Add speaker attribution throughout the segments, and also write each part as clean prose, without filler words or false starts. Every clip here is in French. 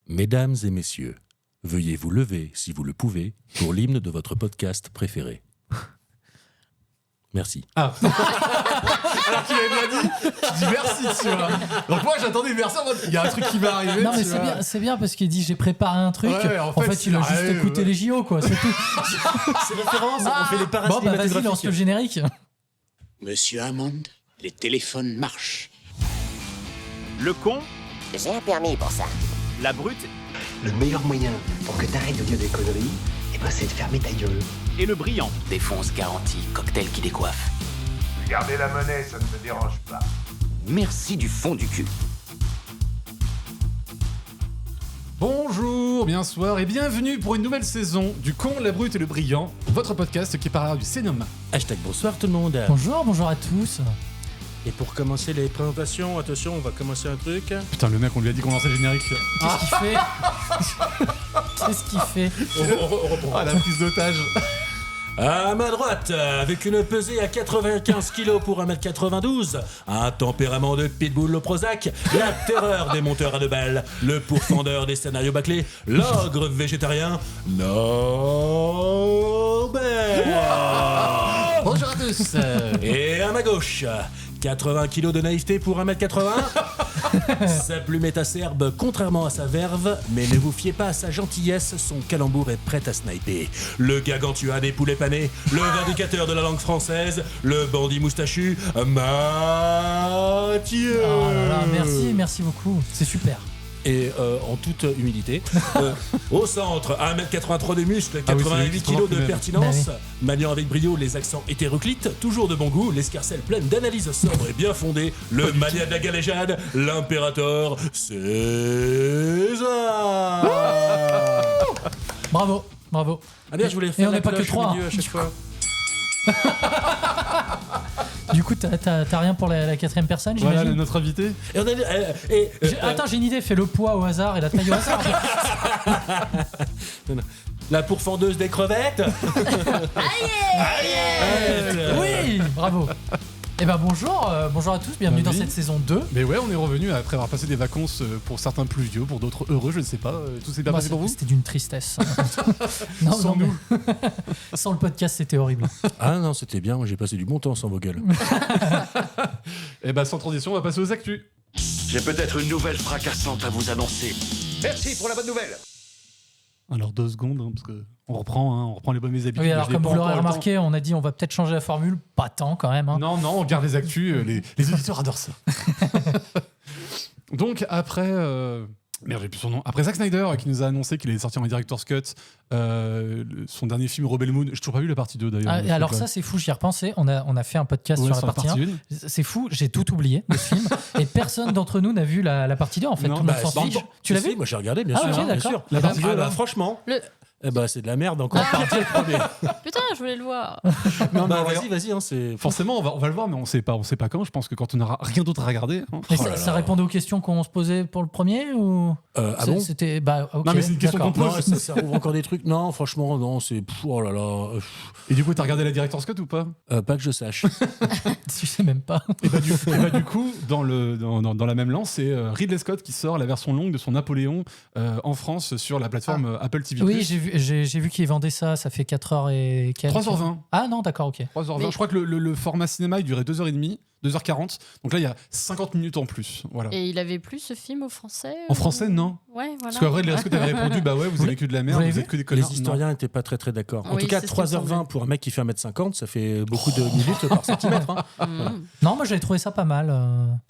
Speaker 1: Mesdames et messieurs, veuillez vous lever, si vous le pouvez, pour l'hymne de votre podcast préféré. Merci.
Speaker 2: Ah. Alors qu'il avait bien dit, je dis merci, tu vois. Donc moi j'attendais merci en mode, il y a un truc qui va arriver.
Speaker 3: Non mais c'est bien parce qu'il dit j'ai préparé un truc.
Speaker 2: Ouais,
Speaker 3: en fait il a juste écouté les JO quoi, c'est tout.
Speaker 4: C'est référence, on fait les
Speaker 3: Bon
Speaker 4: parasites
Speaker 3: bah vas-y, lance le générique.
Speaker 5: Monsieur Hammond, les téléphones marchent.
Speaker 6: Le con,
Speaker 7: J'ai un permis pour ça.
Speaker 6: la brute
Speaker 8: Le meilleur moyen pour que t'arrêtes de dire des conneries, c'est de fermer ta gueule.
Speaker 6: et le brillant.
Speaker 5: Défonce garantie, cocktail qui décoiffe.
Speaker 9: Gardez la monnaie, ça ne me dérange pas.
Speaker 5: Merci du fond du cul.
Speaker 2: Bonjour, bien soir et bienvenue pour une nouvelle saison du Con, la Brute et le Brillant, votre podcast qui parlera du cinéma.
Speaker 1: Hashtag bonsoir tout le monde.
Speaker 3: Bonjour à tous.
Speaker 1: Et pour commencer les présentations, attention, on va commencer un truc.
Speaker 2: Putain, le mec, on lui a dit qu'on lançait le générique.
Speaker 3: Qu'est-ce qu'il fait Qu'est-ce qu'il fait?
Speaker 1: On reprend.
Speaker 2: Ah, la prise d'otage.
Speaker 1: À ma droite, avec une pesée à 95 kg pour 1m92, un tempérament de pitbull au Prozac, la terreur des monteurs à 2 balles, le pourfendeur des scénarios bâclés, l'ogre végétarien, Norbert.
Speaker 3: Bonjour à tous.
Speaker 1: Et à ma gauche, 80 kg de naïveté pour 1m80. Sa plume est acerbe, contrairement à sa verve, mais ne vous fiez pas à sa gentillesse, son calembour est prêt à sniper. Le gargantua des poulets panés, le vindicateur de la langue française, le bandit moustachu, Mathieu.
Speaker 3: Oh là là, merci beaucoup. C'est super.
Speaker 1: Et en toute humilité, au centre, 1m83 de muscles,
Speaker 2: Ah oui, c'est
Speaker 1: 88
Speaker 2: lui qui
Speaker 1: kg de
Speaker 2: prend
Speaker 1: pertinence,
Speaker 3: Bah
Speaker 1: maniant avec brio les accents hétéroclites, toujours de bon goût, l'escarcelle pleine d'analyses sobres et bien fondées, le mania de la galéjade, l'impérator César.
Speaker 3: Bravo.
Speaker 1: Ah bien, je voulais
Speaker 3: Et
Speaker 1: faire
Speaker 3: on
Speaker 1: la
Speaker 3: n'est pas que
Speaker 1: cloche au
Speaker 3: 3.
Speaker 1: milieu à chaque fois.
Speaker 3: Du coup t'as rien pour la quatrième personne,
Speaker 2: Voilà
Speaker 3: j'imagine.
Speaker 2: notre invité.
Speaker 1: Et on a,
Speaker 3: Attends, j'ai une idée, fais le poids au hasard et la taille au hasard.
Speaker 1: la pourfendeuse des crevettes.
Speaker 3: Oui, bravo. Eh ben bonjour à tous, bienvenue
Speaker 2: Bah
Speaker 3: dans
Speaker 2: oui.
Speaker 3: cette saison 2.
Speaker 2: Mais ouais, on est revenu après avoir passé des vacances pour certains pluvieux, pour d'autres heureux, je ne sais pas. Tout s'est bien
Speaker 3: Moi,
Speaker 2: passé pour vous
Speaker 3: C'était d'une tristesse. Non,
Speaker 2: Sans
Speaker 3: mais-
Speaker 2: nous.
Speaker 3: Sans le podcast, c'était horrible.
Speaker 1: Ah non, c'était bien, moi j'ai passé du bon temps sans vos gueules.
Speaker 2: Et bah sans transition, on va passer aux actus.
Speaker 5: J'ai peut-être une nouvelle fracassante à vous annoncer.
Speaker 9: Merci pour la bonne nouvelle.
Speaker 2: Alors 2 secondes, parce que on reprend les bonnes habitudes.
Speaker 3: Oui, alors
Speaker 2: Je n'ai
Speaker 3: comme
Speaker 2: pas
Speaker 3: vous l'aurez
Speaker 2: encore le temps.
Speaker 3: remarqué, on a dit on va peut-être changer la formule. Pas tant quand même. Hein.
Speaker 2: Non, on garde les actus, les auditeurs adorent ça. Donc après... Merde, j'ai plus son nom. Après Zack Snyder qui nous a annoncé qu'il allait sortir en Director's Cut son dernier film Rebel Moon. J'ai toujours pas vu la partie 2 d'ailleurs.
Speaker 3: Ah, et alors ça c'est fou, j'y ai repensé. On a fait un podcast
Speaker 2: Ouais,
Speaker 3: sur la partie 1.
Speaker 2: 1.
Speaker 3: C'est fou, j'ai tout oublié de ce film. Et personne d'entre nous n'a vu la partie 2 en fait.
Speaker 2: Non,
Speaker 3: Tout le monde
Speaker 2: bah,
Speaker 3: s'en
Speaker 2: si,
Speaker 3: fiche. Tu l'as
Speaker 1: Si,
Speaker 3: vu?
Speaker 1: moi j'ai regardé, bien
Speaker 3: Ah,
Speaker 1: sûr.
Speaker 3: ok,
Speaker 1: bien
Speaker 3: d'accord.
Speaker 1: sûr.
Speaker 2: La partie
Speaker 1: Ah,
Speaker 2: deux,
Speaker 1: bah,
Speaker 2: alors.
Speaker 1: franchement,
Speaker 10: Le-
Speaker 1: eh ben, c'est de la merde encore. Partir le premier.
Speaker 10: Putain, je voulais le voir.
Speaker 2: Non,
Speaker 1: Bah,
Speaker 2: non,
Speaker 1: vas-y, hein, c'est.
Speaker 2: forcément, on va le voir, mais on sait pas quand. Je pense que quand on n'aura rien d'autre à regarder. Hein.
Speaker 3: Mais
Speaker 1: Oh là
Speaker 3: ça
Speaker 1: là.
Speaker 3: répondait aux questions qu'on se posait pour le premier ou
Speaker 1: Ah bon?
Speaker 3: C'était bah ok.
Speaker 2: Non, mais c'est une question
Speaker 3: d'accord.
Speaker 2: qu'on
Speaker 1: Non,
Speaker 2: pose.
Speaker 1: ça ouvre encore des trucs. Non, franchement, non, c'est. Oh là là.
Speaker 2: Et du coup, t'as regardé la Director's Cut ou pas?
Speaker 1: Pas que je sache.
Speaker 3: Je sais même pas.
Speaker 2: Et bah du coup, dans la même lance, c'est Ridley Scott qui sort la version longue de son Napoléon en France sur la plateforme Apple TV+.
Speaker 3: Oui, j'ai vu qu'il vendait ça. Ça fait 4h et quelques.
Speaker 2: 3h20.
Speaker 3: Ah non, d'accord, ok.
Speaker 2: 3h20.
Speaker 10: Mais-
Speaker 2: Je crois que le format cinéma il durait 2h30, 2h40. Donc là, il y a 50 minutes en plus. Voilà.
Speaker 10: Et il avait plus ce film au français
Speaker 2: En français, non.
Speaker 10: Ouais, voilà.
Speaker 2: Parce qu'en vrai, Ridley Scott avait répondu bah ouais, vous avez que de la merde,
Speaker 3: vous l'avez
Speaker 2: vous
Speaker 3: vu
Speaker 2: êtes que des connards.
Speaker 1: Les historiens n'étaient pas très d'accord. En
Speaker 10: Oui,
Speaker 1: tout cas,
Speaker 10: c'est ce qui me
Speaker 1: 3h20
Speaker 10: semblait.
Speaker 1: pour un mec qui fait 1m50, ça fait beaucoup de minutes par centimètre. Hein.
Speaker 10: Mhm.
Speaker 3: Non, moi j'avais trouvé ça pas mal.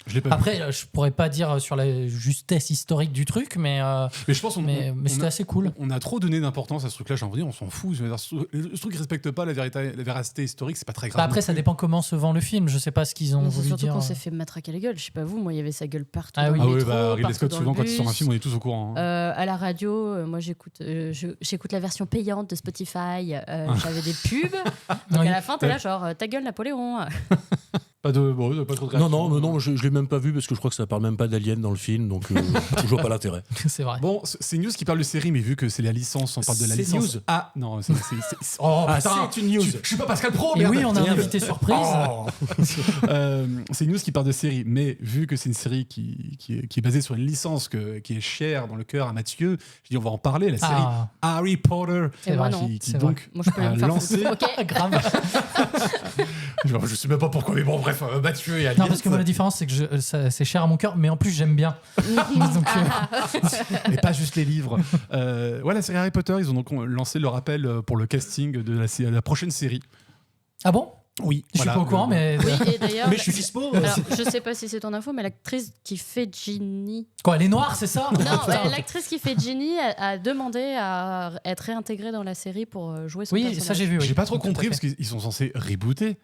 Speaker 2: Je l'ai pas vu.
Speaker 3: Après, je pourrais pas dire sur la justesse historique du truc, mais
Speaker 2: Mais je pense
Speaker 3: mais c'était assez cool.
Speaker 2: On a trop donné d'importance à ce truc-là, j'ai envie de dire, on s'en fout. Je veux dire, ce truc qui respecte pas la véracité historique, c'est pas très grave.
Speaker 3: Bah, après,
Speaker 2: non
Speaker 3: ça
Speaker 2: plus.
Speaker 3: dépend comment se vend le film. Je sais pas ce qu'ils ont
Speaker 10: Mais c'est
Speaker 3: voulu
Speaker 10: surtout
Speaker 3: dire.
Speaker 10: qu'on s'est fait matraquer la gueule. Je sais pas vous, moi il y avait sa gueule partout.
Speaker 3: Ah
Speaker 10: dans
Speaker 3: oui.
Speaker 10: le
Speaker 2: Ah ouais,
Speaker 10: métro,
Speaker 2: bah Ridley
Speaker 10: partout
Speaker 2: Scott,
Speaker 10: dans
Speaker 2: souvent
Speaker 10: le
Speaker 2: quand il sort un
Speaker 10: bus.
Speaker 2: film, on est tous au courant. Hein.
Speaker 10: À la radio, moi j'écoute la version payante de Spotify. J'avais des pubs. Donc
Speaker 3: Oui.
Speaker 10: à la fin, t'es là genre ta gueule Napoléon.
Speaker 2: Pas trop de
Speaker 1: Non, je l'ai même pas vu parce que je crois que ça parle même pas d'Alien dans le film, donc je vois pas l'intérêt.
Speaker 3: C'est vrai.
Speaker 2: Bon, c'est news qui parle de série, mais vu que c'est la licence, on parle de la
Speaker 1: C'est
Speaker 2: licence.
Speaker 1: news.
Speaker 2: Ah non, c'est
Speaker 1: C'est une news.
Speaker 2: Je suis pas Pascal Pro.
Speaker 3: Et
Speaker 2: merde.
Speaker 3: oui, on a un invité surprise.
Speaker 2: C'est une news qui parle de série, mais vu que c'est une série qui est basée sur une licence qui est chère dans le cœur à Mathieu, je dis on va en parler, la série Harry Potter,
Speaker 3: C'est vrai.
Speaker 2: qui donc
Speaker 10: Moi, je peux
Speaker 2: a
Speaker 10: même faire
Speaker 2: lancé.
Speaker 10: Ok.
Speaker 3: Grave.
Speaker 2: Je sais même pas pourquoi, mais bon, bref, Mathieu et Alice.
Speaker 3: Non, parce que moi, la différence, c'est que c'est cher à mon cœur, mais en plus, j'aime bien. Donc,
Speaker 2: et pas juste les livres. La série Harry Potter, ils ont donc lancé leur appel pour le casting de la prochaine série.
Speaker 3: Ah bon?
Speaker 2: Oui,
Speaker 3: Je suis pas au courant, mais.
Speaker 10: Oui, et d'ailleurs.
Speaker 1: Mais je suis dispo.
Speaker 10: Alors, je sais pas si c'est ton info, mais l'actrice qui fait Ginny.
Speaker 3: Quoi, elle est noire, c'est ça?
Speaker 10: Non, l'actrice qui fait Ginny a demandé à être réintégrée dans la série pour jouer son personnage.
Speaker 3: Oui, ça j'ai vu. Oui.
Speaker 2: J'ai pas trop
Speaker 3: Tout à
Speaker 2: compris
Speaker 3: fait.
Speaker 2: parce qu'ils sont censés rebooter.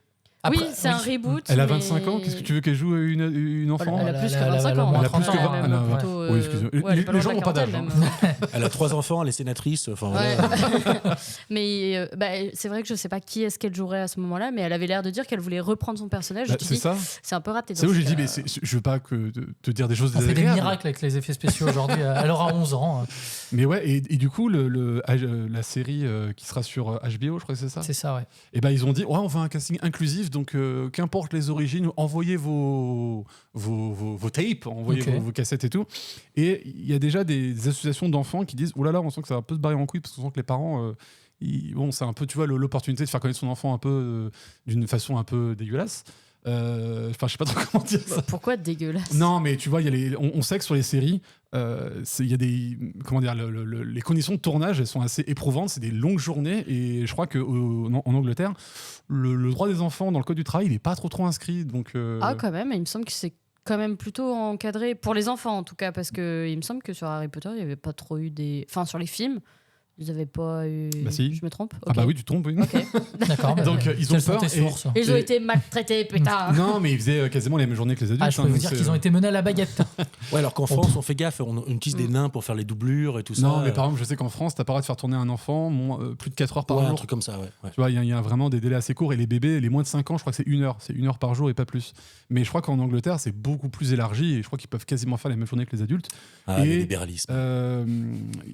Speaker 10: Oui,
Speaker 3: Après,
Speaker 10: c'est un reboot.
Speaker 2: Elle a
Speaker 10: mais-
Speaker 2: 25 ans, qu'est-ce que tu veux qu'elle joue une enfant?
Speaker 10: Elle a plus que
Speaker 3: Elle a
Speaker 10: 25 ans.
Speaker 3: moins
Speaker 2: Elle a plus que
Speaker 3: 30 ans,
Speaker 2: 20
Speaker 10: même,
Speaker 2: elle a-
Speaker 10: plutôt,
Speaker 2: oui, excusez-moi.
Speaker 10: ouais, elle est pas
Speaker 2: Les
Speaker 10: loin
Speaker 2: gens
Speaker 10: de la
Speaker 2: n'ont pas d'âge,
Speaker 10: quarantaine, même.
Speaker 1: Elle a 3 enfants, elle est sénatrice. Enfin,
Speaker 10: Ouais.
Speaker 1: voilà.
Speaker 10: Mais c'est vrai que je sais pas qui est-ce qu'elle jouerait à ce moment-là, mais elle avait l'air de dire qu'elle voulait reprendre son personnage.
Speaker 2: Bah,
Speaker 10: Je te
Speaker 2: c'est
Speaker 10: dis,
Speaker 2: ça.
Speaker 10: c'est un peu raté.
Speaker 2: C'est
Speaker 10: dans
Speaker 2: où
Speaker 10: ce
Speaker 2: j'ai dit,
Speaker 10: cas.
Speaker 2: mais je veux pas te dire des choses
Speaker 3: On fait des
Speaker 2: désagréables.
Speaker 3: miracles avec les effets spéciaux aujourd'hui. Elle aura 11 ans.
Speaker 2: Mais ouais, et du coup, la série qui sera sur HBO, je crois que c'est ça.
Speaker 3: C'est ça, ouais.
Speaker 2: Et ben ils ont dit, ouais, on veut un casting inclusif, donc qu'importe les origines, envoyez vos tapes, envoyez
Speaker 3: Ok.
Speaker 2: vos cassettes et tout. Et il y a déjà des associations d'enfants qui disent, oh là là, on sent que ça va un peu se barrer en couille parce qu'on sent que les parents, c'est un peu, tu vois, l'opportunité de faire connaître son enfant un peu d'une façon un peu dégueulasse. Enfin, je sais pas trop comment dire ça.
Speaker 10: Pourquoi dégueulasse?
Speaker 2: Non, mais tu vois, on sait que sur les séries, il y a des. Comment dire, les conditions de tournage, elles sont assez éprouvantes. C'est des longues journées. Et je crois qu'en Angleterre, le droit des enfants dans le code du travail, il n'est pas trop inscrit. Donc,
Speaker 10: Ah, quand même, il me semble que c'est quand même plutôt encadré, pour les enfants en tout cas, parce qu'il me semble que sur Harry Potter, il n'y avait pas trop eu des. Enfin, sur les films, ils n'avaient pas eu.
Speaker 2: Bah si.
Speaker 10: Je me trompe?
Speaker 2: Ah bah oui, tu te trompes. Oui.
Speaker 10: Ok.
Speaker 3: D'accord.
Speaker 2: Donc, ils ont
Speaker 3: quelles sont
Speaker 2: peur
Speaker 3: tes
Speaker 2: et-
Speaker 3: sources
Speaker 10: Ils ont été maltraités, putain.
Speaker 2: Non, mais ils faisaient quasiment les mêmes journées que les adultes.
Speaker 3: Ah, je peux vous
Speaker 2: donc
Speaker 3: dire
Speaker 2: c'est-
Speaker 3: qu'ils ont été menés à la baguette.
Speaker 1: Ouais, alors qu'en France, on fait gaffe, on utilise des nains pour faire les doublures et tout ça.
Speaker 2: Non, mais par exemple, je sais qu'en France, t'as pas le droit de faire tourner un enfant plus de 4 heures par
Speaker 1: Ouais, un
Speaker 2: jour.
Speaker 1: truc comme ça, ouais.
Speaker 2: Tu vois, il y a vraiment des délais assez courts. Et les bébés, les moins de 5 ans, je crois que c'est 1 heure. C'est 1 heure par jour et pas plus. Mais je crois qu'en Angleterre, c'est beaucoup plus élargi. Et je crois qu'ils peuvent quasiment faire les mêmes journées que les adultes.
Speaker 1: Ah,
Speaker 2: Et,
Speaker 1: le libéralisme.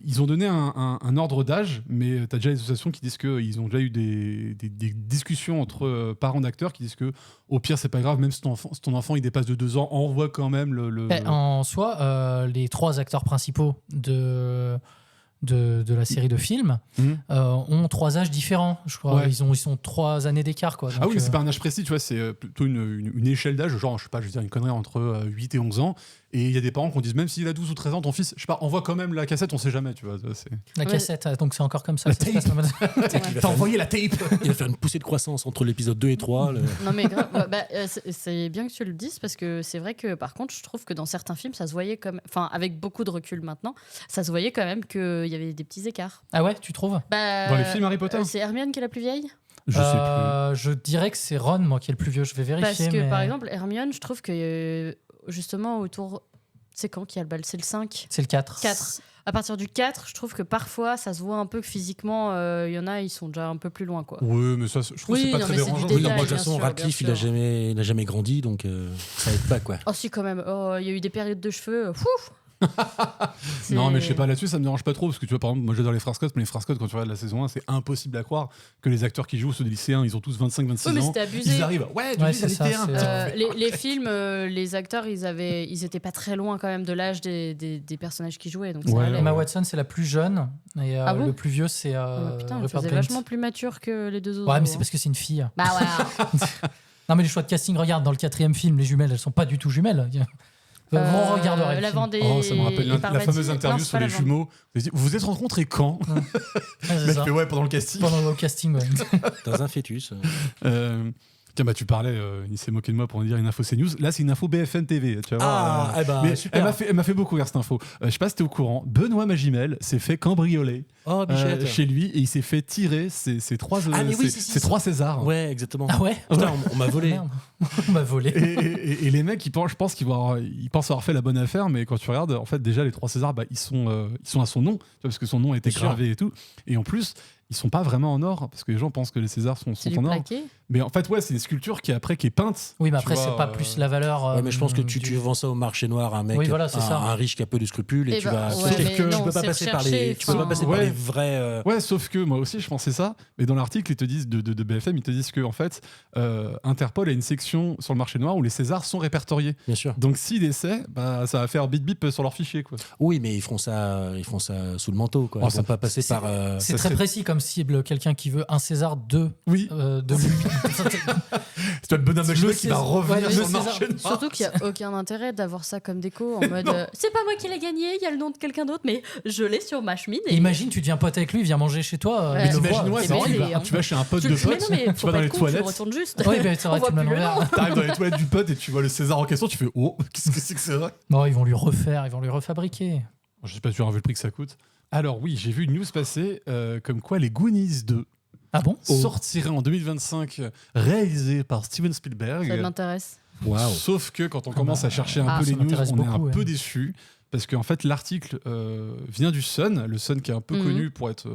Speaker 2: Ils ont donné un ordre d'âge, mais tu as déjà des associations qui disent qu'ils ont déjà eu des discussions entre parents d'acteurs qui disent que au pire, c'est pas grave, même si ton enfant il dépasse de 2 ans, envoie quand même le...
Speaker 3: En soi, les 3 acteurs principaux de la série de films ont 3 âges différents. Je crois
Speaker 2: Ouais.
Speaker 3: ils sont 3 années d'écart. Quoi.
Speaker 2: Ah oui,
Speaker 3: Donc,
Speaker 2: mais c'est pas un âge précis, tu vois, c'est plutôt une échelle d'âge, genre, je sais pas, je veux dire une connerie entre 8 et 11 ans. Et il y a des parents qui disent, même s'il a 12 ou 13 ans, ton fils, je sais pas, envoie quand même la cassette, on sait jamais, tu vois.
Speaker 3: La cassette, donc c'est encore comme ça.
Speaker 2: La
Speaker 3: que ça se passe,
Speaker 2: T'as envoyé la tape.
Speaker 1: Il va faire une poussée de croissance entre l'épisode 2 et 3.
Speaker 10: Non mais grave, c'est bien que tu le dises parce que c'est vrai que par contre je trouve que dans certains films ça se voyait comme, enfin avec beaucoup de recul maintenant, ça se voyait quand même qu'il y avait des petits écarts.
Speaker 3: Ah ouais, tu trouves?
Speaker 2: Dans les films Harry Potter
Speaker 10: C'est Hermione qui est la plus vieille?
Speaker 2: Je sais plus.
Speaker 3: Je dirais que c'est Ron, moi, qui est le plus vieux. Je vais vérifier.
Speaker 10: Parce que
Speaker 3: mais...
Speaker 10: par exemple Hermione, je trouve que justement autour, c'est quand qu'il y a le bal? C'est le 5?
Speaker 3: C'est le 4.
Speaker 10: 4. À partir du 4, je trouve que parfois ça se voit un peu que physiquement il y en a, ils sont déjà un peu plus loin quoi.
Speaker 2: Oui, mais ça, je trouve
Speaker 10: Oui,
Speaker 2: que c'est pas
Speaker 10: non,
Speaker 2: très
Speaker 10: mais c'est du
Speaker 2: dérangeant.
Speaker 10: détail.
Speaker 1: Moi, de toute
Speaker 10: bien
Speaker 1: façon,
Speaker 10: sûr,
Speaker 1: Radcliffe,
Speaker 10: bien sûr.
Speaker 1: il a jamais grandi, donc ça aide pas, quoi.
Speaker 10: Oh si quand même, oh, il y a eu des périodes de cheveux, fouf.
Speaker 2: Non, mais je sais pas, là-dessus, ça me dérange pas trop, parce que tu vois, par exemple, moi j'adore les Frères Scott, mais les Frères Scott, quand tu regardes la saison 1, c'est impossible à croire que les acteurs qui jouent, ceux des lycéens, ils ont tous 25-26
Speaker 10: Oui, mais
Speaker 2: ans.
Speaker 10: c'était abusé.
Speaker 2: Ils arrivent, ouais,
Speaker 3: c'est ça, c'est-
Speaker 10: Les films, les acteurs, ils étaient pas très loin quand même de l'âge des personnages qui jouaient. Donc ça
Speaker 2: Ouais,
Speaker 10: allait.
Speaker 3: Emma Watson, c'est la plus jeune. Et
Speaker 10: Ah bon
Speaker 3: le plus vieux, c'est
Speaker 10: Ah, putain, elle
Speaker 3: Rupert
Speaker 10: faisait
Speaker 3: Grint.
Speaker 10: vachement plus mature que les deux autres.
Speaker 3: Ouais, mais c'est parce que c'est une fille.
Speaker 10: Bah voilà.
Speaker 3: Non, mais les choix de casting, regarde, dans le 4e film, les jumelles, elles sont pas du tout jumelles. Vous regarderez le
Speaker 10: la
Speaker 3: film.
Speaker 10: Vendée
Speaker 2: Oh, ça me rappelle
Speaker 10: et
Speaker 2: la
Speaker 10: Parvati.
Speaker 2: fameuse
Speaker 10: Non,
Speaker 2: interview
Speaker 10: c'est
Speaker 2: sur
Speaker 10: pas
Speaker 2: les
Speaker 10: la Vendée.
Speaker 2: jumeaux. Vous vous êtes rencontrés quand?
Speaker 3: Ouais, c'est
Speaker 2: Le mec
Speaker 3: ça.
Speaker 2: fait ouais, pendant le casting.
Speaker 3: Pendant le casting, ouais.
Speaker 1: Dans un fêtus.
Speaker 2: Tiens, bah tu parlais, il s'est moqué de moi pour dire une info CNews. Là, c'est une info BFM TV. Tu vas voir,
Speaker 1: Ah, eh ben,
Speaker 2: mais
Speaker 1: super.
Speaker 2: elle m'a fait beaucoup rire cette info. Je sais pas si t'es au courant. Benoît Magimel s'est fait cambrioler
Speaker 1: Oh, bichette.
Speaker 2: chez lui et il s'est fait tirer ses 3
Speaker 1: Ah, mais oui, si,
Speaker 2: ses 3 Césars.
Speaker 1: Ouais, exactement.
Speaker 3: Ah ouais?
Speaker 1: Putain, on m'a volé.
Speaker 3: Merde. On m'a volé.
Speaker 2: Et les mecs, je pense ils pensent avoir fait la bonne affaire, mais quand tu regardes, en fait, déjà, les 3 Césars, ils sont à son nom, tu vois, parce que son nom a été gravé et tout. Et en plus, ils sont pas vraiment en or, parce que les gens pensent que les Césars sont en or. Mais en fait, c'est une sculpture qui est peinte.
Speaker 3: Oui, mais après, c'est pas plus la valeur.
Speaker 1: Ouais, mais je pense que tu vends ça au marché noir à un mec, un riche qui a peu de scrupules, et tu vas. Tu peux pas passer par les vrais.
Speaker 2: Ouais, sauf que moi aussi, je pensais ça. Mais dans l'article, ils te disent de BFM, ils te disent que en fait, Interpol a une section sur le marché noir où les Césars sont répertoriés.
Speaker 1: Bien sûr.
Speaker 2: Donc s'il essaie, ça va faire bip bip sur leur fichier, quoi.
Speaker 1: Oui, mais ils font ça sous le manteau, quoi. Ils vont pas passer par.
Speaker 3: C'est très précis comme cible, quelqu'un qui veut un César de lui.
Speaker 2: C'est le bonhomme qui va revenir sur le marché noir.
Speaker 10: Surtout qu'il n'y a aucun intérêt d'avoir ça comme déco en mode c'est pas moi qui l'ai gagné, il y a le nom de quelqu'un d'autre, mais je l'ai sur ma chemise.
Speaker 3: Et imagine, tu deviens pote avec lui, il vient manger chez toi.
Speaker 2: Tu vas chez un pote de pote, tu vas dans les toilettes.
Speaker 10: Tu retournes juste.
Speaker 3: Oui, c'est vrai, tu me l'envers.
Speaker 2: T'arrives dans les toilettes du pote et tu vois le César en question, tu fais oh, qu'est-ce que c'est que ça?
Speaker 3: Non, ils vont lui refabriquer.
Speaker 2: Je sais pas si tu as vu le prix que ça coûte. Alors oui, j'ai vu une news passer comme quoi les Goonies 2 sortirait en 2025, réalisé par Steven Spielberg.
Speaker 10: Ça m'intéresse.
Speaker 2: Wow. Sauf que quand on commence à chercher un peu les news, on est un peu déçu. Parce qu'en fait, l'article vient du Sun, le Sun qui est un peu connu pour être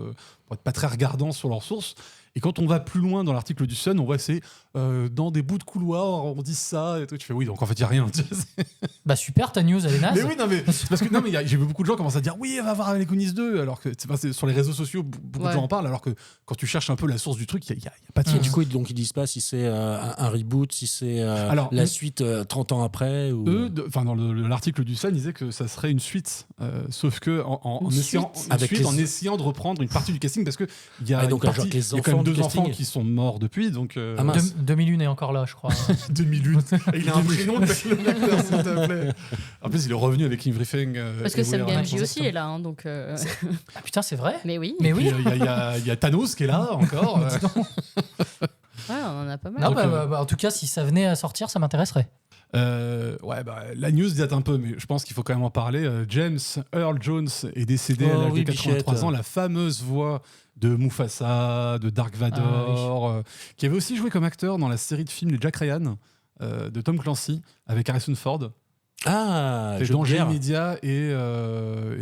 Speaker 2: pas très regardant sur leurs sources. Et quand on va plus loin dans l'article du Sun, on voit c'est dans des bouts de couloir, on dit ça et tout. Tu fais oui, donc en fait, il n'y a rien.
Speaker 3: Bah super, ta news, elle est naze.
Speaker 2: Mais oui, parce que j'ai vu beaucoup de gens commencer à dire oui, elle va voir les Goonies 2. Alors que sur les réseaux sociaux, beaucoup de gens en parlent. Alors que quand tu cherches un peu la source du truc, il n'y a pas de source.
Speaker 1: Du coup, ils disent pas si c'est un reboot, si c'est la suite 30 ans après. Ou...
Speaker 2: Dans l'article du Sun, ils disaient que ça serait une suite. Sauf que en essayant de reprendre une partie du casting, parce qu'il y a quand même 2 enfants qui sont morts depuis. Donc,
Speaker 3: 2001 est encore là, je crois.
Speaker 2: 2001. Il a un prénom de l'acteur, s'il te plaît. En plus, il est revenu avec Everything.
Speaker 10: Parce que Sam Gamgee aussi est là. Donc,
Speaker 3: Ah putain, c'est vrai.
Speaker 10: Mais oui.
Speaker 2: Il y a Thanos qui est là encore.
Speaker 10: Ouais, on en a pas mal.
Speaker 3: Non, en tout cas, si ça venait à sortir, ça m'intéresserait.
Speaker 2: La news date un peu, mais je pense qu'il faut quand même en parler. James Earl Jones est décédé à l'âge de 83 ans, la fameuse voix de Mufasa, de Dark Vador, qui avait aussi joué comme acteur dans la série de films de Jack Ryan, de Tom Clancy, avec Harrison Ford.
Speaker 1: Ah,
Speaker 2: c'est Danger immédiat et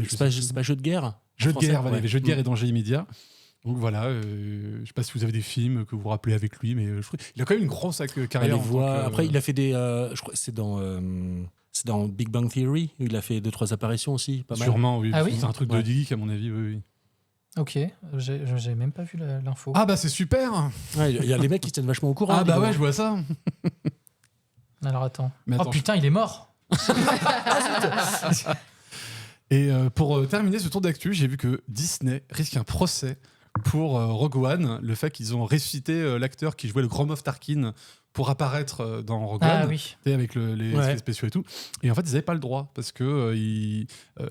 Speaker 1: c'est pas Jeu de guerre.
Speaker 2: Jeu de guerre, voilà, Jeu de guerre et Danger immédiat. Donc voilà, je sais pas si vous avez des films que vous vous rappelez avec lui, mais il a quand même une grosse carrière.
Speaker 1: Après, il a fait des. Je crois que c'est dans Big Bang Theory, il a fait 2-3 apparitions aussi. Pas mal.
Speaker 2: Sûrement, oui.
Speaker 3: Ah oui,
Speaker 2: c'est un truc de geek, à mon avis, oui.
Speaker 3: Ok, j'ai même pas vu l'info.
Speaker 2: Ah bah c'est super.
Speaker 1: Il y a les mecs qui tiennent vachement au courant.
Speaker 2: Ah bah ouais, je vois ça.
Speaker 3: Alors attends. Oh putain, il est mort.
Speaker 2: Et pour terminer ce tour d'actu, j'ai vu que Disney risque un procès pour Rogue One, le fait qu'ils ont ressuscité l'acteur qui jouait le Grand Moff Tarkin pour apparaître dans Rogue One, avec les effets spéciaux et tout. Et en fait, ils n'avaient pas le droit parce que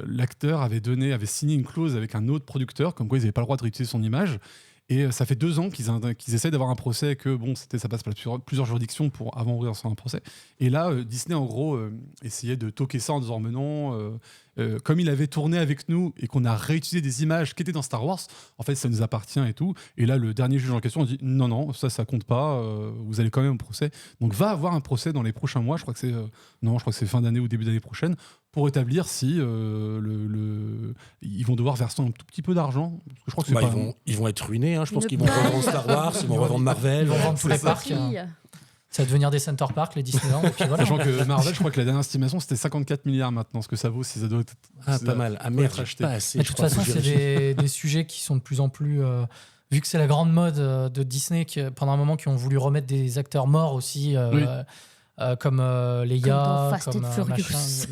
Speaker 2: l'acteur avait signé une clause avec un autre producteur, comme quoi ils n'avaient pas le droit de réutiliser son image. Et ça fait 2 ans qu'ils essaient d'avoir un procès, que bon, ça passe par plusieurs juridictions pour avant d'ouvrir un procès. Et là, Disney, en gros, essayait de toquer ça en disant mais non, comme il avait tourné avec nous et qu'on a réutilisé des images qui étaient dans Star Wars, en fait, ça nous appartient et tout. Et là, le dernier juge en question a dit non, ça compte pas, vous allez quand même au procès. Donc, va avoir un procès dans les prochains mois. Je crois que c'est fin d'année ou début d'année prochaine, pour établir si ils vont devoir verser un tout petit peu d'argent. Parce que je crois que
Speaker 1: ils vont être ruinés. Je pense qu'ils vont revendre Star Wars, ils vont revendre Marvel.
Speaker 3: Ils vont revendre tous les parcs. Ça va devenir des Center Park, les Disneyland. Et puis voilà.
Speaker 2: Sachant que Marvel, je crois que la dernière estimation, c'était 54 milliards maintenant. Ce que ça vaut, si ça doit être.
Speaker 1: Pas mal. Ah merde, pas assez.
Speaker 3: Mais de toute façon, c'est des sujets qui sont de plus en plus. Vu que c'est la grande mode de Disney, pendant un moment, qui ont voulu remettre des acteurs morts aussi. Comme Leia,
Speaker 10: comme Fast and Furious.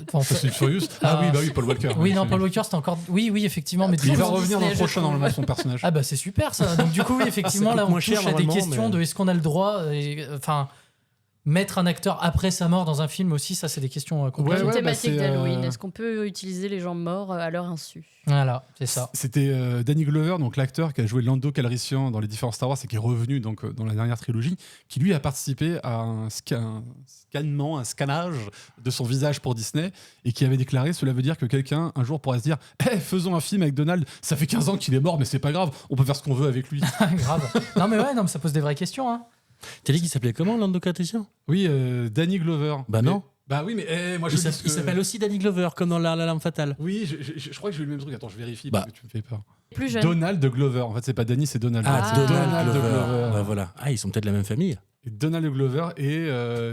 Speaker 2: Fast and Furious. Oui, Paul Walker.
Speaker 3: Oui, Paul Walker, c'est encore. Oui, effectivement, mais
Speaker 2: il va revenir dans le prochain normalement son personnage.
Speaker 3: Ah bah c'est super ça. Donc du coup, oui, effectivement, là on touche à des questions de est-ce qu'on a le droit, mettre un acteur après sa mort dans un film aussi, ça c'est des questions complexes.
Speaker 10: Une thématique d'Halloween. Est-ce qu'on peut utiliser les gens morts à leur insu?
Speaker 3: Voilà, c'est ça.
Speaker 2: C'était Danny Glover, donc l'acteur qui a joué Lando Calrissian dans les différents Star Wars et qui est revenu donc dans la dernière trilogie, qui lui a participé à un scannage de son visage pour Disney et qui avait déclaré cela veut dire que quelqu'un un jour pourrait se dire faisons un film avec Donald, ça fait 15 ans qu'il est mort mais c'est pas grave, on peut faire ce qu'on veut avec lui.
Speaker 3: Grave. Non mais ça pose des vraies questions.
Speaker 1: T'as dit qu'il s'appelait comment, Lando Calrissian?
Speaker 2: Oui, Danny Glover.
Speaker 1: Bah
Speaker 2: Mais-
Speaker 1: non.
Speaker 2: Bah oui, mais moi je
Speaker 1: Il
Speaker 2: dis que-
Speaker 1: s'appelle aussi Danny Glover, comme dans L'Alarme Fatale.
Speaker 2: Oui, je crois que j'ai eu le même truc. Attends, je vérifie
Speaker 1: Bah.
Speaker 2: parce que tu me fais peur.
Speaker 10: Plus jeune.
Speaker 2: Donald Glover. En fait, c'est pas Danny, c'est Donald.
Speaker 1: Ah,
Speaker 10: Ah.
Speaker 1: Donald Glover.
Speaker 2: Glover.
Speaker 1: Bah, voilà. Ah, ils sont peut-être de la même famille.
Speaker 2: Et Donald Glover et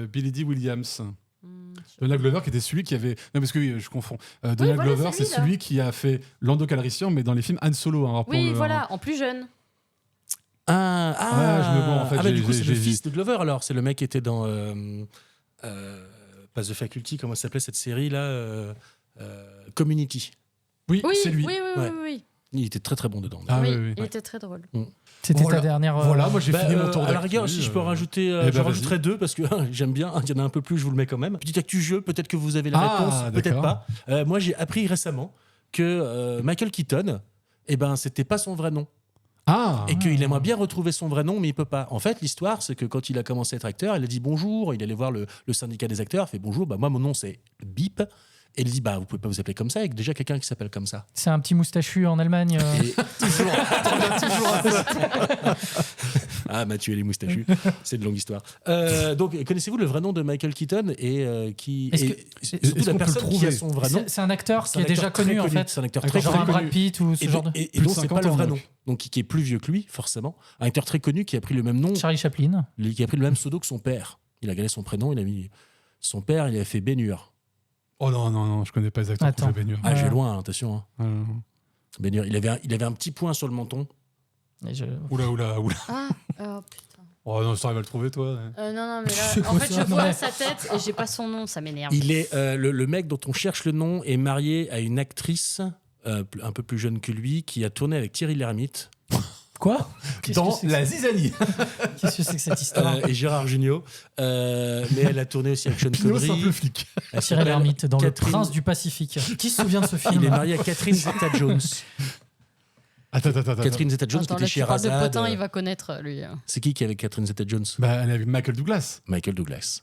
Speaker 2: Billy Dee Williams. Donald Glover qui était celui qui avait... Non, parce que oui, je confonds. Donald
Speaker 10: voilà,
Speaker 2: Glover,
Speaker 10: c'est
Speaker 2: c'est
Speaker 10: lui, là.
Speaker 2: celui qui a fait Lando Calrissian, mais dans les films Han Solo. Hein, pour
Speaker 10: Oui,
Speaker 2: le-
Speaker 10: voilà, en plus jeune.
Speaker 1: Ah,
Speaker 2: Ouais, je me vois, en fait,
Speaker 1: bah,
Speaker 2: j'ai-
Speaker 1: du coup, c'est
Speaker 2: j'ai
Speaker 1: le
Speaker 2: vu.
Speaker 1: fils de Glover, alors. C'est le mec qui était dans pas The Faculty, comment ça s'appelait cette série là Community.
Speaker 2: Oui,
Speaker 10: Oui,
Speaker 2: c'est lui.
Speaker 10: oui, oui,
Speaker 1: Ouais.
Speaker 10: oui, oui.
Speaker 1: Il était très très bon dedans.
Speaker 2: Ah
Speaker 10: oui,
Speaker 2: oui, oui.
Speaker 10: il était très drôle.
Speaker 3: C'était
Speaker 2: Voilà.
Speaker 3: ta dernière.
Speaker 2: Voilà, moi j'ai
Speaker 1: Bah,
Speaker 2: fini mon tour
Speaker 1: à la
Speaker 2: d'actu,
Speaker 1: rigueur, si je peux rajouter,
Speaker 2: eh ben,
Speaker 1: j'en rajouterai 2 parce que j'aime bien. Il y en a un peu plus, je vous le mets quand même. Petite actu jeu, peut-être que vous avez la
Speaker 2: Ah,
Speaker 1: réponse, peut-être
Speaker 2: d'accord.
Speaker 1: pas. Moi, j'ai appris récemment que Michael Keaton, eh ben, c'était pas son vrai nom.
Speaker 2: Ah
Speaker 1: Et qu'il aimerait bien retrouver son vrai nom, mais il peut pas. En fait, l'histoire, c'est que quand il a commencé à être acteur, il a dit bonjour, il allait voir le syndicat des acteurs, il fait bonjour, bah moi mon nom c'est Bip. Et il dit bah vous pouvez pas vous appeler comme ça, avec déjà quelqu'un qui s'appelle comme ça.
Speaker 3: C'est un petit moustachu en Allemagne.
Speaker 1: Et toujours, ah Mathieu et les moustachus, c'est une longue histoire. Donc connaissez-vous le vrai nom de Michael Keaton et qui
Speaker 3: Est-ce
Speaker 1: et
Speaker 3: que-
Speaker 1: surtout
Speaker 2: est-ce
Speaker 1: la
Speaker 2: qu'on peut
Speaker 1: personne
Speaker 2: le
Speaker 1: qui a
Speaker 2: trouver
Speaker 1: son vrai nom.
Speaker 3: C'est un acteur
Speaker 1: C'est
Speaker 3: qui
Speaker 1: un
Speaker 3: est déjà
Speaker 1: acteur très
Speaker 3: connu en fait.
Speaker 1: C'est un acteur
Speaker 2: D'accord,
Speaker 1: très
Speaker 3: Genre un
Speaker 1: connu.
Speaker 3: Brad Pitt ou ce
Speaker 1: Et,
Speaker 3: genre de.
Speaker 1: et
Speaker 2: Plus de
Speaker 1: donc c'est
Speaker 2: 50
Speaker 1: pas le
Speaker 2: ans,
Speaker 1: vrai
Speaker 2: donc.
Speaker 1: nom. Donc qui est plus vieux que lui forcément. Un acteur très connu qui a pris le même nom,
Speaker 3: Charlie Chaplin.
Speaker 1: qui a pris le même pseudo que son père. Il a gagné son prénom, il a mis son père, il a fait Ben-Hur.
Speaker 2: Oh non, je connais pas les acteurs qui
Speaker 3: Attends.
Speaker 2: jouent Ben Hur.
Speaker 1: Ah,
Speaker 3: Ouais.
Speaker 1: j'ai loin, hein, attention. Hein.
Speaker 2: Euh,
Speaker 1: Ben-Hur, il avait un petit point sur le menton.
Speaker 3: Et je-
Speaker 2: Oula.
Speaker 10: Ah, oh putain.
Speaker 2: Oh non, ça arrive à le trouver, toi.
Speaker 10: Non, mais
Speaker 3: C'est
Speaker 10: là, en
Speaker 3: quoi
Speaker 10: fait,
Speaker 3: ça
Speaker 10: je vois
Speaker 3: Ouais.
Speaker 10: sa tête et j'ai pas son nom, ça m'énerve.
Speaker 1: Il est le mec dont on cherche le nom est marié à une actrice un peu plus jeune que lui qui a tourné avec Thierry Lhermitte
Speaker 3: Quoi Qu'est-ce
Speaker 2: Dans
Speaker 3: que c'est que
Speaker 2: La
Speaker 3: ça
Speaker 2: Zizanie.
Speaker 3: Qu'est-ce que c'est que cette histoire
Speaker 1: et Gérard Jugnot. Mais elle a tourné aussi avec Sean
Speaker 2: Pinot,
Speaker 1: Connery.
Speaker 2: simple flic.
Speaker 1: Elle
Speaker 3: Thierry
Speaker 1: s'appelle
Speaker 3: Lhermitte dans
Speaker 1: Catherine-
Speaker 3: Le Prince du Pacifique. Qui se souvient de ce film
Speaker 1: Il est marié à Catherine Zeta-Jones.
Speaker 2: Attends.
Speaker 1: Catherine Zeta-Jones qui
Speaker 10: Attends,
Speaker 1: était
Speaker 10: là,
Speaker 1: chez
Speaker 10: tu parles de
Speaker 1: Razad.
Speaker 10: potin, il va connaître, lui.
Speaker 1: C'est qui est avec Catherine Zeta-Jones?
Speaker 2: Bah, elle est avec Michael Douglas.
Speaker 1: Michael Douglas.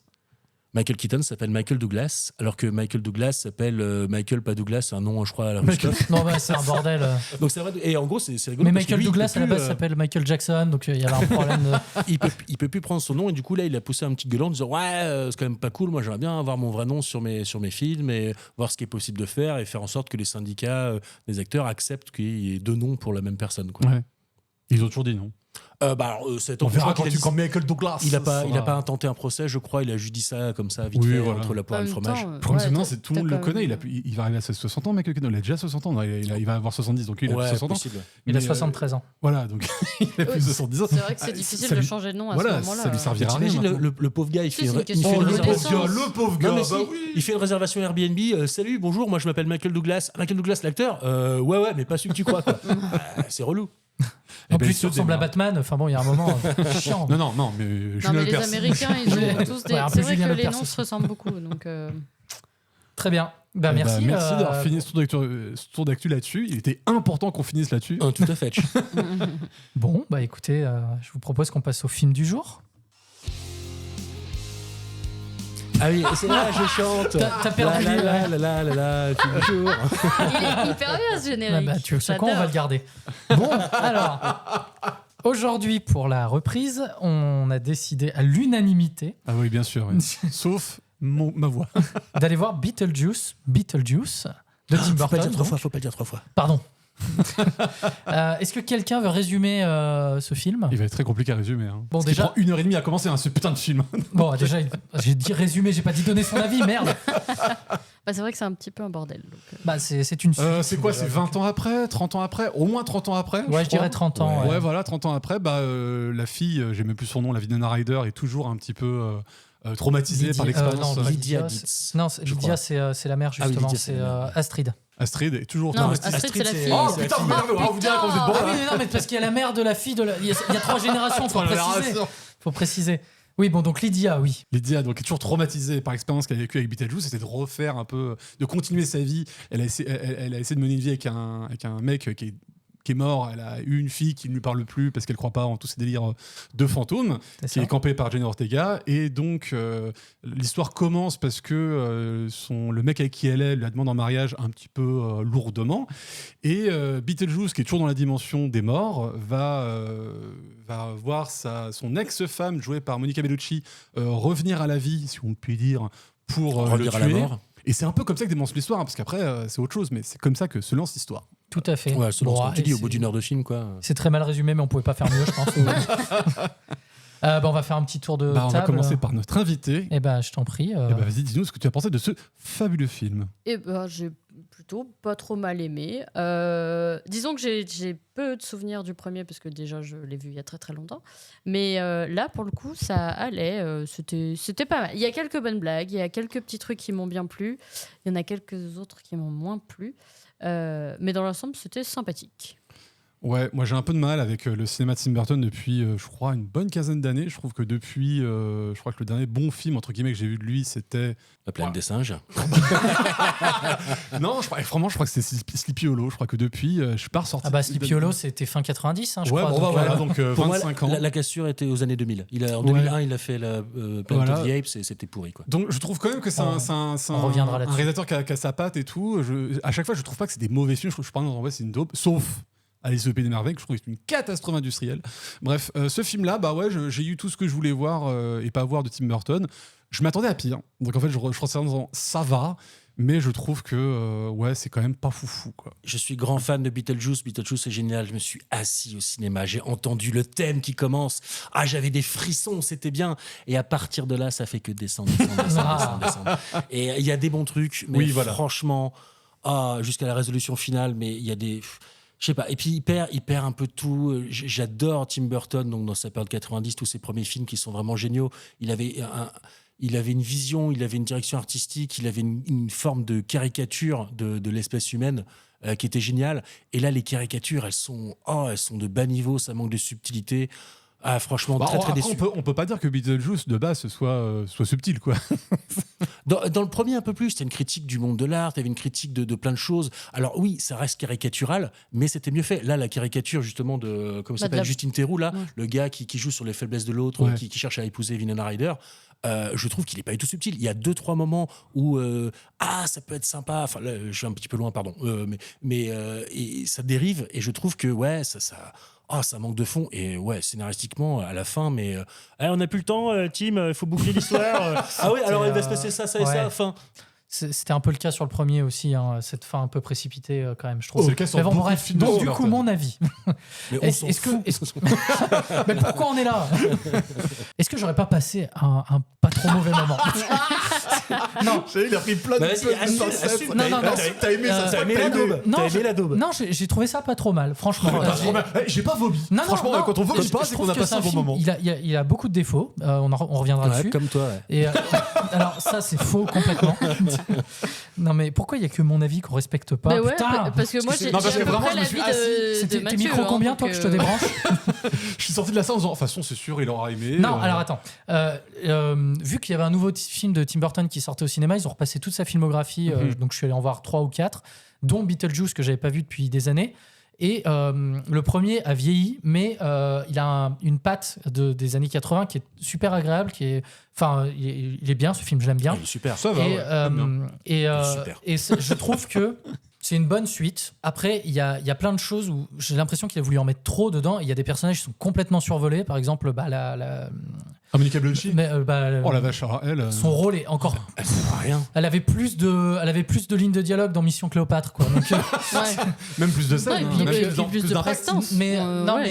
Speaker 1: Michael Keaton s'appelle Michael Douglas, alors que Michael Douglas s'appelle Michael pas Douglas, un nom, je crois, à la Ruskoff.
Speaker 3: Non, bah, c'est un bordel.
Speaker 1: Donc c'est vrai. Et en gros, c'est rigolo.
Speaker 3: Mais
Speaker 1: parce que
Speaker 3: Michael
Speaker 1: lui, il
Speaker 3: Douglas,
Speaker 1: peut
Speaker 3: à la
Speaker 1: plus,
Speaker 3: base, s'appelle Michael Jackson, donc il y avait un problème de.
Speaker 1: il peut plus prendre son nom et du coup là il a poussé un petit gueulant en disant ouais c'est quand même pas cool, moi j'aimerais bien avoir mon vrai nom sur mes films et voir ce qui est possible de faire et faire en sorte que les syndicats des acteurs acceptent qu'il y ait 2 noms pour la même personne quoi.
Speaker 2: Ouais. Ils ont toujours dit non.
Speaker 1: C'est
Speaker 2: On
Speaker 1: je
Speaker 2: verra
Speaker 1: crois qu'il a dit-
Speaker 2: quand Michael Douglas.
Speaker 1: il a pas
Speaker 2: sera-
Speaker 1: intenté un procès, je crois, il a juste dit ça comme ça vite
Speaker 2: Oui,
Speaker 1: fait
Speaker 2: voilà.
Speaker 1: entre la poire et le fromage.
Speaker 2: Le problème, c'est que maintenant, c'est tout le monde le connaît. Il va arriver à 60 ans, Michael Keaton. Il a déjà 60 ans. Non, il va avoir 70, donc il a
Speaker 1: Ouais,
Speaker 2: plus 60 ans.
Speaker 1: possible.
Speaker 3: Il a
Speaker 2: Mais,
Speaker 3: 73 ans.
Speaker 2: Voilà, donc il a plus de 70 ans.
Speaker 10: C'est vrai que c'est
Speaker 2: Ah,
Speaker 10: difficile
Speaker 2: ça
Speaker 10: de
Speaker 2: lui-
Speaker 10: changer de nom à
Speaker 2: Voilà,
Speaker 10: ce moment-là.
Speaker 2: ça lui servira à rien.
Speaker 1: T'imagines
Speaker 2: maintenant.
Speaker 1: le pauvre gars, il
Speaker 10: Si,
Speaker 1: fait,
Speaker 10: c'est une
Speaker 1: il
Speaker 10: question
Speaker 1: fait
Speaker 10: de
Speaker 1: une
Speaker 10: reconnaissance.
Speaker 1: réservation.
Speaker 2: le pauvre
Speaker 1: Non,
Speaker 2: gars,
Speaker 1: mais
Speaker 2: bah
Speaker 1: si,
Speaker 2: oui.
Speaker 1: il fait une réservation Airbnb. Salut, bonjour, moi je m'appelle Michael Douglas. Ah, Michael Douglas, l'acteur ouais, mais pas celui que tu crois. Quoi. C'est relou.
Speaker 2: Eh
Speaker 3: En
Speaker 2: ben,
Speaker 3: plus,
Speaker 2: il
Speaker 3: tu
Speaker 2: se
Speaker 3: ressembles à
Speaker 2: démarre.
Speaker 3: Batman. Enfin bon, il y a un moment chiant.
Speaker 2: Non, mais
Speaker 10: Non,
Speaker 2: Julien
Speaker 10: mais les
Speaker 2: Lepers.
Speaker 10: Américains, ils ont tous des.
Speaker 3: Ouais, un peu
Speaker 10: C'est vrai
Speaker 3: Julien
Speaker 10: que les
Speaker 3: Lepers
Speaker 10: noms
Speaker 3: aussi.
Speaker 10: se ressemblent beaucoup. Donc,
Speaker 3: Très bien.
Speaker 2: Eh ben,
Speaker 3: Merci.
Speaker 2: merci d'avoir fini ce tour d'actu là-dessus. Il était important qu'on finisse là-dessus.
Speaker 1: Tout à fait.
Speaker 3: Bon, bah écoutez, je vous propose qu'on passe au film du jour.
Speaker 1: Ah oui, c'est là, je chante.
Speaker 3: T'as perdu.
Speaker 1: Film du jour.
Speaker 10: il est hyper bien ce
Speaker 3: Ah
Speaker 10: générique.
Speaker 3: bah, tu sais quoi, on va le garder. Bon, alors, aujourd'hui, pour la reprise, on a décidé à l'unanimité
Speaker 2: Ah oui, bien sûr. oui. Sauf ma voix.
Speaker 3: d'aller voir Beetlejuice de Tim
Speaker 1: Faut pas le
Speaker 3: Burton.
Speaker 1: dire 3 fois, faut pas le dire 3 fois.
Speaker 3: Pardon. Est-ce que quelqu'un veut résumer ce film?
Speaker 2: Il va être très compliqué à résumer. Hein.
Speaker 3: Bon,
Speaker 2: Parce
Speaker 3: déjà-
Speaker 2: qu'il prend 1h30 à commencer ce putain de film.
Speaker 3: Bon, déjà, j'ai dit résumer, j'ai pas dit donner son avis, merde.
Speaker 10: Bah, c'est vrai que c'est un petit peu un bordel. Donc,
Speaker 3: Bah, c'est une suite.
Speaker 2: C'est quoi? C'est 20 ans après? 30 ans après? Au moins 30 ans après?
Speaker 3: Ouais, je dirais 30 ans.
Speaker 2: Ouais, voilà, 30 ans après, la fille, j'ai même plus son nom, la Winona Ryder, est toujours un petit peu traumatisée par l'expérience.
Speaker 3: non,
Speaker 1: Lydia
Speaker 3: Lydia,
Speaker 1: Ditz,
Speaker 3: Non,
Speaker 1: je
Speaker 3: Lydia,
Speaker 1: crois.
Speaker 3: c'est la mère,
Speaker 1: Ah oui,
Speaker 3: justement.
Speaker 1: Lydia, c'est
Speaker 3: c'est
Speaker 1: la mère.
Speaker 3: Astrid.
Speaker 2: Astrid est toujours
Speaker 10: Non,
Speaker 2: traumatisée.
Speaker 10: Astrid, c'est la fille.
Speaker 2: Oh
Speaker 10: c'est la
Speaker 2: putain,
Speaker 10: fille.
Speaker 2: on vous dirait quand vous êtes bon
Speaker 3: Ah
Speaker 2: là.
Speaker 3: oui, mais non, mais parce qu'il y a la mère de la fille de la. Il y a 3 générations, faut
Speaker 2: Trois
Speaker 3: préciser.
Speaker 2: générations.
Speaker 3: Faut préciser. Oui, bon, donc Lydia, oui.
Speaker 2: Lydia donc, est toujours traumatisée par l'expérience qu'elle a vécue avec Beetlejuice, c'était de refaire un peu, de continuer sa vie. Elle a essayé de mener une vie avec un mec qui qui est mort, elle a eu une fille qui ne lui parle plus parce qu'elle ne croit pas en tous ces délires de fantômes, qui est campée par Jenna Ortega. Et donc, l'histoire commence parce que le mec avec qui elle est la demande en mariage un petit peu lourdement. Et Beetlejuice, qui est toujours dans la dimension des morts, va voir son ex-femme, jouée par Monica Bellucci, revenir à la vie, si on peut dire, pour le tuer.
Speaker 1: À la mort.
Speaker 2: Et c'est un peu comme ça que démonce l'histoire, parce qu'après, c'est autre chose, mais c'est comme ça que se lance l'histoire.
Speaker 3: Tout à fait.
Speaker 1: Ouais, comme tu dis, au bout d'une heure de film, quoi.
Speaker 3: C'est très mal résumé, mais on pouvait pas faire mieux, je pense. On va faire un petit tour de table.
Speaker 2: On va commencer par notre invité.
Speaker 3: Je t'en prie.
Speaker 2: Vas-y, dis-nous ce que tu as pensé de ce fabuleux film.
Speaker 10: J'ai plutôt pas trop mal aimé. Disons que j'ai peu de souvenirs du premier, parce que déjà, je l'ai vu il y a très très longtemps. Mais là, pour le coup, ça allait. C'était pas mal. Il y a quelques bonnes blagues, il y a quelques petits trucs qui m'ont bien plu. Il y en a quelques autres qui m'ont moins plu. Mais dans l'ensemble, c'était sympathique.
Speaker 2: Ouais, moi j'ai un peu de mal avec le cinéma de Tim Burton depuis, je crois, une bonne quinzaine d'années. Je trouve que depuis, je crois que le dernier bon film, entre guillemets, que j'ai vu de lui, c'était...
Speaker 1: La planète des singes.
Speaker 2: Non, je crois que c'était Sleepy Hollow. Je crois que depuis, je suis pas ressorti.
Speaker 3: Sleepy Hollow, c'était fin 90, je crois.
Speaker 2: Donc 25 ans.
Speaker 1: La cassure était aux années 2000. En 2001, il a fait la Planet of the Apes et c'était pourri, quoi.
Speaker 2: Donc je trouve quand même que c'est un réalisateur qui a sa patte et tout. À chaque fois, je trouve pas que c'est des mauvais films. Je pense que c'est une dope, sauf Alice au Pays des Merveilles, que je trouve que c'est une catastrophe industrielle. Bref, ce film-là, j'ai eu tout ce que je voulais voir et pas voir de Tim Burton. Je m'attendais à pire. Donc en fait, je ressortais en disant ça va, mais je trouve que c'est quand même pas foufou, quoi.
Speaker 1: Je suis grand fan de Beetlejuice. Beetlejuice, c'est génial. Je me suis assis au cinéma, j'ai entendu le thème qui commence. J'avais des frissons, c'était bien. Et à partir de là, ça fait que descendre. Et il y a des bons trucs, mais franchement, jusqu'à la résolution finale, mais il y a des... Je sais pas. Et puis, il perd un peu tout. J'adore Tim Burton, donc dans sa période 90, tous ses premiers films qui sont vraiment géniaux. Il avait une vision, il avait une direction artistique, il avait une forme de caricature de l'espèce humaine qui était géniale. Et là, les caricatures, elles sont de bas niveau, ça manque de subtilité. Franchement, très déçu.
Speaker 2: On peut pas dire que Beetlejuice, de base, soit subtil, quoi.
Speaker 1: Dans le premier, un peu plus. C'était une critique du monde de l'art, il y avait une critique de plein de choses. Alors oui, ça reste caricatural, mais c'était mieux fait. Là, la caricature, justement, de comment s'appelle Justin Theroux, là, le gars qui joue sur les faiblesses de l'autre, qui cherche à épouser Winona Ryder, je trouve qu'il n'est pas du tout subtil. Il y a 2-3 moments où ça peut être sympa. Enfin, là, je suis un petit peu loin, pardon. Mais ça dérive, et je trouve que ça manque de fond. Et scénaristiquement, à la fin, mais on n'a plus le temps, Tim, il faut boucler l'histoire. Alors il va se passer ça et ça, fin.
Speaker 3: C'était un peu le cas sur le premier aussi, cette fin un peu précipitée quand même, je trouve.
Speaker 2: C'est le cas sur beaucoup de films.
Speaker 3: Donc du coup, mon avis.
Speaker 1: Mais
Speaker 3: mais pourquoi on est là? Est-ce que j'aurais pas passé un pas trop mauvais moment?
Speaker 2: Non, il a pris plein de
Speaker 1: assume.
Speaker 3: Non.
Speaker 2: T'as aimé ça?
Speaker 1: T'as aimé la daube?
Speaker 3: Non, j'ai trouvé ça pas trop mal, franchement.
Speaker 2: J'ai pas vomi.
Speaker 3: Franchement,
Speaker 2: quand on vomit pas, c'est qu'on a passé un bon moment.
Speaker 3: Il a beaucoup de défauts, on reviendra dessus.
Speaker 1: Comme toi.
Speaker 3: Et alors ça, c'est faux complètement. Non mais pourquoi il y a que mon avis qu'on respecte pas?
Speaker 10: Mais
Speaker 3: putain.
Speaker 10: parce que moi j'ai à peu près l'avis de Mathieu.
Speaker 3: Tes micros combien toi que je te débranche?
Speaker 2: Je suis sorti de la salle en disant de toute façon c'est sûr il aura aimé.
Speaker 3: Non alors attends, vu qu'il y avait un nouveau film de Tim Burton qui sortait au cinéma, ils ont repassé toute sa filmographie, donc je suis allé en voir 3 ou 4, dont Beetlejuice que j'avais pas vu depuis des années. Et le premier a vieilli, mais il a une patte des années 80 qui est super agréable, il est bien ce film, je l'aime bien.
Speaker 1: Il est super.
Speaker 2: Ça va.
Speaker 3: Et je trouve que c'est une bonne suite. Après, il y a plein de choses où j'ai l'impression qu'il a voulu en mettre trop dedans. Il y a des personnages qui sont complètement survolés. Par exemple,
Speaker 2: Monica Bellucci. Oh la vache, elle.
Speaker 3: Son rôle est encore.
Speaker 1: Elle sert à rien.
Speaker 3: Elle avait plus de lignes de dialogue dans Mission Cléopâtre, quoi. Donc,
Speaker 2: même plus de scènes.
Speaker 10: Plus de prestance.
Speaker 3: Mais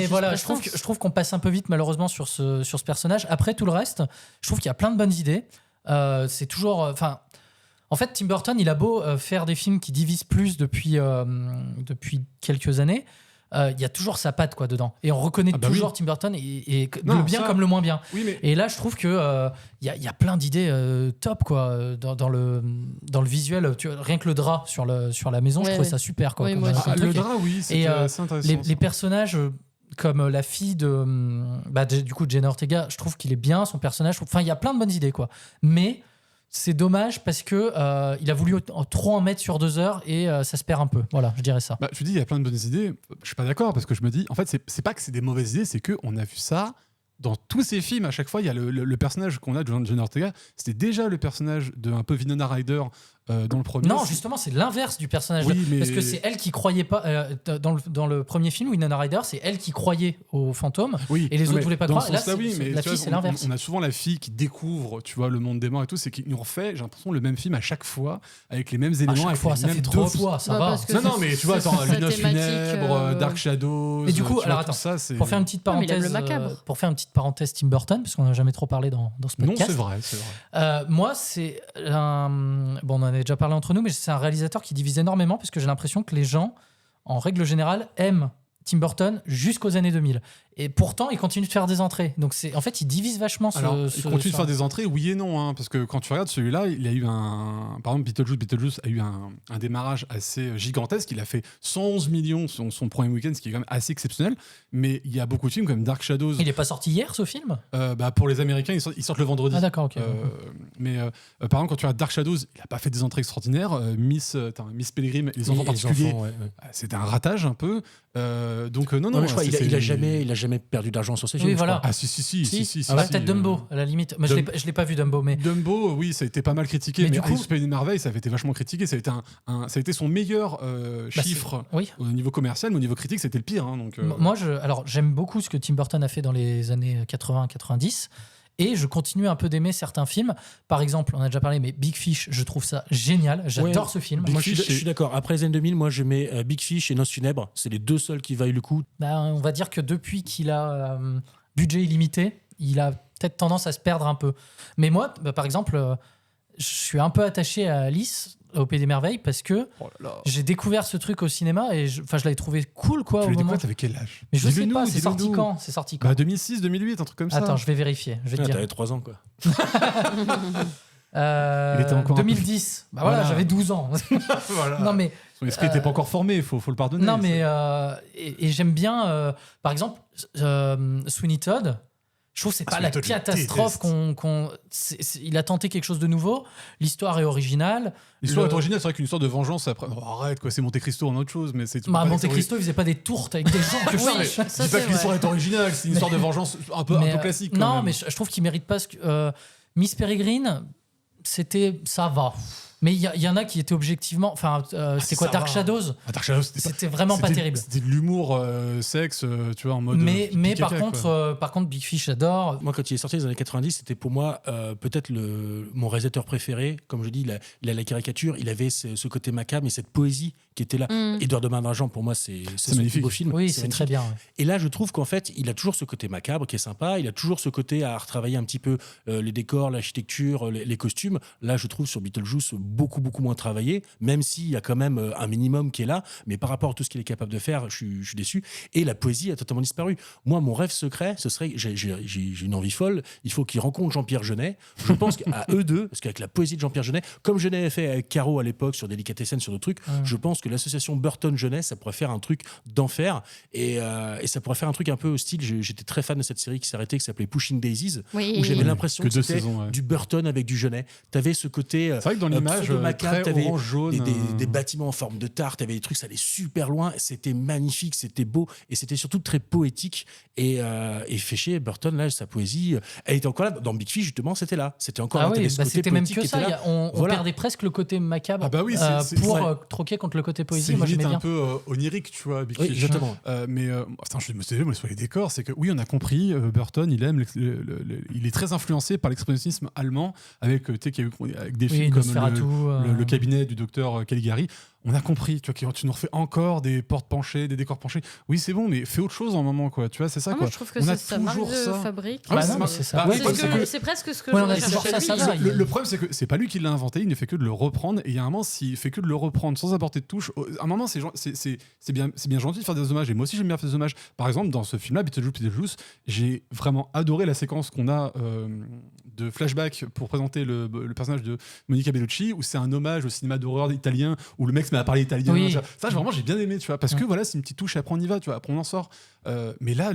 Speaker 3: voilà, je trouve qu'on passe un peu vite malheureusement sur ce personnage. Après tout le reste, je trouve qu'il y a plein de bonnes idées. C'est toujours. En fait, Tim Burton, il a beau faire des films qui divisent plus depuis quelques années. Il y a toujours sa patte dedans et on reconnaît toujours Tim Burton et le bien comme le moins bien. Et là je trouve que il y a plein d'idées top dans le visuel. Rien que le drap sur la maison, je trouvais ça super
Speaker 2: le drap c'est intéressant.
Speaker 3: Les personnages comme la fille du coup Jenna Ortega, je trouve qu'il est bien son personnage. Il y a plein de bonnes idées mais c'est dommage parce que il a voulu trop en mettre sur 2 heures et ça se perd un peu. Voilà, je dirais ça.
Speaker 2: Bah, je te dis, il y a plein de bonnes idées. Je suis pas d'accord parce que je me dis, en fait, c'est pas que c'est des mauvaises idées, c'est qu'on a vu ça dans tous ces films. À chaque fois, il y a le personnage qu'on a de John Ortega. C'était déjà le personnage de un peu Winona Ryder dans le premier.
Speaker 3: Non, justement, c'est l'inverse du personnage.
Speaker 2: Oui, mais...
Speaker 3: Parce que c'est elle qui croyait pas. Dans le premier film, Winona Ryder, c'est elle qui croyait aux fantômes
Speaker 2: oui,
Speaker 3: et les autres voulaient pas croire.
Speaker 2: Là,
Speaker 3: la fille, c'est l'inverse.
Speaker 2: On a souvent la fille qui découvre, tu vois, le monde des morts et tout. C'est qu'ils nous refait, j'ai l'impression, le même film à chaque fois, avec les mêmes éléments.
Speaker 3: À chaque fois, ça fait 3 fois, ça va.
Speaker 2: Non, mais tu vois, Les Noces Funèbres, Dark Shadows.
Speaker 3: Et du coup, alors
Speaker 2: attends, ça,
Speaker 3: pour faire une petite parenthèse, Tim Burton, parce qu'on n'a jamais trop parlé dans ce podcast.
Speaker 2: Non, c'est vrai.
Speaker 3: Moi, c'est on en avait déjà parlé entre nous, mais c'est un réalisateur qui divise énormément parce que j'ai l'impression que les gens, en règle générale, aiment Tim Burton jusqu'aux années 2000. Et pourtant, il continue de faire des entrées. Donc, en fait, il divise vachement
Speaker 2: il continue de faire des entrées, oui et non. Hein, parce que quand tu regardes celui-là, il a eu par exemple, Beetlejuice a eu un démarrage assez gigantesque. Il a fait 111 millions son premier week-end, ce qui est quand même assez exceptionnel. Mais il y a beaucoup de films comme Dark Shadows.
Speaker 3: Il n'est pas sorti hier, ce film
Speaker 2: Pour les Américains, ils sortent le vendredi.
Speaker 3: Ah, d'accord, ok.
Speaker 2: Mais par exemple, quand tu regardes Dark Shadows, il n'a pas fait des entrées extraordinaires. Miss Peregrine, les enfants particuliers, c'était un ratage un peu. Donc, non,
Speaker 1: je crois il a jamais perdu d'argent sur ses films.
Speaker 3: Oui, voilà.
Speaker 2: Ah, si.
Speaker 3: Peut-être Dumbo, à la limite. Mais je l'ai pas vu, Dumbo. Mais...
Speaker 2: Dumbo, oui, ça a été pas mal critiqué. Mais du coup, Alice in Merveille, ça avait été vachement critiqué. Ça a été son meilleur chiffre au niveau commercial, mais au niveau critique, c'était le pire. Hein, donc,
Speaker 3: Moi, j'aime beaucoup ce que Tim Burton a fait dans les années 80-90. Et je continue un peu d'aimer certains films. Par exemple, on a déjà parlé, mais Big Fish, je trouve ça génial. J'adore ce film.
Speaker 1: Moi, je suis d'accord. Après les années 2000, moi, je mets Big Fish et Noces Funèbres. C'est les deux seuls qui vaillent le coup.
Speaker 3: On va dire que depuis qu'il a budget illimité, il a peut-être tendance à se perdre un peu. Mais moi, par exemple, je suis un peu attaché à Alice au Pays des Merveilles parce que j'ai découvert ce truc au cinéma et je l'avais trouvé cool, quoi.
Speaker 2: Tu l'as découvert, t'avais quel âge?
Speaker 3: Mais je sais pas, c'est sorti quand?
Speaker 2: 2006, 2008, un truc comme ça.
Speaker 3: Attends, je vais vérifier. Je vais te dire.
Speaker 1: T'avais 3 ans, quoi.
Speaker 2: Il était encore
Speaker 3: 2010. Voilà, j'avais 12 ans.
Speaker 2: Voilà.
Speaker 3: Non, mais
Speaker 2: son esprit n'était pas encore formé, il faut le pardonner.
Speaker 3: Non, mais et j'aime bien, par exemple, Sweeney Todd. Je trouve que c'est pas la catastrophe il a tenté quelque chose de nouveau. L'histoire est originale.
Speaker 2: L'histoire est originale, c'est vrai qu'une histoire de vengeance après. Arrête, quoi, c'est Monte Cristo en autre chose, mais c'est.
Speaker 3: Monte Cristo, il faisait pas des tourtes avec des gens que
Speaker 2: je dis pas que l'histoire est originale, c'est une histoire de vengeance un peu classique.
Speaker 3: Non, mais je trouve qu'il mérite pas ce que. Miss Peregrine, ça va. Mais il y en a qui étaient objectivement. Enfin, c'était quoi, Dark Shadows?
Speaker 2: Dark Shadows,
Speaker 3: c'était vraiment pas terrible.
Speaker 2: C'était de l'humour sexe, tu vois, en mode.
Speaker 3: Mais par contre, Big Fish, j'adore.
Speaker 1: Moi, quand il est sorti dans les années 90, c'était pour moi peut-être mon réalisateur préféré. Comme je dis, il a la caricature, il avait ce côté macabre et cette poésie qui était là. Edouard de Main d'Argent, pour moi, c'est
Speaker 2: magnifique.
Speaker 1: Beau film.
Speaker 3: Oui, c'est très bien. Ouais.
Speaker 1: Et là, je trouve qu'en fait, il a toujours ce côté macabre qui est sympa. Il a toujours ce côté à retravailler un petit peu les décors, l'architecture, les costumes. Là, je trouve sur Beetlejuice beaucoup moins travaillé, même s'il y a quand même un minimum qui est là, mais par rapport à tout ce qu'il est capable de faire, je suis déçu. Et la poésie a totalement disparu. Moi, mon rêve secret, ce serait, j'ai une envie folle, il faut qu'ils rencontrent Jean-Pierre Jeunet. Je pense qu'à eux deux, parce qu'avec la poésie de Jean-Pierre Jeunet, comme Jeunet avait fait avec Caro à l'époque sur Délicatessen, sur d'autres trucs, je pense que l'association Burton-Jeunet, ça pourrait faire un truc d'enfer, et ça pourrait faire un truc un peu hostile. J'étais très fan de cette série qui s'est arrêtée, qui s'appelait Pushing Daisies, où j'avais l'impression que c'était du Burton avec du Jeunet. T'avais ce côté...
Speaker 2: C'est vrai que dans l'image...
Speaker 1: T'avais
Speaker 2: jaune,
Speaker 1: des bâtiments en forme de tarte, t'avais des trucs, ça allait super loin, c'était magnifique, c'était beau et c'était surtout très poétique. Et Féché, Burton, là, sa poésie, elle était encore là. Dans Big Fish, justement, c'était là. C'était encore là.
Speaker 3: C'était même que ça. On perdait presque le côté macabre pour troquer contre le côté poésie.
Speaker 2: Moi, j'aimais bien. C'est un peu onirique, tu vois, Big Fish.
Speaker 1: Exactement.
Speaker 2: Mais je me suis dit, sur les décors, c'est que oui, on a compris, Burton, il est très influencé par l'expressionnisme allemand avec des films comme le cabinet du docteur Caligari. On a compris, tu vois, tu nous refais encore des portes penchées, des décors penchés. Oui, c'est bon, mais fais autre chose en un moment, quoi. Tu vois, c'est ça, quoi.
Speaker 10: Moi, je trouve que c'est sa marque de fabrique.
Speaker 3: C'est ça.
Speaker 10: C'est presque ce que
Speaker 2: Le problème, c'est que c'est pas lui qui l'a inventé, il ne fait que de le reprendre. Et il y a un moment, s'il fait que de le reprendre sans apporter de touche, à un moment, c'est bien gentil de faire des hommages. Et moi aussi, j'aime bien faire des hommages. Par exemple, dans ce film-là, Beetlejuice, j'ai vraiment adoré la séquence qu'on a de flashback pour présenter le personnage de Monica Bellucci, où c'est un hommage au cinéma d'horreur italien, où le mec se met à parler italien.
Speaker 3: Oui.
Speaker 2: Ça, vraiment, j'ai bien aimé, tu vois, parce que voilà, c'est une petite touche, après on y va, tu vois, après on en sort. Mais là,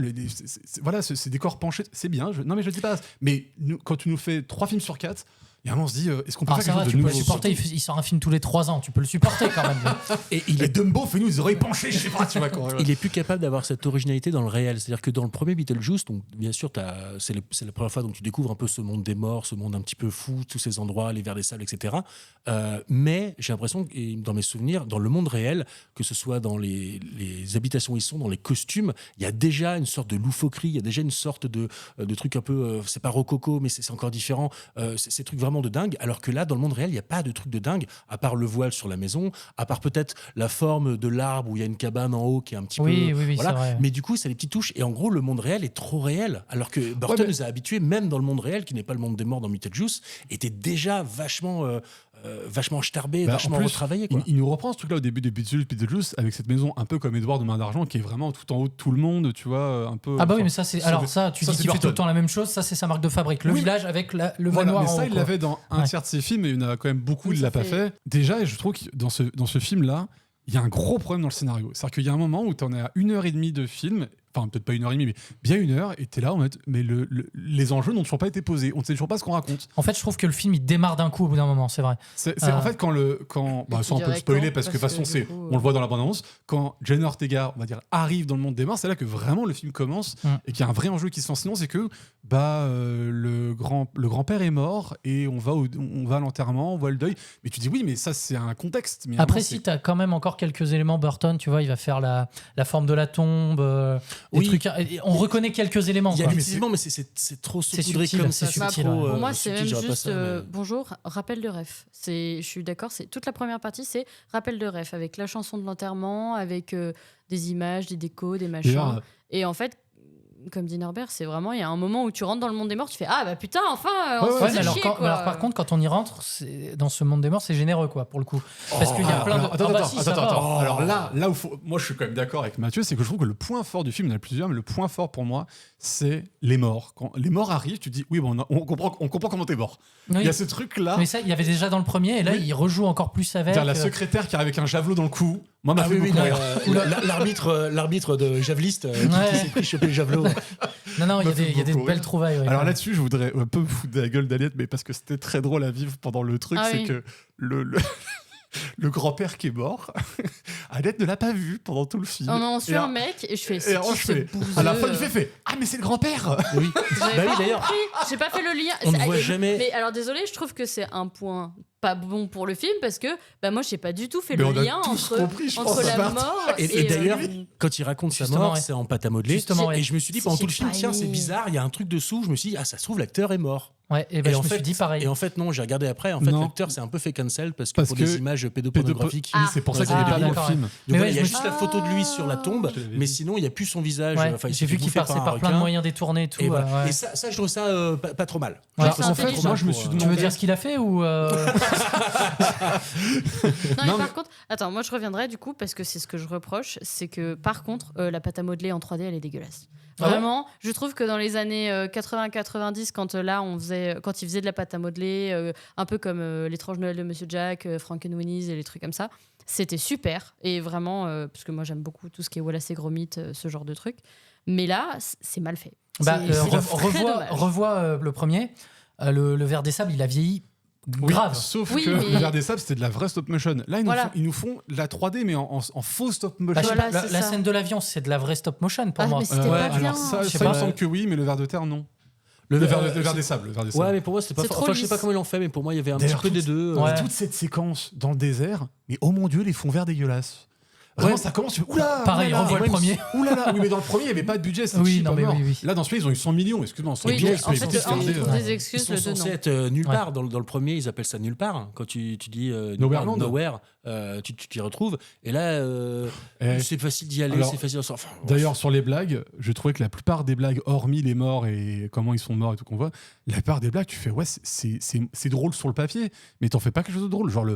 Speaker 2: ces décors penchés, c'est bien. Non, mais je dis pas. Mais quand tu nous fais 3 films sur 4, Et à un moment, on se dit, est-ce qu'on peut faire
Speaker 3: ça
Speaker 2: quelque
Speaker 3: va,
Speaker 2: chose
Speaker 3: tu
Speaker 2: de
Speaker 3: peux
Speaker 2: nouveau
Speaker 3: le supporter. Il sort un film tous les 3 ans. Tu peux le supporter quand même.
Speaker 2: Et Dumbo fait nous les oreilles penchées, je sais pas, tu vois.
Speaker 1: Il est plus capable d'avoir cette originalité dans le réel. C'est-à-dire que dans le premier Beetlejuice, donc bien sûr, c'est la première fois donc tu découvres un peu ce monde des morts, ce monde un petit peu fou, tous ces endroits, les vers des sables, etc. Mais j'ai l'impression, et dans mes souvenirs, dans le monde réel, que ce soit dans les habitations où ils sont, dans les costumes, il y a déjà une sorte de loufoquerie, il y a déjà une sorte de truc un peu, c'est pas rococo, mais c'est encore différent. C'est des trucs vraiment de dingue. Alors que là, dans le monde réel, il n'y a pas de truc de dingue, à part le voile sur la maison, à part peut-être la forme de l'arbre où il y a une cabane en haut qui est un petit peu.
Speaker 3: Oui,
Speaker 1: Voilà.
Speaker 3: c'est vrai.
Speaker 1: Mais du coup, ça a des petites touches. Et en gros, le monde réel est trop réel. Alors que Burton nous a habitués, même dans le monde réel, qui n'est pas le monde des morts dans Beetlejuice, était déjà vachement starbé, vachement
Speaker 2: en plus,
Speaker 1: retravaillé. Quoi.
Speaker 2: Il nous reprend ce truc-là au début de Beetlejuice avec cette maison un peu comme Édouard de Main d'Argent qui est vraiment tout en haut de tout le monde, tu vois, un peu.
Speaker 3: Ah bah oui, mais ça c'est. Alors ça, tu dis qu'il fait
Speaker 2: Burton.
Speaker 3: tout le temps la même chose. Ça, c'est sa marque de fabrique. Le village avec le
Speaker 2: Voilà,
Speaker 3: manoir
Speaker 2: mais
Speaker 3: en
Speaker 2: ça,
Speaker 3: haut,
Speaker 2: il
Speaker 3: quoi.
Speaker 2: l'avait dans un tiers de ses films, et il y en a quand même beaucoup,
Speaker 10: Oui,
Speaker 2: il
Speaker 10: ça
Speaker 2: l'a pas
Speaker 10: fait-
Speaker 2: fait. Déjà, et je trouve que dans ce film-là, il y a un gros problème dans le scénario. C'est-à-dire qu'il y a un moment où tu en es à 1h30 de film, enfin peut-être pas 1h30, mais bien 1 heure, et tu es là en mode, mais les enjeux n'ont toujours pas été posés. On ne sait toujours pas ce qu'on raconte.
Speaker 3: En fait, je trouve que le film il démarre d'un coup au bout d'un moment. C'est vrai.
Speaker 2: En fait, quand sans un peu le spoiler, parce que de toute façon,
Speaker 10: du coup,
Speaker 2: on le voit dans la bande-annonce, quand Jenna Ortega, on va dire, arrive dans le monde des morts, c'est là que vraiment le film commence et qu'il y a un vrai enjeu qui se lance. Sinon, c'est que le grand-père est mort et on va à l'enterrement, on voit le deuil. Mais tu dis oui, mais ça, c'est un contexte. Mais
Speaker 3: Après, si t'as quand même encore quelques éléments, Burton, tu vois, il va faire la forme de la tombe, des trucs. On reconnaît quelques éléments.
Speaker 1: Il y a
Speaker 3: quoi.
Speaker 1: effectivement, mais c'est trop saupoudré
Speaker 3: subtil,
Speaker 1: comme
Speaker 3: c'est
Speaker 1: ça.
Speaker 3: subtil.
Speaker 1: trop,
Speaker 10: Pour moi,
Speaker 1: subtil,
Speaker 10: c'est même
Speaker 1: je dirais pas
Speaker 10: juste
Speaker 1: ça, mais-
Speaker 10: bonjour, rappel de ref. Je suis d'accord, c'est toute la première partie, c'est rappel de ref avec la chanson de l'enterrement, avec des images, des décos, des machins.
Speaker 2: D'ailleurs,
Speaker 10: Et en fait, comme dit Norbert, c'est vraiment il y a un moment où tu rentres dans le monde des morts, tu fais ah bah putain enfin on se
Speaker 3: Ouais,
Speaker 10: faisait
Speaker 3: mais alors,
Speaker 10: chier,
Speaker 3: mais
Speaker 10: quoi.
Speaker 3: alors, par contre, quand on y rentre, dans ce monde des morts, c'est généreux, quoi, pour le coup. Parce qu'il y a plein de.
Speaker 2: Attends,
Speaker 3: Ah bah si, ça va.
Speaker 2: attends. Alors là où moi je suis quand même d'accord avec Mathieu, c'est que je trouve que le point fort du film, il y en a plusieurs, mais le point fort pour moi, c'est les morts. Quand les morts arrivent, tu te dis oui, bon, on comprend comment t'es mort.
Speaker 3: Oui.
Speaker 2: Il y a ce truc-là.
Speaker 3: Mais ça, il y avait déjà dans le premier, et là, il rejoue encore plus avec.
Speaker 2: La secrétaire qui arrive avec un javelot dans le cou. Moi, m'a
Speaker 1: Ah
Speaker 2: fait
Speaker 1: oui,
Speaker 2: beaucoup rire.
Speaker 1: l'arbitre de javeliste qui s'est pris choper le javelot.
Speaker 3: Non, il
Speaker 2: m'a
Speaker 3: y
Speaker 2: fait
Speaker 3: a des
Speaker 2: beaucoup
Speaker 3: belles
Speaker 2: rire.
Speaker 3: trouvailles. ouais.
Speaker 2: Alors là-dessus, je voudrais un peu me foutre de la gueule d'Aliette, mais parce que c'était très drôle à vivre pendant le truc,
Speaker 10: Ah
Speaker 2: c'est
Speaker 10: oui.
Speaker 2: que le grand-père qui est mort, Aliette ne l'a pas vu pendant tout le film.
Speaker 10: On en suit
Speaker 2: Et
Speaker 10: un
Speaker 2: alors-
Speaker 10: mec et je fais
Speaker 2: Et
Speaker 10: c'est
Speaker 2: alors,
Speaker 10: qui
Speaker 2: je
Speaker 10: ce
Speaker 2: fais,
Speaker 10: bouseux
Speaker 2: à la fin, il fait ah mais c'est le grand-père.
Speaker 1: Oui.
Speaker 10: J'avais
Speaker 1: Bah oui,
Speaker 10: pas
Speaker 1: d'ailleurs.
Speaker 10: compris, j'ai pas fait le lien.
Speaker 1: On ne
Speaker 10: C'est-
Speaker 1: voit jamais-
Speaker 10: Mais alors désolé, je trouve que c'est un point pas bon pour le film parce que bah moi j'ai pas du tout fait
Speaker 2: Mais
Speaker 10: le
Speaker 2: on a
Speaker 10: lien
Speaker 2: tous
Speaker 10: entre,
Speaker 2: compris, je
Speaker 10: entre
Speaker 2: pense,
Speaker 10: la
Speaker 2: Marthe.
Speaker 10: mort
Speaker 1: Et d'ailleurs,
Speaker 10: euh,
Speaker 1: quand il raconte sa
Speaker 3: Justement,
Speaker 1: mort,
Speaker 3: ouais.
Speaker 1: c'est en pâte à modeler.
Speaker 3: Justement, ouais.
Speaker 1: Et je me suis dit pendant
Speaker 10: J'ai
Speaker 1: tout le film,
Speaker 10: pas
Speaker 1: tiens, c'est
Speaker 10: aimé.
Speaker 1: bizarre, il y a un truc dessous. Je me suis dit, ah, ça se trouve, l'acteur est mort.
Speaker 3: Ouais, et ben
Speaker 1: Et
Speaker 3: je
Speaker 1: en
Speaker 3: me
Speaker 1: fait,
Speaker 3: suis dit pareil.
Speaker 1: Et en fait, non, j'ai regardé après. En fait,
Speaker 2: Non.
Speaker 1: l'acteur s'est un peu fait cancel parce
Speaker 2: Parce
Speaker 1: pour
Speaker 2: que
Speaker 1: des images pédopornographiques.
Speaker 2: Oui, c'est pour ça
Speaker 1: Ouais,
Speaker 2: qu'il est
Speaker 3: ah,
Speaker 2: pas dans le
Speaker 3: d'accord,
Speaker 2: film.
Speaker 1: Donc
Speaker 3: Mais
Speaker 1: voilà,
Speaker 3: ouais,
Speaker 1: il y
Speaker 3: je
Speaker 1: a
Speaker 3: me
Speaker 1: juste
Speaker 10: suis-
Speaker 1: la photo de lui sur la tombe,
Speaker 2: Je l'avais
Speaker 1: mais
Speaker 2: vu.
Speaker 1: sinon, il n'y a plus son visage.
Speaker 3: Ouais,
Speaker 1: Enfin, il
Speaker 3: j'ai
Speaker 1: s'est
Speaker 3: vu
Speaker 1: fait
Speaker 3: qu'il
Speaker 1: bouffer
Speaker 3: passait
Speaker 1: par un
Speaker 3: par plein de
Speaker 1: requin.
Speaker 3: moyens détournés et tout.
Speaker 1: Et, voilà.
Speaker 3: ouais.
Speaker 1: Et ça, je trouve ça pas trop mal.
Speaker 3: Ouais,
Speaker 10: c'est
Speaker 2: En fait,
Speaker 10: intelligent
Speaker 2: moi, je me suis
Speaker 3: Tu veux
Speaker 2: demandé.
Speaker 3: dire ce qu'il a fait ou
Speaker 10: Non,
Speaker 2: Non,
Speaker 10: mais par contre, attends, moi je reviendrai du coup parce que c'est ce que je reproche, c'est que par contre, la pâte à modeler en 3D, elle est dégueulasse.
Speaker 3: Ah ouais
Speaker 10: Vraiment, je trouve que dans les années 80-90, quand ils faisaient de la pâte à modeler, un peu comme l'étrange Noël de Monsieur Jack, Frankenweenies et les trucs comme ça, c'était super. Et vraiment, parce que moi j'aime beaucoup tout ce qui est Wallace et Gromit, ce genre de trucs. Mais là, c'est mal fait.
Speaker 3: Bah,
Speaker 10: C'est très dommage.
Speaker 3: revois le premier. Le Ver des Sables, il a vieilli
Speaker 2: Oui,
Speaker 3: grave.
Speaker 2: sauf
Speaker 10: Oui,
Speaker 2: que
Speaker 10: mais-
Speaker 2: le Ver des Sables, c'était de la vraie stop motion. Là,
Speaker 10: Voilà.
Speaker 2: ils nous font de la 3D, mais en faux stop motion.
Speaker 3: Bah, je sais
Speaker 10: Voilà,
Speaker 3: pas,
Speaker 10: c'est
Speaker 3: la
Speaker 10: ça.
Speaker 3: scène de l'avion, c'est de la vraie stop motion pour
Speaker 10: Ah,
Speaker 3: moi.
Speaker 10: mais c'était
Speaker 2: Ouais,
Speaker 10: pas bien.
Speaker 2: alors ça,
Speaker 3: Je sais
Speaker 2: il me
Speaker 3: pas.
Speaker 2: semble que oui, mais le Ver de terre, non.
Speaker 1: Le
Speaker 2: Le Ver des Sables. Le Ver des
Speaker 1: Ouais,
Speaker 2: Sables.
Speaker 1: mais pour moi, c'était pas
Speaker 10: C'est
Speaker 1: fort.
Speaker 10: trop
Speaker 1: Enfin, je sais
Speaker 10: lisse.
Speaker 1: pas comment ils l'ont fait, mais pour moi, il y avait un petit
Speaker 2: D'ailleurs,
Speaker 1: peu des deux.
Speaker 3: Ouais.
Speaker 2: Toute cette séquence dans le désert, mais oh mon Dieu, les fonds verts dégueulasses. Vraiment,
Speaker 1: Ouais.
Speaker 2: ça commence, tu fais oula.
Speaker 3: Pareil,
Speaker 2: oulala.
Speaker 3: revois le
Speaker 2: Et moi,
Speaker 3: premier.
Speaker 2: Oulala, oui, mais dans le premier, il n'y avait pas de budget, c'est
Speaker 3: Oui,
Speaker 2: cheap
Speaker 3: non,
Speaker 2: à
Speaker 3: mais
Speaker 2: mort.
Speaker 3: oui, oui.
Speaker 2: Là, dans celui-là, ils ont eu 100 millions, excuse-moi. 100
Speaker 10: Oui,
Speaker 2: millions,
Speaker 10: mais
Speaker 2: ils
Speaker 10: en fait,
Speaker 2: ont
Speaker 10: le
Speaker 2: tous
Speaker 10: 1,
Speaker 2: gardé,
Speaker 10: ils trouvent des excuses,
Speaker 1: Ils sont
Speaker 10: le 2,
Speaker 1: censés
Speaker 10: non.
Speaker 1: être nulle part. Dans le premier, ils appellent ça nulle part. Quand tu dis
Speaker 2: Nowhere Land.
Speaker 1: nowhere, tu t'y retrouves. Et là, c'est facile d'y aller,
Speaker 2: alors,
Speaker 1: c'est facile d'en sortir. Enfin,
Speaker 2: D'ailleurs, sur les blagues, je trouvais que la plupart des blagues, hormis les morts et comment ils sont morts et tout qu'on voit, la plupart des blagues, tu fais ouais, c'est drôle sur le papier, mais t'en fais pas quelque chose de drôle. Genre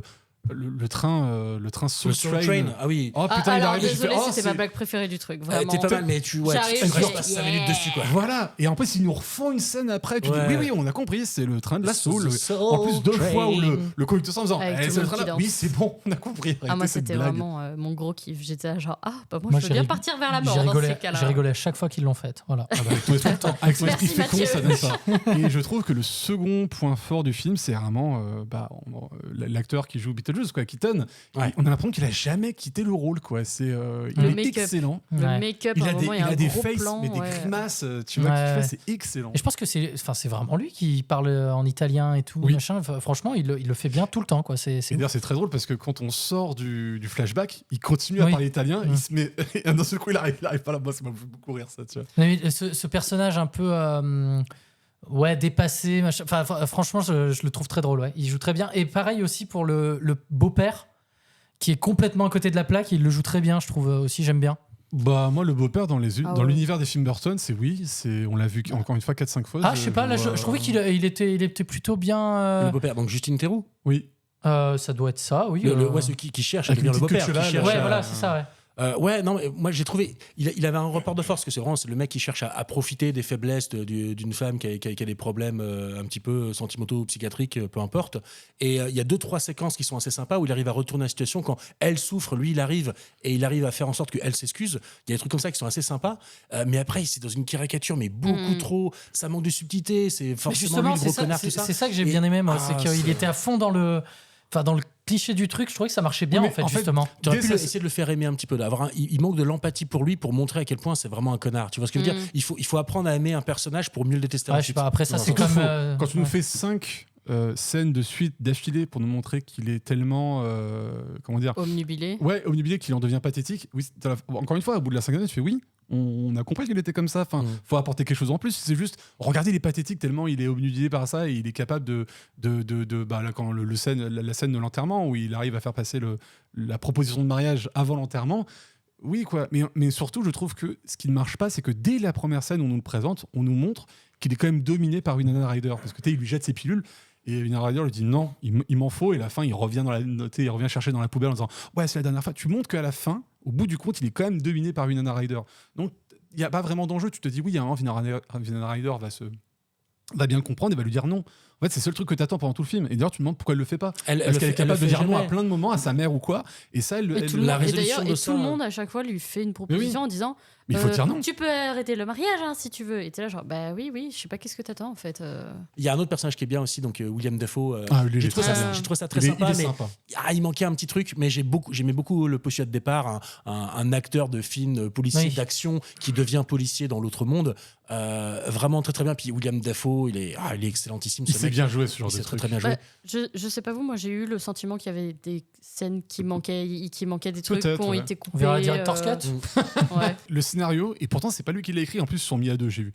Speaker 2: le train Soul
Speaker 1: Le Soul Train, ah oui.
Speaker 2: Oh putain, il
Speaker 10: alors,
Speaker 2: arrive,
Speaker 10: désolé,
Speaker 2: je fais,
Speaker 10: c'était ma blague préférée du truc. Vraiment.
Speaker 1: T'es pas mal, mais tu
Speaker 10: J'arrive,
Speaker 1: passes 5 minutes dessus, quoi.
Speaker 2: Voilà, et en plus ils nous refont une scène après. Tu
Speaker 1: Ouais.
Speaker 2: dis oui, on a compris, c'est le train de la Soul.
Speaker 1: Soul
Speaker 2: En plus, 2
Speaker 1: Train.
Speaker 2: fois où le conducteur s'en faisant,
Speaker 10: Avec tout
Speaker 2: c'est
Speaker 10: le
Speaker 2: le
Speaker 10: monde
Speaker 2: train
Speaker 10: qui
Speaker 2: là.
Speaker 10: danse.
Speaker 2: Oui, c'est bon, on a compris.
Speaker 10: Moi,
Speaker 2: Arrêtez cette
Speaker 10: c'était
Speaker 2: blague.
Speaker 10: vraiment mon gros kiff. J'étais là, genre, bah, moi, je
Speaker 3: j'ai
Speaker 10: veux bien
Speaker 3: ri-
Speaker 10: partir vers la mort
Speaker 3: J'ai
Speaker 10: dans
Speaker 3: rigolé,
Speaker 10: ces cas-là.
Speaker 3: j'ai rigolé à chaque fois qu'ils l'ont faite. Voilà.
Speaker 2: Ah bah, avec son esprit
Speaker 10: Merci,
Speaker 2: fécond,
Speaker 10: Mathieu.
Speaker 2: ça donne ça. Et je trouve que le second point fort du film, c'est vraiment l'acteur qui joue Beetlejuice, quoi, Keaton.
Speaker 1: Ouais.
Speaker 2: On a l'impression qu'il a jamais quitté le rôle, quoi. C'est il
Speaker 10: Le
Speaker 2: est
Speaker 10: make-up.
Speaker 2: excellent.
Speaker 10: Le
Speaker 3: Ouais.
Speaker 10: make-up,
Speaker 2: Il
Speaker 10: à
Speaker 2: a
Speaker 10: un
Speaker 2: des,
Speaker 10: moment, il y
Speaker 2: il
Speaker 10: a
Speaker 2: a
Speaker 10: un
Speaker 2: des
Speaker 10: gros
Speaker 2: faces,
Speaker 10: plan.
Speaker 2: mais des
Speaker 10: ouais.
Speaker 2: grimaces, tu vois,
Speaker 3: Ouais.
Speaker 2: qu'il fait, c'est excellent.
Speaker 3: Et je pense que c'est vraiment lui qui parle en italien et tout.
Speaker 2: Oui.
Speaker 3: Machin. Enfin, franchement, il le fait bien tout le temps. Quoi. C'est
Speaker 2: Et d'ailleurs, c'est très drôle parce que quand on sort du flashback, il continue à
Speaker 3: Oui.
Speaker 2: parler italien,
Speaker 3: Mm.
Speaker 2: il se met. Et d'un seul coup, il arrive pas là. Moi, ça m'a fait beaucoup rire, ça, tu vois.
Speaker 3: Mais ce personnage un peu dépassé, machin. Enfin, franchement, je le trouve très drôle. Ouais. Il joue très bien. Et pareil aussi pour le beau-père, qui est complètement à côté de la plaque. Il le joue très bien, je trouve aussi. J'aime bien.
Speaker 2: Bah, moi, le beau-père dans
Speaker 10: ouais.
Speaker 2: l'univers des films Burton, on l'a vu encore une fois 4-5 fois.
Speaker 3: Ah, je sais pas. Là, je trouvais qu'il était plutôt bien.
Speaker 1: Le beau-père, donc Justine Theroux.
Speaker 2: Oui.
Speaker 3: Ça doit être ça, oui.
Speaker 1: Ouais, celui qui cherche à
Speaker 2: Avec
Speaker 1: devenir
Speaker 2: une
Speaker 1: le
Speaker 2: petite
Speaker 1: beau-père.
Speaker 2: queue de
Speaker 1: qui
Speaker 2: cheval,
Speaker 1: cherche
Speaker 3: Ouais,
Speaker 1: à-
Speaker 3: voilà, c'est ça, ouais.
Speaker 1: Ouais, non, mais moi j'ai trouvé. Il avait un rapport de force, que c'est vraiment c'est le mec qui cherche à profiter des faiblesses d'une femme qui a des problèmes un petit peu sentimentaux ou psychiatriques, peu importe. Et il y a 2-3 séquences qui sont assez sympas où il arrive à retourner la situation quand elle souffre, lui il arrive et il arrive à faire en sorte qu'elle s'excuse. Il y a des trucs comme ça qui sont assez sympas. Mais après, c'est dans une caricature, mais beaucoup trop. Ça manque de subtilité. C'est
Speaker 3: Mais
Speaker 1: forcément lui
Speaker 3: justement,
Speaker 1: le
Speaker 3: c'est
Speaker 1: gros
Speaker 3: ça,
Speaker 1: connard, tout ça.
Speaker 3: c'est ça que j'ai
Speaker 1: Et-
Speaker 3: bien aimé, moi.
Speaker 1: Ah,
Speaker 3: c'est qu'il
Speaker 1: c'est-
Speaker 3: était à fond dans le cliché du truc. Je trouvais que ça marchait bien,
Speaker 2: Oui,
Speaker 3: en fait,
Speaker 2: mais en fait,
Speaker 3: justement.
Speaker 1: Tu aurais
Speaker 2: Dès
Speaker 1: pu
Speaker 2: ça,
Speaker 1: essayer de le faire aimer un petit peu. Il manque de l'empathie pour lui pour montrer à quel point c'est vraiment un connard. Tu vois ce que je veux dire? Il faut apprendre à aimer un personnage pour mieux le détester.
Speaker 3: Ouais, je sais pas. Après, ça, c'est
Speaker 2: Surtout,
Speaker 3: comme.
Speaker 2: quand tu nous fais 5 scènes de suite d'affilée pour nous montrer qu'il est tellement. Comment dire?
Speaker 10: Omnubilé.
Speaker 2: Ouais, omnubilé qu'il en devient pathétique. Oui, encore une fois, au bout de la 5e année, tu fais oui. On a compris qu'il était comme ça. Enfin, faut apporter quelque chose en plus. C'est juste, regardez, il est pathétique tellement il est obnubilé par ça et il est capable quand la scène de l'enterrement où il arrive à faire passer la proposition de mariage avant l'enterrement. Oui, quoi. Mais surtout, je trouve que ce qui ne marche pas, c'est que dès la première scène où on nous le présente, on nous montre qu'il est quand même dominé par Winona Ryder parce que il lui jette ses pilules. Et Winona Ryder lui dit non, il m'en faut. Et à la fin, il revient chercher dans la poubelle en disant ouais, c'est la dernière fois. Tu montres qu'à la fin, au bout du compte, il est quand même dominé par Winona Ryder. Donc, il n'y a pas vraiment d'enjeu. Tu te dis oui, il y a un moment, Winona Ryder va bien le comprendre et va lui dire non. En fait, c'est le seul truc que tu attends pendant tout le film. Et d'ailleurs, tu te demandes pourquoi elle le fait pas. Parce qu'elle est capable de dire non à plein de moments à sa mère ou quoi. Et ça,
Speaker 10: Et tout le monde à chaque fois lui fait une proposition en disant
Speaker 2: mais il faut dire non.
Speaker 10: Tu peux arrêter le mariage si tu veux. Et t'es là genre bah oui, je sais pas qu'est-ce que t'attends en fait.
Speaker 1: Il y a un autre personnage qui est bien aussi, donc William Dafoe. J'ai trouvé ça très sympa, mais il manquait un petit truc. Mais j'aimais beaucoup le postulat de départ, un acteur de film policier d'action qui devient policier dans l'autre monde. Vraiment très très bien. Puis William Dafoe, il est excellentissime.
Speaker 2: Il sait bien jouer ce genre de
Speaker 1: truc.
Speaker 2: Très
Speaker 1: très bien joué.
Speaker 10: Je sais pas vous, moi j'ai eu le sentiment qu'il y avait des scènes qui manquaient des trucs qui ont été coupés.
Speaker 3: On verra Director's Cut.
Speaker 10: Ouais.
Speaker 2: Le scénario, et pourtant c'est pas lui qui l'a écrit, en plus ils sont mis à deux, j'ai vu.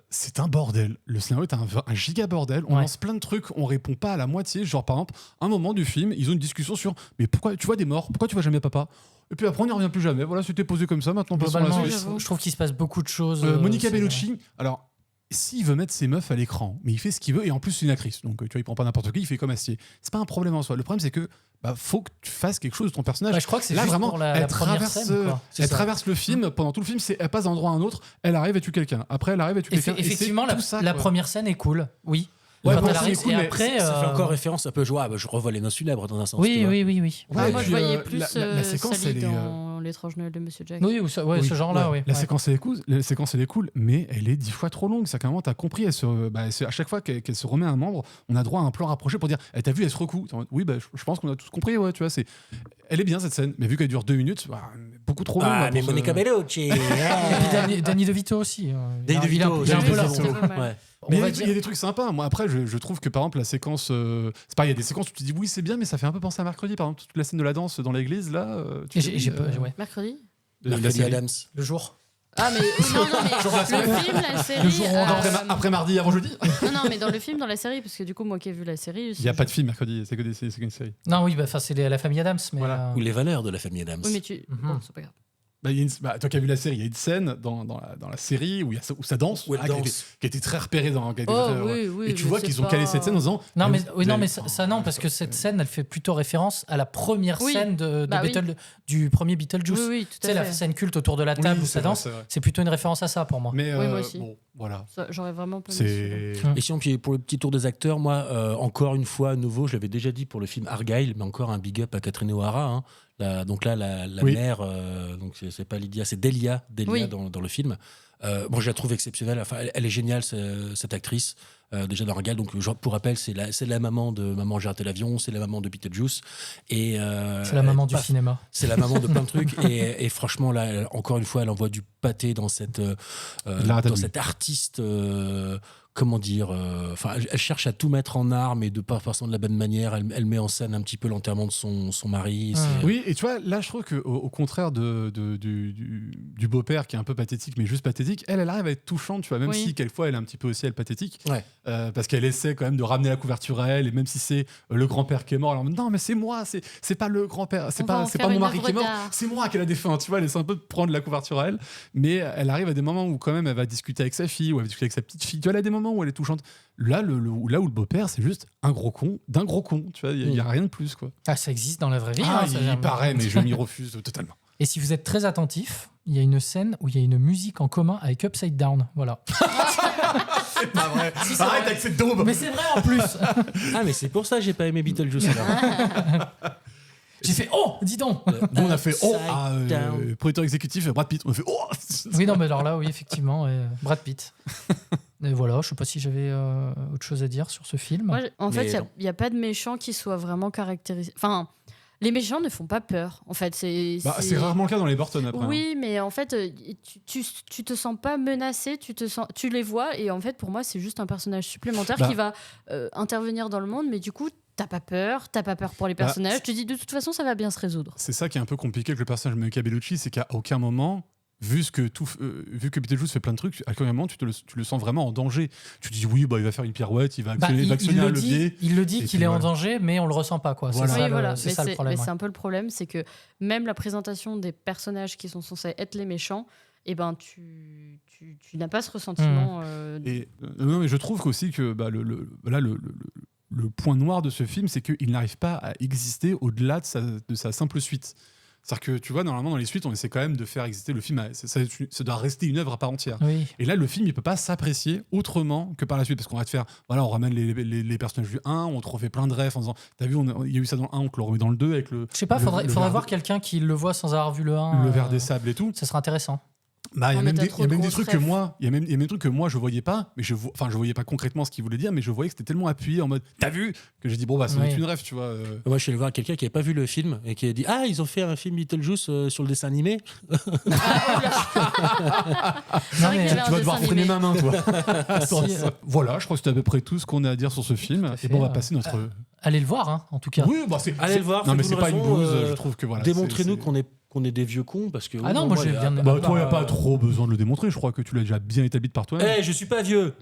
Speaker 2: C'est un bordel. Le scénario est un giga bordel. On lance plein de trucs, on répond pas à la moitié. Genre par exemple, un moment du film, ils ont une discussion sur mais pourquoi tu vois des morts, pourquoi tu vois jamais papa? Et puis après on n'y revient plus jamais. Voilà, c'était posé comme ça. Maintenant passons à la suite.
Speaker 3: Je trouve qu'il se passe beaucoup de choses.
Speaker 2: Monica Bellucci, alors s'il veut mettre ses meufs à l'écran, mais il fait ce qu'il veut, et en plus c'est une actrice, donc tu vois, il prend pas n'importe qui, il fait comme Astier. C'est pas un problème en soi. Le problème c'est que faut que tu fasses quelque chose de ton personnage.
Speaker 3: Je crois que c'est
Speaker 2: là
Speaker 3: juste
Speaker 2: vraiment
Speaker 3: pour la première scène.
Speaker 2: Elle traverse le film pendant tout le film, elle passe d'un endroit à un autre, elle arrive et tue quelqu'un. Après elle arrive et tue quelqu'un.
Speaker 3: Effectivement, la première scène est cool. Oui.
Speaker 2: Ouais,
Speaker 3: quand elle arrive,
Speaker 2: cool,
Speaker 3: et
Speaker 2: mais
Speaker 3: après,
Speaker 1: ça fait encore référence un peu je revois les noces funèbres dans un sens.
Speaker 3: Oui.
Speaker 2: Ouais,
Speaker 10: moi je voyais plus
Speaker 2: la séquence
Speaker 10: Sally
Speaker 2: elle est
Speaker 10: dans l'étrange Noël de Monsieur Jack.
Speaker 3: Oui, ce genre-là, oui.
Speaker 2: La séquence elle est cool, mais elle est 10 fois trop longue. C'est qu'à un moment t'as compris, à chaque fois qu'elle se remet un membre, on a droit à un plan rapproché pour dire t'as vu, elle se recoue. Oui, je pense qu'on a tous compris, ouais, tu vois, elle est bien cette scène, mais vu qu'elle dure 2 minutes, beaucoup trop longue.
Speaker 1: Mais Monica Bellucci.
Speaker 3: Et puis Danny DeVito aussi.
Speaker 1: Danny DeVito,
Speaker 3: il est un peu là.
Speaker 2: Mais il y a des trucs sympas. Moi, après, je trouve que par exemple, la séquence. C'est pas, il y a des séquences où tu te dis oui, c'est bien, mais ça fait un peu penser à Mercredi. Par exemple, toute la scène de la danse dans l'église, là.
Speaker 10: Mercredi
Speaker 1: Mercredi Adams.
Speaker 3: Le jour.
Speaker 10: Ah, mais non, mais le film, la série.
Speaker 2: Le jour après mardi, avant jeudi.
Speaker 10: Non, mais dans le film, dans la série, parce que du coup, moi qui ai vu la série.
Speaker 2: Il n'y a pas de film mercredi, c'est qu'une série.
Speaker 3: Non, oui, c'est la famille Adams. Mais
Speaker 1: Ou les valeurs de la famille Adams.
Speaker 10: Oui, mais bon, c'est pas grave.
Speaker 2: Toi qui as vu la série, il y a une scène dans la série où ça danse,
Speaker 1: Où elle danse.
Speaker 2: qui a été très repérée dans.
Speaker 10: Oui,
Speaker 2: et tu
Speaker 10: mais
Speaker 2: vois
Speaker 10: c'est
Speaker 2: qu'ils ont calé cette scène en disant.
Speaker 3: Non, mais ça non, parce que cette scène, elle fait plutôt référence à la première scène du premier Beetlejuice.
Speaker 10: Oui, tout à
Speaker 3: tu sais, la
Speaker 10: fait.
Speaker 3: scène culte autour de la table où ça danse. C'est plutôt une référence à ça pour moi.
Speaker 2: Mais
Speaker 10: Oui, moi aussi.
Speaker 2: bon, voilà.
Speaker 10: Ça, j'aurais vraiment pas mis
Speaker 2: C'est.
Speaker 1: Et sinon, puis pour le petit tour des acteurs, moi, encore une fois, à nouveau, je l'avais déjà dit pour le film Argyle, mais encore un big up à Catherine O'Hara. Hein. Donc là, la mère, donc c'est pas Lydia, c'est Delia dans le film. Bon, je la trouve exceptionnelle. Enfin, elle est géniale, cette actrice. Déjà dans Argyle, donc pour rappel, c'est la maman de Maman j'ai raté l'avion, c'est la maman de Beetlejuice. Et
Speaker 3: c'est la maman du cinéma.
Speaker 1: C'est la maman de plein de trucs. Et franchement, là, encore une fois, elle envoie du pâté dans cette artiste. Comment dire, elle cherche à tout mettre en arme et de pas forcément de la bonne manière. Elle met en scène un petit peu l'enterrement de son mari.
Speaker 2: Oui, et tu vois, là, je trouve qu'au contraire du beau-père qui est un peu pathétique, mais juste pathétique, elle arrive à être touchante, tu vois, même si quelquefois elle est un petit peu aussi pathétique, parce qu'elle essaie quand même de ramener la couverture à elle, et même si c'est le grand-père qui est mort, alors non, mais c'est moi, c'est pas le grand-père, c'est pas mon mari qui est mort, c'est moi qui l'a défunt, tu vois, elle essaie un peu de prendre la couverture à elle, mais elle arrive à des moments où quand même elle va discuter avec sa fille, ou elle va discuter avec sa petite fille, tu vois, elle a des moments où elle est touchante. Là où le beau-père, c'est juste un gros con d'un gros con, tu vois, il y a rien de plus, quoi.
Speaker 3: Ah, ça existe dans la vraie vie.
Speaker 2: Il paraît, mais je m'y refuse totalement.
Speaker 3: Et si vous êtes très attentif, il y a une scène où il y a une musique en commun avec Upside Down. Voilà.
Speaker 2: C'est pas vrai. Arrête avec cette daube.
Speaker 3: Mais c'est vrai en plus.
Speaker 1: Ah, mais c'est pour ça que j'ai pas aimé Beetlejuice.
Speaker 3: J'ai fait oh, dis donc.
Speaker 2: Nous on a fait oh, producteur exécutif Brad Pitt. On a fait oh.
Speaker 3: Oui, non, mais alors là, oui, effectivement, Brad Pitt. Et voilà, je sais pas si j'avais autre chose à dire sur ce film.
Speaker 10: Moi, en fait, il n'y a pas de méchant qui soit vraiment caractérisé. Enfin, les méchants ne font pas peur. En fait, c'est
Speaker 2: rarement le cas dans les Burton après.
Speaker 10: Oui, mais en fait, tu te sens pas menacé, tu les vois, et en fait, pour moi, c'est juste un personnage supplémentaire qui va intervenir dans le monde, mais du coup, t'as pas peur pour les personnages. Tu dis de toute façon, ça va bien se résoudre.
Speaker 2: C'est ça qui est un peu compliqué avec le personnage de Monica Bellucci, c'est qu'à aucun moment, vu que Beetlejuice fait plein de trucs, à aucun moment tu le sens vraiment en danger. Tu te dis oui, il va faire une pirouette, il va actionner un levier.
Speaker 3: Il le dit qu'il est en danger, mais on le ressent pas, quoi.
Speaker 10: Voilà.
Speaker 3: C'est ça le problème.
Speaker 10: Mais c'est un peu le problème, c'est que même la présentation des personnages qui sont censés être les méchants, eh ben tu n'as pas ce ressentiment.
Speaker 2: Non, mais je trouve aussi que le point noir de ce film, c'est qu'il n'arrive pas à exister au-delà de sa simple suite. C'est-à-dire que, tu vois, normalement, dans les suites, on essaie quand même de faire exister le film. Ça doit rester une œuvre à part entière.
Speaker 3: Oui.
Speaker 2: Et là, le film, il peut pas s'apprécier autrement que par la suite. Parce qu'on va te faire, voilà, on ramène les personnages du 1, on te refait plein de refs en disant, t'as vu, il y a eu ça dans le 1, on te le remet dans le 2 avec le.
Speaker 3: Je sais pas, faudrait voir quelqu'un qui le voit sans avoir vu le 1.
Speaker 2: Le verre des sables et tout.
Speaker 3: Ça serait intéressant.
Speaker 2: Il y a même des trucs que moi, je voyais pas, mais je voyais pas concrètement ce qu'il voulait dire, mais je voyais que c'était tellement appuyé en mode t'as vu que j'ai dit bon ça va être une rêve, tu vois.
Speaker 1: Moi je suis allé voir quelqu'un qui avait pas vu le film et qui a dit ils ont fait un film Beetlejuice sur le dessin animé.
Speaker 2: Tu vas devoir freiner ma main, toi. Voilà, je crois que c'est à peu près tout ce qu'on a à dire sur ce film. Et bon, on va passer notre.
Speaker 3: Allez le voir, hein, en tout cas.
Speaker 2: Oui,
Speaker 1: allez le voir.
Speaker 2: Non, mais c'est pas une bouse. Je trouve que voilà.
Speaker 1: Démontrez-nous qu'on est des vieux cons parce que.
Speaker 3: Ah non, moi j'ai bien.
Speaker 2: Toi, il n'y a pas trop besoin de le démontrer. Je crois que tu l'as déjà bien établi par toi-même.
Speaker 1: Je suis pas vieux.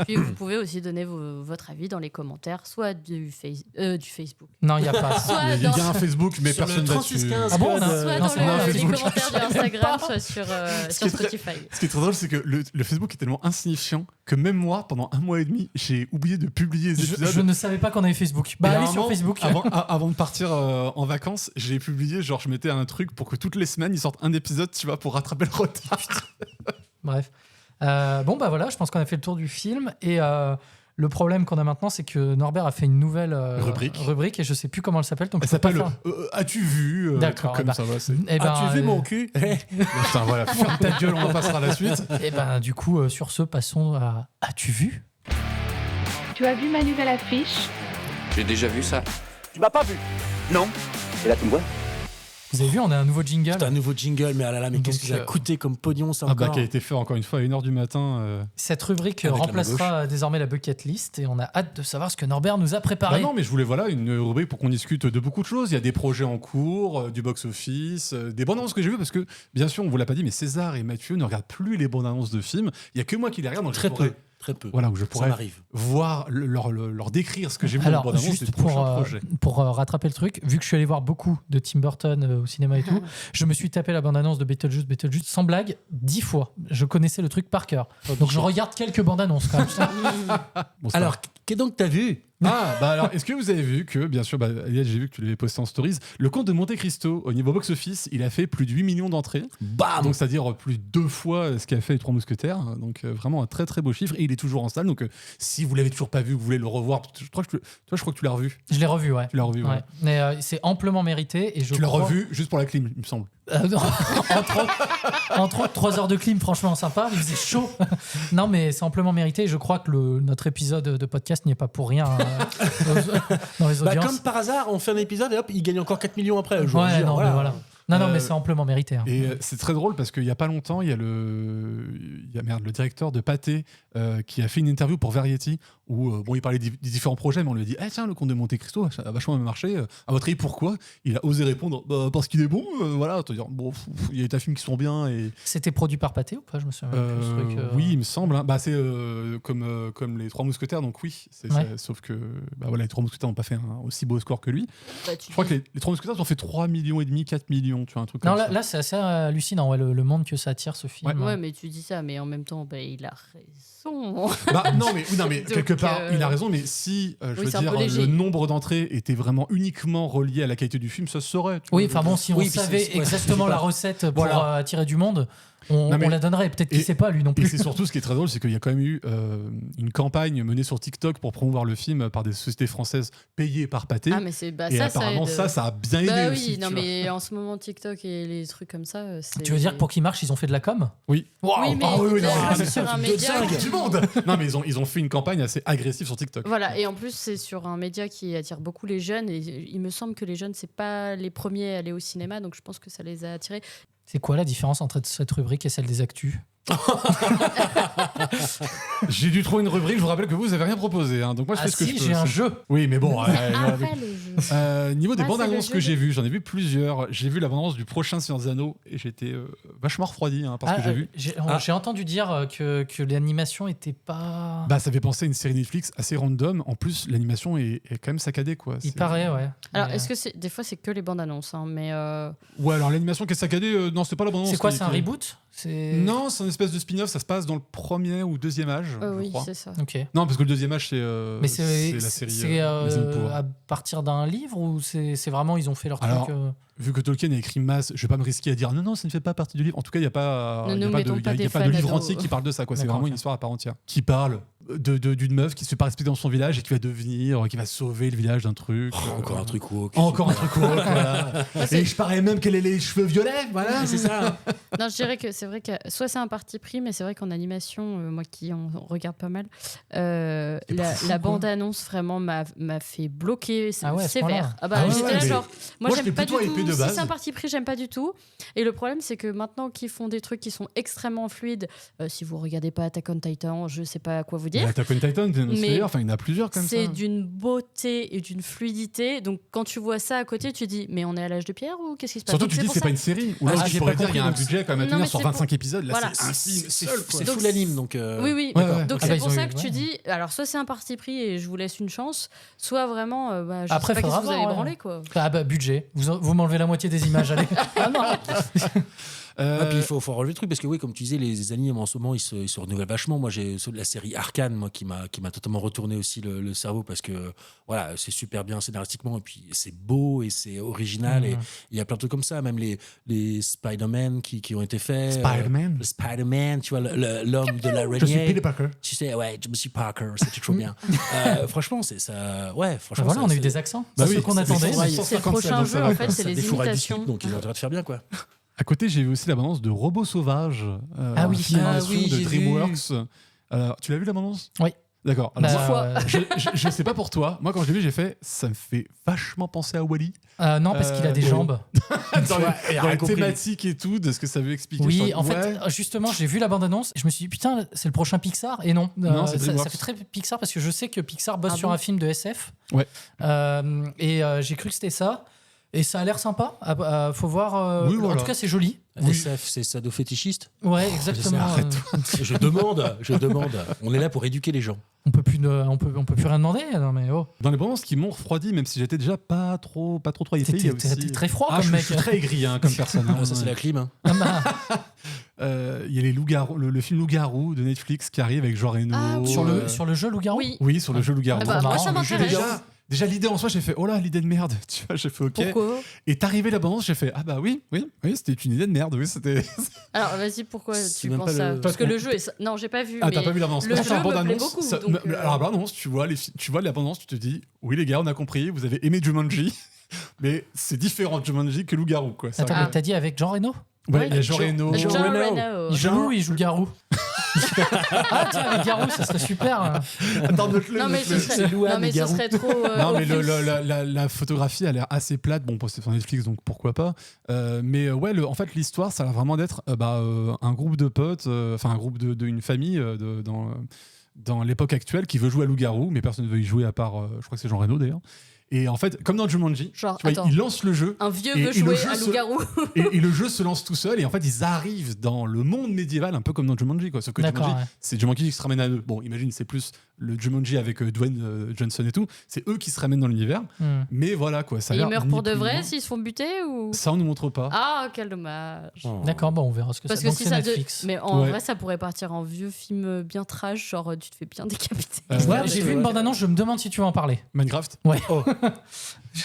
Speaker 10: Puis vous pouvez aussi donner votre avis dans les commentaires, soit du Facebook.
Speaker 3: Non, il n'y a pas.
Speaker 2: Il y a un Facebook, mais personne ne va dessus.
Speaker 3: Ah bon,
Speaker 10: soit dans les commentaires de Instagram, soit sur Spotify.
Speaker 2: Ce qui est très drôle, c'est que le Facebook est tellement insignifiant que même moi, pendant 1 mois et demi, j'ai oublié de publier les épisodes.
Speaker 3: Je ne savais pas qu'on avait Facebook. Allez sur Facebook.
Speaker 2: Avant de partir en vacances, j'ai publié, genre je mettais un truc pour que toutes les semaines ils sortent un épisode, tu vois, pour rattraper le retard.
Speaker 3: Bref. Voilà, je pense qu'on a fait le tour du film et le problème qu'on a maintenant, c'est que Norbert a fait une nouvelle rubrique et je sais plus comment elle s'appelle. Donc
Speaker 2: elle s'appelle As-tu vu
Speaker 3: D'accord.
Speaker 2: Comme ça va.
Speaker 1: As-tu vu mon cul
Speaker 2: Putain, voilà, ferme ta gueule, on passera à la suite.
Speaker 3: Et du coup, sur ce, passons à As-tu vu
Speaker 11: Tu as vu ma nouvelle affiche?
Speaker 5: J'ai déjà vu ça.
Speaker 9: Tu m'as pas vu? Non.
Speaker 8: Et là, tu me vois?
Speaker 3: Vous avez vu, on a un nouveau jingle.
Speaker 1: C'est un nouveau jingle, mais mais qu'est-ce que ça a coûté comme pognon, ça encore
Speaker 2: qui a été fait encore une fois à 1h du matin.
Speaker 3: Cette rubrique remplacera désormais la bucket list et on a hâte de savoir ce que Norbert nous a préparé.
Speaker 2: Non, mais je voulais une rubrique pour qu'on discute de beaucoup de choses. Il y a des projets en cours, du box-office, des bandes annonces que j'ai vues parce que, bien sûr, on vous l'a pas dit, mais César et Mathieu ne regardent plus les bandes annonces de films. Il y a que moi qui les regarde, donc
Speaker 1: très peu. Très peu.
Speaker 2: Voilà, où je
Speaker 1: Ça
Speaker 2: pourrais
Speaker 1: m'arrive.
Speaker 2: voir, leur décrire ce que j'ai vu dans
Speaker 3: Alors,
Speaker 2: le bande-annonce
Speaker 3: juste
Speaker 2: des prochains projets.
Speaker 3: pour rattraper le truc, vu que je suis allé voir beaucoup de Tim Burton au cinéma et tout, je me suis tapé la bande-annonce de Beetlejuice, sans blague, 10 fois. Je connaissais le truc par cœur. Donc je regarde quelques bandes-annonces quand même.
Speaker 2: Bon, ça
Speaker 1: Alors,
Speaker 2: va.
Speaker 1: qu'est-ce donc t'as vu?
Speaker 2: Alors, est-ce que vous avez vu que, bien sûr, Eliade, j'ai vu que tu l'avais posté en stories, le Comte de Monte Cristo, au niveau box-office, il a fait plus de 8 millions d'entrées.
Speaker 1: Bam.
Speaker 2: Donc, c'est-à-dire plus de 2 fois ce qu'a fait les Trois Mousquetaires. Donc, vraiment un très très beau chiffre. Et il est toujours en salle. Donc, si vous l'avez toujours pas vu, vous voulez le revoir, je crois que tu l'as revu.
Speaker 3: Je l'ai revu, ouais.
Speaker 2: Tu l'as revu, ouais.
Speaker 3: Mais c'est amplement mérité. Et
Speaker 2: Tu l'as revu juste pour la clim, il me semble.
Speaker 3: Non. entre autres, 3 heures de clim, franchement sympa. Il faisait chaud. Non, mais c'est amplement mérité. Et je crois que notre épisode de podcast n'y est pas pour rien dans les audiences.
Speaker 1: Comme par hasard, on fait un épisode et hop, il gagne encore 4 millions après.
Speaker 3: Mais voilà. Non, mais c'est amplement mérité.
Speaker 2: Et c'est très drôle parce qu'il n'y a pas longtemps, il y a le directeur de Pathé qui a fait une interview pour Variety où il parlait des différents projets, mais on lui a dit tiens, le Comte de Monte Cristo a vachement marché. À votre avis, pourquoi? Il a osé répondre parce qu'il est bon. Voilà, te dire il y a des films qui sont bien. Et
Speaker 3: c'était produit par Pathé ou pas? Je me souviens plus.
Speaker 2: Oui, il me semble. Hein. C'est comme les Trois Mousquetaires, donc oui. Sauf que les Trois Mousquetaires n'ont pas fait un aussi beau score que lui. Je crois que les Trois Mousquetaires ont fait 3,5 millions, 4 millions. Tu vois, un truc
Speaker 3: non,
Speaker 2: comme ça.
Speaker 3: Là, c'est assez hallucinant, le monde que ça attire, ce film.
Speaker 10: Ouais, mais tu dis ça, mais en même temps, il a raison.
Speaker 2: Non, mais quelque part, il a raison, mais si, je veux dire, le nombre d'entrées était vraiment uniquement relié à la qualité du film, ça se saurait.
Speaker 3: Oui, enfin bon, si on savait exactement la recette pour attirer du monde, on la donnerait. Peut-être qu'il ne sait pas, lui non plus.
Speaker 2: Et c'est surtout ce qui est très drôle, c'est qu'il y a quand même eu une campagne menée sur TikTok pour promouvoir le film par des sociétés françaises payées par Pathé.
Speaker 10: Ah, mais
Speaker 2: et apparemment, ça a bien aidé aussi.
Speaker 10: Oui, non, mais en ce moment, TikTok et les trucs comme ça.
Speaker 3: Tu veux dire que pour qu'il marche, ils ont fait de la com?
Speaker 2: Oui.
Speaker 10: Wow. Oui, mais sur un média.
Speaker 2: Du monde. Non, mais ils ont fait une campagne assez agressive sur TikTok.
Speaker 10: Voilà, et en plus, c'est sur un média qui attire beaucoup les jeunes. Et il me semble que les jeunes, c'est pas les premiers à aller au cinéma, donc je pense que ça les a attirés.
Speaker 3: C'est quoi la différence entre cette rubrique et celle des actus?
Speaker 2: J'ai dû trouver une rubrique, je vous rappelle que vous avez rien proposé, hein, donc moi je fais ce que je peux.
Speaker 3: J'ai un jeu.
Speaker 2: Oui, mais bon.
Speaker 10: Le
Speaker 2: niveau des bandes annonces que j'ai vues, j'en ai vu plusieurs. J'ai vu la bande annonce du prochain Seigneur des Anneaux et j'étais vachement refroidi par ce que j'ai vu.
Speaker 3: J'ai entendu dire que l'animation était pas.
Speaker 2: Ça fait penser à une série Netflix assez random. En plus, l'animation est quand même saccadée, quoi.
Speaker 3: Il paraît, ouais.
Speaker 10: Alors, est-ce que des fois c'est que les bandes annonces, mais.
Speaker 2: Ouais, alors l'animation qui est saccadée, non, c'est pas la bande annonce.
Speaker 3: C'est quoi, c'est un reboot?
Speaker 2: Non, c'est une espèce de spin-off, ça se passe dans le premier ou deuxième âge.
Speaker 10: Oui, c'est ça.
Speaker 3: Okay.
Speaker 2: Non, parce que le deuxième âge, c'est la série.
Speaker 3: C'est à partir d'un livre ou c'est vraiment ils ont fait leur truc
Speaker 2: Vu que Tolkien a écrit masse, je vais pas me risquer à dire non, ça ne fait pas partie du livre. En tout cas, il n'y a pas de livre entier qui parle de ça. C'est vraiment une histoire à part entière. Qui parle d'une meuf qui se fait pas respecter dans son village et qui va sauver le village d'un truc.
Speaker 1: Encore un truc woke.
Speaker 2: Encore un truc woke, voilà. Et je parais même qu'elle ait les cheveux violets, voilà, c'est ça.
Speaker 10: Non, je dirais que c'est vrai que soit c'est un parti pris, mais c'est vrai qu'en animation, moi qui en regarde pas mal, la bande-annonce vraiment m'a fait bloquer sévère. J'étais là genre, moi j'aime pas du tout. Si c'est un parti pris, j'aime pas du tout. Et le problème, c'est que maintenant qu'ils font des trucs qui sont extrêmement fluides, si vous regardez pas Attack on Titan, je sais pas quoi vous dire.
Speaker 2: Attack on Titan, il y en a plusieurs comme ça.
Speaker 10: C'est d'une beauté et d'une fluidité. Donc quand tu vois ça à côté, tu dis, mais on est à l'âge de pierre ou qu'est-ce qui se passe?
Speaker 2: Surtout, tu dis, c'est pas une série. Ou là, tu pourrais dire, il y a un budget quand même à tenir sur 25 épisodes. Là,
Speaker 1: c'est full anime. Donc
Speaker 10: oui. Donc c'est pour ça que tu dis, alors soit c'est un parti pris et je vous laisse une chance, soit vraiment, je sais pas qu'est-ce que vous allez branler, quoi.
Speaker 3: Budget. Vous m'enlevez la moitié des images, allez. Ah non.
Speaker 1: Puis il faut relever le truc parce que oui, comme tu disais, les animes en ce moment ils se renouvellent vachement. Moi j'ai la série Arcane qui m'a totalement retourné aussi le cerveau parce que voilà, c'est super bien scénaristiquement et puis c'est beau et c'est original et il y a plein de trucs comme ça, même les Spider-Man qui ont été faits. Spider-Man, tu vois, l'homme de l'araignée.
Speaker 2: Je suis Peter Parker.
Speaker 1: Tu sais, ouais, je suis Parker, c'était trop bien. Franchement, c'est ça. Ouais, franchement.
Speaker 3: Voilà, on a eu des accents. C'est ce qu'on attendait.
Speaker 10: C'est le prochain jeu en fait, c'est les imitations.
Speaker 1: Donc ils ont intérêt de faire bien, quoi.
Speaker 2: À côté, j'ai vu aussi l'abondance de Robots Sauvages. Animation de DreamWorks. Tu l'as vu l'abondance?
Speaker 3: Oui.
Speaker 2: D'accord.
Speaker 10: Fois.
Speaker 2: Je sais pas pour toi. Moi, quand je l'ai vu, j'ai fait, ça me fait vachement penser à Wall-E.
Speaker 3: Non, parce qu'il a des jambes.
Speaker 2: Dans la thématique et tout, de ce que ça veut expliquer.
Speaker 3: Oui, en fait, justement, j'ai vu la bande-annonce et je me suis dit, putain, c'est le prochain Pixar. Et non,
Speaker 2: c'est
Speaker 3: ça fait très Pixar parce que je sais que Pixar bosse sur un film de SF.
Speaker 2: Ouais.
Speaker 3: Et j'ai cru que c'était ça. Et ça a l'air sympa. Faut voir.
Speaker 2: Oui, voilà.
Speaker 3: En tout cas, c'est joli.
Speaker 1: SF, c'est sadofétichiste.
Speaker 3: Ouais, exactement.
Speaker 1: Je demande. On est là pour éduquer les gens.
Speaker 3: On peut plus rien demander. Non mais oh.
Speaker 2: Dans les bandes, ce qui m'ont refroidi, même si j'étais déjà pas trop épais, il y a aussi...
Speaker 3: T'es très froid comme
Speaker 2: je
Speaker 3: mec.
Speaker 2: suis très aigri comme personne.
Speaker 1: Ça, c'est la clim. Hein.
Speaker 2: Il y a les loups-garous, le film Loup-garou de Netflix qui arrive avec Jean Reno.
Speaker 10: Ah, oui.
Speaker 3: Sur le jeu Loup-garou.
Speaker 2: Oui, sur le jeu Loup-garou.
Speaker 10: Moi, ça m'intéresse.
Speaker 2: Déjà, l'idée en soi, j'ai fait oh là, l'idée de merde. Tu vois, j'ai fait ok.
Speaker 10: Pourquoi ?
Speaker 2: Et t'arrivais la bande-annonce, j'ai fait ah bah oui, c'était une idée de merde. Oui, c'était.
Speaker 10: Alors vas-y, pourquoi tu
Speaker 2: même
Speaker 10: penses
Speaker 2: pas
Speaker 10: ça
Speaker 2: le-
Speaker 10: Parce que le jeu est. Non, j'ai pas vu.
Speaker 2: Ah,
Speaker 10: mais
Speaker 2: t'as pas vu l'abondance.
Speaker 10: Le jeu me plaît beaucoup. Donc,
Speaker 2: Alors, la bande-annonce, tu vois l'abondance, tu te dis oui, les gars, on a compris, vous avez aimé Jumanji, mais c'est différent de Jumanji que Loup-garou, quoi.
Speaker 3: Attends, mais t'as dit avec Jean Reno ?
Speaker 2: Ouais, il y a Jean Reno.
Speaker 10: Jean Reno.
Speaker 3: Il joue loup, il joue garou. Ah tiens, avec garou, ça serait super.
Speaker 2: Attends, note-le.
Speaker 10: Non mais ce serait trop.
Speaker 2: Non mais la photographie a l'air assez plate. Bon, c'est sur Netflix donc pourquoi pas. Mais ouais, en fait l'histoire ça a l'air vraiment d'être un groupe de potes, enfin un groupe d'une famille dans l'époque actuelle qui veut jouer à loup-garou, mais personne ne veut y jouer à part, je crois que c'est Jean Reno d'ailleurs. Et en fait, comme dans Jumanji,
Speaker 10: genre,
Speaker 2: tu vois, il lance le jeu.
Speaker 10: Un vieux veut jouer à loup-garou.
Speaker 2: Et le jeu se lance tout seul. Et en fait, ils arrivent dans le monde médiéval, un peu comme dans Jumanji, quoi. Sauf que Jumanji, c'est Jumanji qui se ramène à eux. Bon, imagine, c'est plus le Jumanji avec Dwayne Johnson et tout. C'est eux qui se ramènent dans l'univers. Mais voilà, quoi. Ça a l'air
Speaker 10: ils meurent pour de vrai s'ils se font buter ou...
Speaker 2: Ça, on nous montre pas.
Speaker 10: Ah, quel dommage.
Speaker 3: D'accord, bon, on verra ce que
Speaker 10: Parce
Speaker 3: ça
Speaker 10: que
Speaker 3: donc
Speaker 10: si
Speaker 3: c'est
Speaker 10: ça
Speaker 3: Netflix.
Speaker 10: Mais en vrai, ça pourrait partir en vieux film bien trash, genre tu te fais bien décapiter.
Speaker 3: Ouais, j'ai vu une bande-annonce, je me demande si tu veux en parler.
Speaker 2: Minecraft.
Speaker 3: Ouais.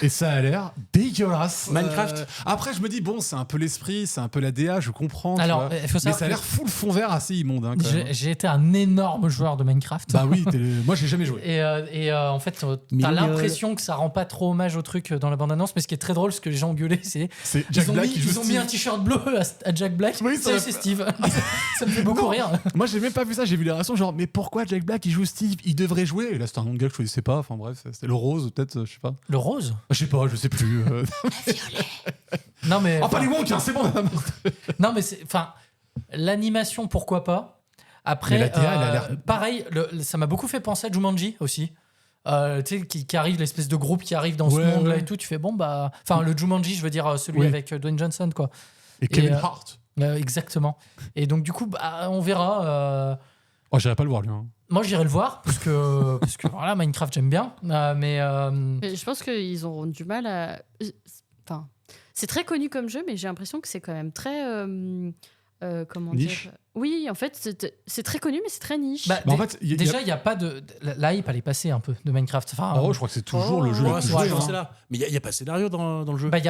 Speaker 2: Et ça a l'air dégueulasse.
Speaker 1: Minecraft.
Speaker 2: Après, je me dis, bon, c'est un peu l'esprit, c'est un peu la DA, je comprends.
Speaker 3: Alors,
Speaker 2: tu vois.
Speaker 3: faut savoir
Speaker 2: mais ça a l'air full fond vert assez immonde. Hein,
Speaker 3: j'ai été un énorme joueur de Minecraft.
Speaker 2: Bah oui, moi j'ai jamais joué.
Speaker 3: Et en fait, t'as l'impression que ça rend pas trop hommage au truc dans la bande-annonce, mais ce qui est très drôle, ce que les gens ont gueulé, c'est
Speaker 2: Jack Black qui joue
Speaker 3: ils ont mis un t-shirt bleu à Jack Black.
Speaker 2: Oui,
Speaker 3: c'est Steve. Ça me fait beaucoup rire.
Speaker 2: Moi j'ai même pas vu ça, j'ai vu les réactions genre mais pourquoi Jack Black il joue Steve, il devrait jouer. Et là c'était un nom de gars que je connaissais pas, enfin bref, c'était le rose peut-être, je sais pas.
Speaker 3: Le rose ?
Speaker 2: Je sais pas, je sais plus.
Speaker 3: Non mais
Speaker 2: pas les Wonk, hein, c'est bon.
Speaker 3: Non mais enfin l'animation pourquoi pas. Après
Speaker 2: mais la DA, elle a l'air...
Speaker 3: pareil, ça m'a beaucoup fait penser à Jumanji aussi. Tu sais qui arrive, l'espèce de groupe qui arrive dans ce monde là et tout, tu fais bon bah enfin le Jumanji, je veux dire celui avec Dwayne Johnson quoi.
Speaker 2: Et Kevin Hart.
Speaker 3: Exactement. Et donc du coup bah, on verra.
Speaker 2: Oh, j'irai pas le voir lui. Hein.
Speaker 3: Moi, j'irai le voir parce que voilà, Minecraft, j'aime bien. Mais
Speaker 10: je pense qu'ils auront du mal à. Enfin, c'est très connu comme jeu, mais j'ai l'impression que c'est quand même très. Comment
Speaker 2: niche.
Speaker 10: dire ? Oui, en fait, c'est très connu, mais c'est très niche.
Speaker 3: Bah, en fait, déjà, il n'y a pas de. La hype, elle est passée un peu de Minecraft. Enfin,
Speaker 2: je crois que c'est toujours le jeu.
Speaker 1: C'est là. Mais il n'y a pas de scénario dans le jeu.
Speaker 3: Bah, il n'y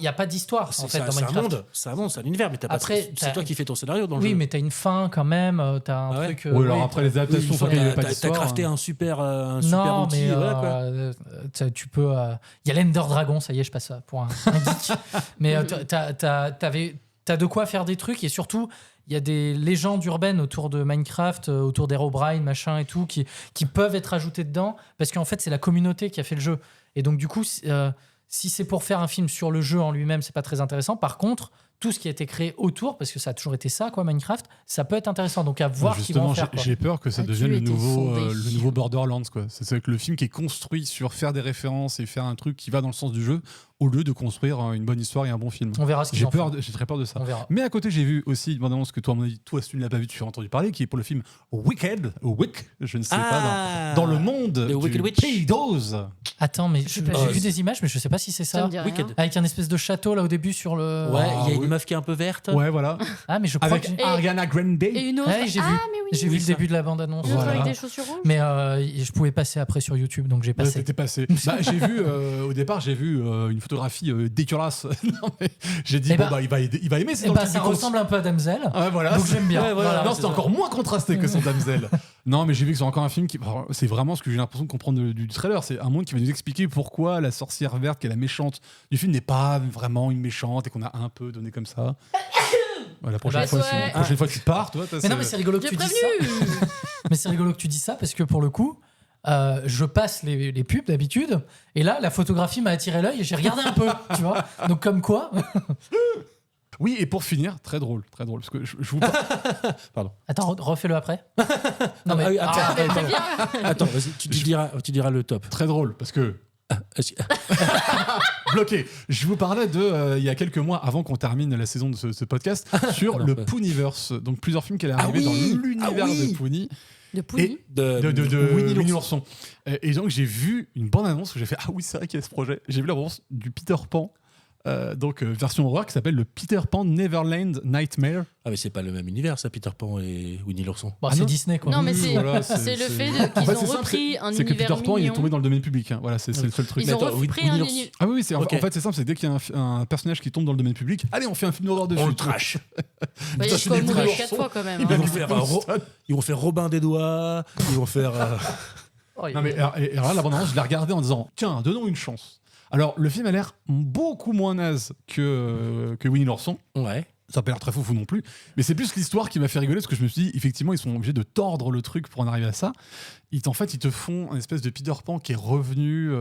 Speaker 3: a pas d'histoire en fait, dans Minecraft.
Speaker 1: C'est un monde, c'est un univers. Mais après, c'est toi qui fais ton scénario dans le jeu.
Speaker 3: Oui, mais tu as une fin quand même. Tu as un truc.
Speaker 2: Oui, alors après, les adaptations, il n'y a pas d'histoire.
Speaker 1: Tu as crafté un super
Speaker 3: non,
Speaker 1: outil.
Speaker 3: Mais
Speaker 1: voilà, quoi.
Speaker 3: tu peux. Il y a l'Ender Dragon, ça y est, je passe pour un geek. Mais t'as de quoi faire des trucs et surtout. Il y a des légendes urbaines autour de Minecraft, autour d'Herobrine, machin et tout, qui peuvent être ajoutées dedans, parce qu'en fait, c'est la communauté qui a fait le jeu. Et donc, du coup, si c'est pour faire un film sur le jeu en lui-même, c'est pas très intéressant. Par contre, tout ce qui a été créé autour, parce que ça a toujours été ça, quoi, Minecraft, ça peut être intéressant. Donc, à voir ce qu'ils vont en faire.
Speaker 2: J'ai peur que ça devienne le nouveau Borderlands, quoi. C'est que le film qui est construit sur faire des références et faire un truc qui va dans le sens du jeu, au lieu de construire une bonne histoire et un bon film.
Speaker 3: On verra ce qu'ils en font.
Speaker 2: J'ai très peur de ça.
Speaker 3: On verra.
Speaker 2: Mais à côté, j'ai vu aussi une bande-annonce que toi, à mon avis, toi, si tu ne l'as pas vu, tu as entendu parler, qui est pour le film Wicked, je ne sais pas, dans le monde du Pays d'Oz.
Speaker 3: Attends, mais j'ai vu des images, mais je sais pas si c'est ça.
Speaker 10: Wicked.
Speaker 3: Avec un espèce de château là au début sur le.
Speaker 1: Ouais, il y a une meuf qui est un peu verte.
Speaker 2: Ouais, voilà.
Speaker 3: Ah, mais je crois
Speaker 2: avec Ariana Grande.
Speaker 10: Et une autre.
Speaker 3: J'ai vu le début de la bande-annonce.
Speaker 10: Une autre avec des chaussures rouges.
Speaker 3: Mais je pouvais passer après sur YouTube, donc j'ai passé.
Speaker 2: T'étais passé. J'ai vu au départ, j'ai vu une photographie dégueulasse. Non, mais j'ai dit il va aimer.
Speaker 3: Ça ressemble un peu à Damsel.
Speaker 2: Ouais, voilà.
Speaker 3: Donc j'aime bien.
Speaker 2: Voilà, non, c'est encore moins contrasté que son Damsel. Non, mais j'ai vu que c'est encore un film qui. C'est vraiment ce que j'ai l'impression de comprendre du trailer. C'est un monde qui va nous expliquer pourquoi la sorcière verte, qui est la méchante du film, n'est pas vraiment une méchante et qu'on a un peu donné comme ça. La prochaine fois, tu pars, toi.
Speaker 3: Mais non, mais c'est rigolo que tu dis ça. Mais c'est rigolo que tu dis ça parce que pour le coup, je passe les pubs d'habitude et là, la photographie m'a attiré l'œil et j'ai regardé un peu, tu vois. Donc comme quoi.
Speaker 2: Oui, et pour finir, très drôle, parce que je vous parle. Pardon.
Speaker 3: Attends, refais-le après. Non mais
Speaker 1: attends, vas-y, tu diras le top.
Speaker 2: Très drôle, parce que Bloqué. Je vous parlais de, il y a quelques mois, avant qu'on termine la saison de ce podcast, sur le Pooniverse. Donc plusieurs films qui allaient arriver dans l'univers de Poony.
Speaker 10: De Poony
Speaker 2: de Winnie l'ourson. Et donc j'ai vu une bande-annonce où j'ai fait « Ah oui, c'est vrai qu'il y a ce projet ». J'ai vu la bande-annonce du Peter Pan. Version horreur qui s'appelle le Peter Pan Neverland Nightmare.
Speaker 1: Ah mais c'est pas le même univers ça, Peter Pan et Winnie l'ourson.
Speaker 3: Bon, c'est Disney quoi.
Speaker 10: Non mais c'est le fait qu'ils ont repris un univers
Speaker 2: c'est que Peter Pan il est
Speaker 10: mignon.
Speaker 2: tombé dans le domaine public. Hein. Voilà, c'est le seul truc.
Speaker 10: Ils ont repris un univers.
Speaker 2: Ah oui, en fait c'est simple, c'est dès qu'il y a un personnage qui tombe dans le domaine public, allez on fait un film d'horreur dessus.
Speaker 1: On le trash.
Speaker 10: Il faut mourir 4 fois quand même.
Speaker 1: Ils vont faire Robin des Doigts, ils vont faire...
Speaker 2: Non mais et là la bande-annonce je l'ai regardée en disant tiens donnons une chance. Alors, le film a l'air beaucoup moins naze que Winnie l'ourson.
Speaker 1: Ouais.
Speaker 2: Ça n'a pas l'air très fou non plus. Mais c'est plus l'histoire qui m'a fait rigoler parce que je me suis dit, effectivement, ils sont obligés de tordre le truc pour en arriver à ça. En fait, ils te font un espèce de Peter Pan qui est revenu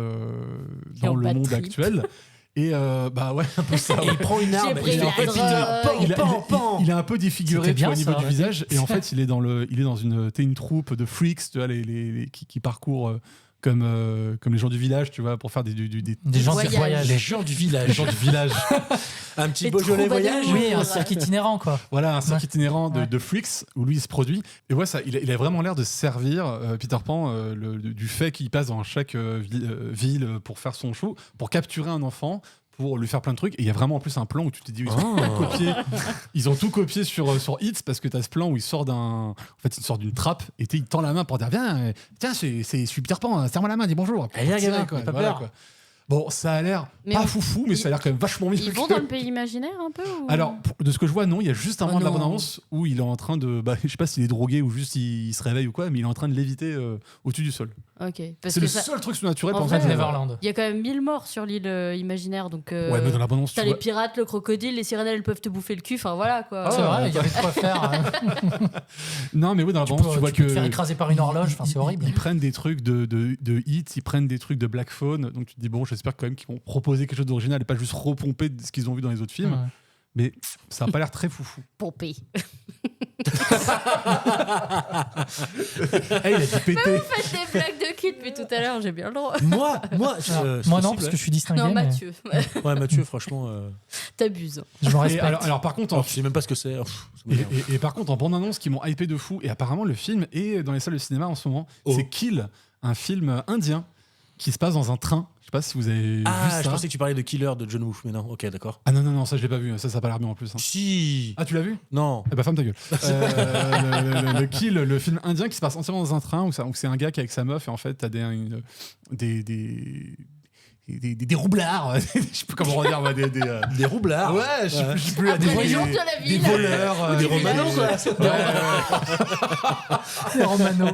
Speaker 2: dans le monde actuel. Et bah ouais, un peu ça.
Speaker 1: Et il prend une arme.
Speaker 10: Et en fait,
Speaker 2: il est un peu défiguré au niveau du visage. Et en fait, il est dans une troupe de freaks, tu vois, qui parcourent... Comme les gens du village, tu vois, pour faire des
Speaker 3: gens qui voyagent.
Speaker 1: Les gens du village. Un petit Beaujolais voyage.
Speaker 3: Oui, un cirque itinérant, quoi.
Speaker 2: Voilà, un cirque itinérant de freaks où lui il se produit. Et ouais, ça, il a vraiment l'air de servir Peter Pan du fait qu'il passe dans chaque ville pour faire son show, pour capturer un enfant, pour lui faire plein de trucs. Et il y a vraiment en plus un plan où tu te dis ils ont tout copié sur Hits parce que tu as ce plan où il sort d'une trappe et il tend la main pour dire tiens c'est Peter Pan, serre-moi la main, dis bonjour.
Speaker 1: Allez, gamin, pas peur.
Speaker 2: Quoi. Bon, ça a l'air pas foufou, mais ça a l'air quand même vachement mieux.
Speaker 10: Ils vont dans le pays imaginaire un peu ou...
Speaker 2: Alors, de ce que je vois, non, il y a juste un moment de la bande-annonce où il est en train de... je sais pas s'il est drogué ou juste il se réveille ou quoi, mais il est en train de léviter au-dessus du sol.
Speaker 10: Ok.
Speaker 2: C'est le seul truc surnaturel
Speaker 10: pour
Speaker 2: ça.
Speaker 3: Neverland.
Speaker 10: Il y a quand même 1000 morts sur l'île imaginaire, donc...
Speaker 2: Ouais, mais dans la bande-annonce,
Speaker 10: t'as les pirates, le crocodile, les sirènes, elles peuvent te bouffer le cul, enfin voilà quoi.
Speaker 3: C'est vrai, il y avait de quoi faire.
Speaker 2: Non, mais oui, dans la bande-annonce, tu vois que...
Speaker 3: te faire écraser par une horloge, c'est horrible.
Speaker 2: Ils prennent des trucs de Hits, ils prennent des trucs de Black Phone, donc tu te dis, bon, j'espère quand même qu'ils vont proposer quelque chose d'original et pas juste repomper ce qu'ils ont vu dans les autres films. Ouais. Mais ça n'a pas l'air très foufou.
Speaker 10: Pompé.
Speaker 2: Hey, il a dit pété.
Speaker 10: Mais vous faites des blagues de cul depuis tout à l'heure, j'ai bien le droit.
Speaker 3: Moi non, parce que je suis distingué.
Speaker 10: Non, Mathieu.
Speaker 1: Ouais, Mathieu, franchement.
Speaker 10: T'abuses.
Speaker 3: Je le respecte.
Speaker 2: Alors par contre,
Speaker 1: je sais même pas ce que c'est.
Speaker 2: Et par contre, en bande-annonce, qui m'ont hypé de fou, et apparemment le film est dans les salles de cinéma en ce moment, c'est Kill, un film indien qui se passe dans un train. Je sais pas si vous avez vu ça.
Speaker 1: Ah, je pensais que tu parlais de Killer de John Woo, mais non, ok, d'accord.
Speaker 2: Ah non, ça je l'ai pas vu, ça a pas l'air bien en plus. Hein.
Speaker 1: Si.
Speaker 2: Ah, tu l'as vu ?
Speaker 1: Non.
Speaker 2: Eh bah ferme ta gueule. Le Kill, le film indien qui se passe entièrement dans un train où c'est un gars qui est avec sa meuf et en fait t'as des roublards, je sais plus comment dire,
Speaker 1: des roublards.
Speaker 2: Ouais, je sais plus, des
Speaker 10: voyous de la ville.
Speaker 2: des voleurs,
Speaker 1: des romanos quoi.
Speaker 3: Des romanos.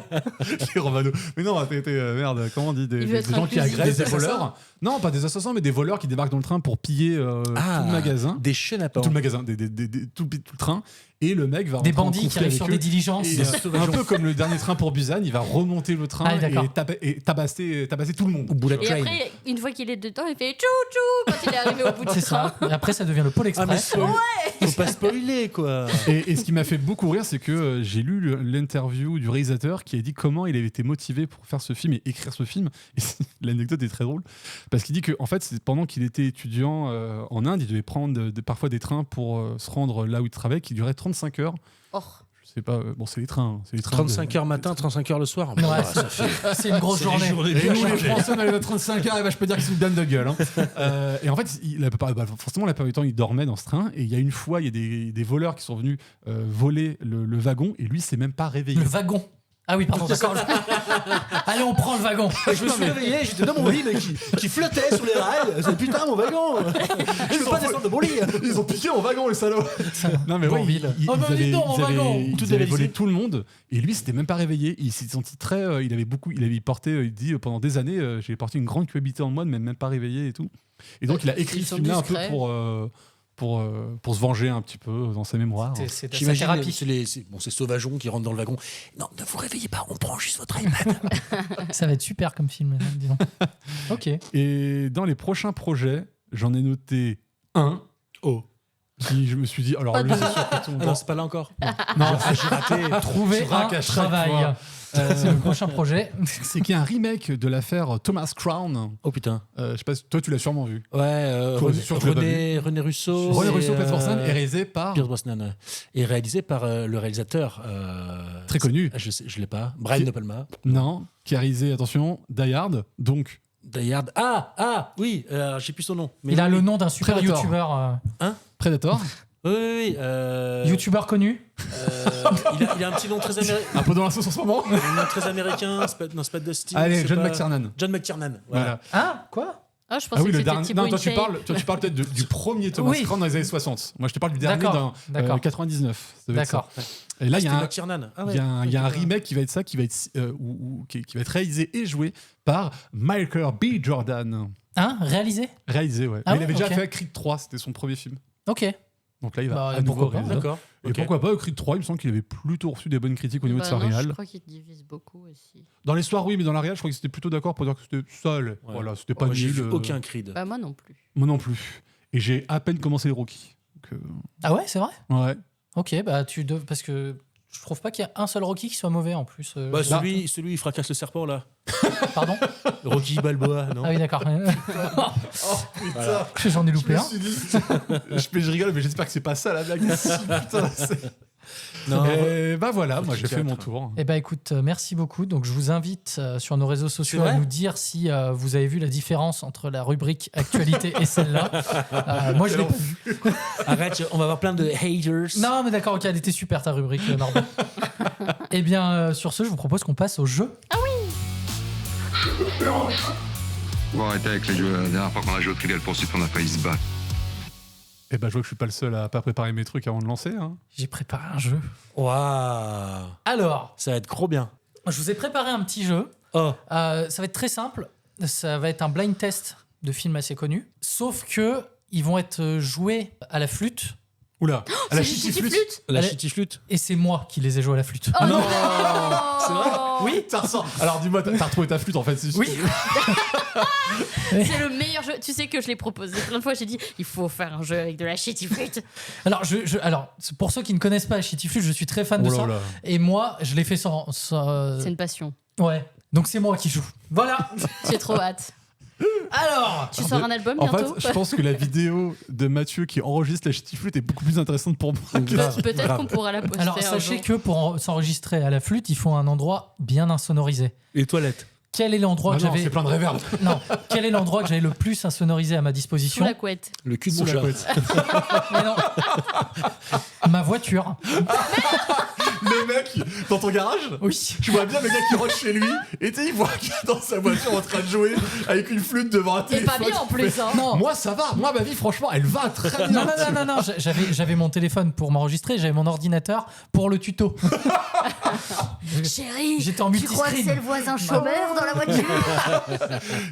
Speaker 2: Les romanos. Mais non, merde, comment on dit des gens qui agressent des voleurs. Non, pas des assassins, mais des voleurs qui débarquent dans le train pour piller tout le magasin.
Speaker 1: Des chenapans.
Speaker 2: Tout le magasin, tout le train. Et le mec va
Speaker 3: des bandits qui arrivent sur des diligences.
Speaker 2: Un peu comme le dernier train pour Busan, il va remonter le train et tabasser tout le monde.
Speaker 10: Et après, une fois qu'il est dedans, il fait tchou-tchou quand il est arrivé au bout du train.
Speaker 3: C'est ça. Et après, ça devient le Pôle Express.
Speaker 10: Ouais.
Speaker 1: Faut pas spoiler, quoi.
Speaker 2: Et ce qui m'a fait beaucoup rire, c'est que j'ai lu l'interview du réalisateur qui a dit comment il avait été motivé pour faire ce film et écrire ce film. Et l'anecdote est très drôle parce qu'il dit que en fait, c'est pendant qu'il était étudiant en Inde, il devait prendre parfois des trains pour se rendre là où il travaillait, qui duraient 35 heures.
Speaker 10: Oh.
Speaker 2: Je sais pas, bon, c'est les trains.
Speaker 1: 35 heures matin, 35 heures le soir.
Speaker 3: Ouais, c'est une grosse journée.
Speaker 2: Et nous, les Français, on avait 35 heures, et je peux dire que c'est une dame de gueule. Hein. Et en fait, forcément, la plupart du temps, il dormait dans ce train. Et il y a une fois, il y a des voleurs qui sont venus voler le wagon, et lui, s'est même pas réveillé.
Speaker 3: Le wagon. Ah oui, pardon, d'accord. Allez, on prend le wagon.
Speaker 1: Je me suis réveillé, j'étais dans mon lit, mais qui flottait sous les rails. C'est putain, mon wagon. Je peux pas descendre de mon lit.
Speaker 2: Ils ont piqué mon wagon, les salauds. Non, mais ouais, ils avaient volé tout le monde. Et lui, s'était même pas réveillé. Il s'est senti très. Il avait porté, il dit, pendant des années, j'ai porté une grande culpabilité en moi de même pas réveillé et tout. Et donc, il a écrit ce film-là un peu pour se venger un petit peu dans sa mémoire.
Speaker 3: C'est
Speaker 1: sa thérapie. C'est Sauvageon qui rentre dans le wagon. Non, ne vous réveillez pas, on prend juste votre iPad.
Speaker 3: Ça va être super comme film, disons. Ok.
Speaker 2: Et dans les prochains projets, j'en ai noté un. qui, je me suis dit, alors lui, c'est sûr que ton-
Speaker 1: Non, c'est pas là encore.
Speaker 2: Non,
Speaker 1: J'ai raté.
Speaker 3: Trouver
Speaker 2: Tu
Speaker 3: un
Speaker 2: raques à chaque
Speaker 3: travail.
Speaker 2: fois.
Speaker 3: C'est le prochain projet.
Speaker 2: c'est qu'il y a un remake de l'affaire Thomas Crown.
Speaker 1: Oh putain.
Speaker 2: Je sais pas, toi, tu l'as sûrement vu.
Speaker 1: Ouais,
Speaker 2: Toi, c'est sûr que tu l'as pas
Speaker 1: René Russo.
Speaker 2: René
Speaker 1: et,
Speaker 2: Russo, Pierce Brosnan, est réalisé par
Speaker 1: Pierce Brosnan, ouais. Et réalisé par le réalisateur.
Speaker 2: très connu.
Speaker 1: Je l'ai pas. Brian De Palma.
Speaker 2: Non, qui a réalisé, attention, Die Hard. Donc,
Speaker 1: Die Hard. Oui, j'ai plus son nom. Mais
Speaker 3: Il a
Speaker 1: oui.
Speaker 3: le nom d'un super
Speaker 2: Predator.
Speaker 3: youtubeur.
Speaker 2: Predator.
Speaker 1: Oui.
Speaker 3: Youtubeur connu.
Speaker 1: Il a un petit nom très américain.
Speaker 2: Un peu dans la sauce en ce moment.
Speaker 1: Un nom très américain. C'est pas Dusty.
Speaker 2: Allez,
Speaker 1: c'est
Speaker 2: John
Speaker 1: pas-
Speaker 2: McTiernan.
Speaker 1: John McTiernan.
Speaker 2: Voilà.
Speaker 3: Ah, quoi?
Speaker 10: Ah, je pensais
Speaker 2: Ah oui,
Speaker 10: que
Speaker 2: le
Speaker 10: c'était
Speaker 2: dernier.
Speaker 10: Thibaut
Speaker 2: Non, toi tu
Speaker 10: InShape.
Speaker 2: parles peut-être du premier Thomas
Speaker 3: Oui.
Speaker 2: Crown dans les années 60. Moi, je te parle du dernier
Speaker 3: D'accord,
Speaker 2: d'un
Speaker 3: d'accord.
Speaker 2: 99. Ça devait être
Speaker 3: D'accord.
Speaker 2: ça. Et là, il y a
Speaker 1: C'était
Speaker 2: un,
Speaker 1: McTiernan. Ah ouais.
Speaker 2: il y a un remake qui va être ça, qui va être qui va être réalisé et joué par Michael B. Jordan.
Speaker 3: Hein? Réalisé?
Speaker 2: Réalisé, ouais.
Speaker 3: Ah
Speaker 2: Mais il
Speaker 3: ouais,
Speaker 2: avait déjà
Speaker 3: ok.
Speaker 2: fait Creed 3, c'était son premier film.
Speaker 3: Ok.
Speaker 2: Donc là, il va
Speaker 3: Bah,
Speaker 2: à nouveau
Speaker 3: pourquoi pas,
Speaker 2: réaliser.
Speaker 1: D'accord.
Speaker 2: Et
Speaker 1: Ok.
Speaker 2: pourquoi pas Creed 3, il me semble qu'il avait plutôt reçu des bonnes critiques au niveau de sa
Speaker 10: non,
Speaker 2: réal.
Speaker 10: je crois qu'il divise beaucoup aussi.
Speaker 2: Dans l'histoire, oui, mais dans la réal, je crois qu'ils étaient plutôt d'accord pour dire que c'était seul.
Speaker 1: Ouais.
Speaker 2: Voilà, c'était pas
Speaker 1: Moi, j'ai
Speaker 2: nul.
Speaker 1: vu aucun Creed.
Speaker 10: Bah, moi non plus.
Speaker 2: Moi non plus. Et j'ai à peine commencé les Rocky. Donc,
Speaker 3: Ah ouais, c'est vrai?
Speaker 2: ouais.
Speaker 3: Ok, bah parce que je trouve pas qu'il y a un seul Rocky qui soit mauvais en plus.
Speaker 1: Bah, celui, il fracasse le serpent là.
Speaker 3: Pardon?
Speaker 1: Rocky Balboa, non?
Speaker 3: Ah oui, d'accord.
Speaker 2: Oh putain.
Speaker 3: J'en ai loupé
Speaker 2: Je
Speaker 3: un.
Speaker 2: me suis dit, je rigole, mais j'espère que c'est pas ça la blague. Putain,
Speaker 1: Non.
Speaker 2: et bah voilà, moi j'ai
Speaker 1: Rocky
Speaker 2: fait mon
Speaker 1: 4.
Speaker 2: tour.
Speaker 3: Eh ben écoute, merci beaucoup. Donc je vous invite sur nos réseaux sociaux
Speaker 1: C'est
Speaker 3: à
Speaker 1: vrai
Speaker 3: nous dire si vous avez vu la différence entre la rubrique actualité et celle-là. Moi je l'ai pas vu.
Speaker 1: Arrête, on va avoir plein de haters.
Speaker 3: Non mais d'accord, ok, elle était super ta rubrique, Norbert. Eh bien sur ce, je vous propose qu'on passe au jeu.
Speaker 12: Bon, arrêtez avec les jeux. La dernière fois qu'on a joué au Trivial Pursuit, on a failli se battre.
Speaker 2: Et bah je vois que je suis pas le seul à pas préparer mes trucs avant de lancer. Hein.
Speaker 3: J'ai préparé un jeu.
Speaker 1: Waouh.
Speaker 3: Alors,
Speaker 1: Ça va être trop bien.
Speaker 3: je vous ai préparé un petit jeu.
Speaker 1: Oh.
Speaker 3: Ça va être très simple. Ça va être un blind test de films assez connus. Sauf que ils vont être joués à la flûte.
Speaker 2: Oula, à la
Speaker 10: C'est
Speaker 2: chitiflute.
Speaker 10: flûte.
Speaker 1: La
Speaker 3: Allez.
Speaker 1: chitiflute.
Speaker 3: Et c'est moi qui les ai joués à la flûte.
Speaker 10: Oh non.
Speaker 2: C'est vrai. Oui, ça ressort. Alors dis-moi, t'as retrouvé ta flûte en fait.
Speaker 3: Oui.
Speaker 10: C'est le meilleur jeu. Tu sais que je l'ai proposé plein de fois. J'ai dit, il faut faire un jeu avec de la chitiflute.
Speaker 3: Alors, alors, pour ceux qui ne connaissent pas la chitiflute, je suis très fan de
Speaker 2: Oh là
Speaker 3: ça.
Speaker 2: là.
Speaker 3: Et moi, je l'ai fait sans.
Speaker 10: C'est une passion.
Speaker 3: Ouais. Donc c'est moi qui joue. Voilà.
Speaker 10: J'ai trop hâte.
Speaker 3: Alors.
Speaker 10: Tu sors un album
Speaker 2: En
Speaker 10: bientôt?
Speaker 2: fait, je pense que la vidéo de Mathieu qui enregistre la chitiflute est beaucoup plus intéressante pour moi.
Speaker 10: Peut-être qu'on pourra la poster.
Speaker 3: Alors,
Speaker 10: un
Speaker 3: sachez
Speaker 10: jour.
Speaker 3: que pour s'enregistrer à la flûte, il faut un endroit bien insonorisé.
Speaker 1: Les toilettes.
Speaker 3: Quel est l'endroit
Speaker 2: Ah
Speaker 3: que
Speaker 2: non,
Speaker 3: j'avais
Speaker 2: c'est plein de reverb.
Speaker 3: Non, quel est l'endroit que j'avais le plus insonorisé à ma
Speaker 10: Sous
Speaker 3: disposition?
Speaker 10: la couette.
Speaker 1: Le cul de
Speaker 2: Sous
Speaker 1: mon
Speaker 2: la
Speaker 1: chat.
Speaker 2: couette.
Speaker 3: Mais non. Ma voiture.
Speaker 2: Le mec dans ton garage.
Speaker 3: Oui.
Speaker 2: Tu vois bien le gars qui rentre chez lui et tu sais, il voit qu'il est dans sa voiture en train de jouer avec une flûte devant un
Speaker 10: Et
Speaker 2: téléphone.
Speaker 10: pas bien en plus, hein.
Speaker 3: Non.
Speaker 2: Moi ça va, moi ma vie franchement elle va très bien.
Speaker 3: Non. J'avais mon téléphone pour m'enregistrer, j'avais mon ordinateur pour le tuto.
Speaker 10: Chérie,
Speaker 3: J'étais en
Speaker 10: tu crois que
Speaker 3: multiscreen.
Speaker 10: c'est le voisin chômeur dans la voiture?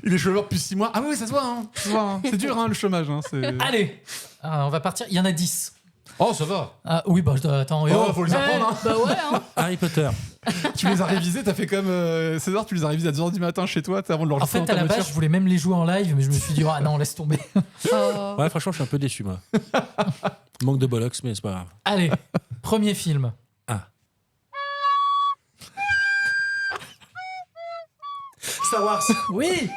Speaker 2: Il est chômeur depuis 6 mois. Ah oui, ça se voit, hein. Ça se voit, hein. C'est dur hein, le chômage. Hein.
Speaker 3: Allez, on va partir. Il y en a 10.
Speaker 2: Oh, ça va.
Speaker 3: Ah, oui, bah attends.
Speaker 2: Oh, faut les apprendre. Hein.
Speaker 10: Bah ouais, hein.
Speaker 1: Harry Potter.
Speaker 2: Tu les as révisés, t'as fait comme César, tu les as révisés à 2h du matin chez toi, avant de
Speaker 3: En
Speaker 2: l'enregistrer
Speaker 3: fait,
Speaker 2: dans
Speaker 3: à
Speaker 2: ta
Speaker 3: la base,
Speaker 2: voiture.
Speaker 3: je voulais même les jouer en live, mais je me suis dit, ah non, laisse tomber.
Speaker 10: Oh.
Speaker 1: Ouais, franchement, je suis un peu déçu, moi. Manque de bollocks, mais c'est pas grave.
Speaker 3: Allez, premier film.
Speaker 1: Star Wars.
Speaker 3: Oui.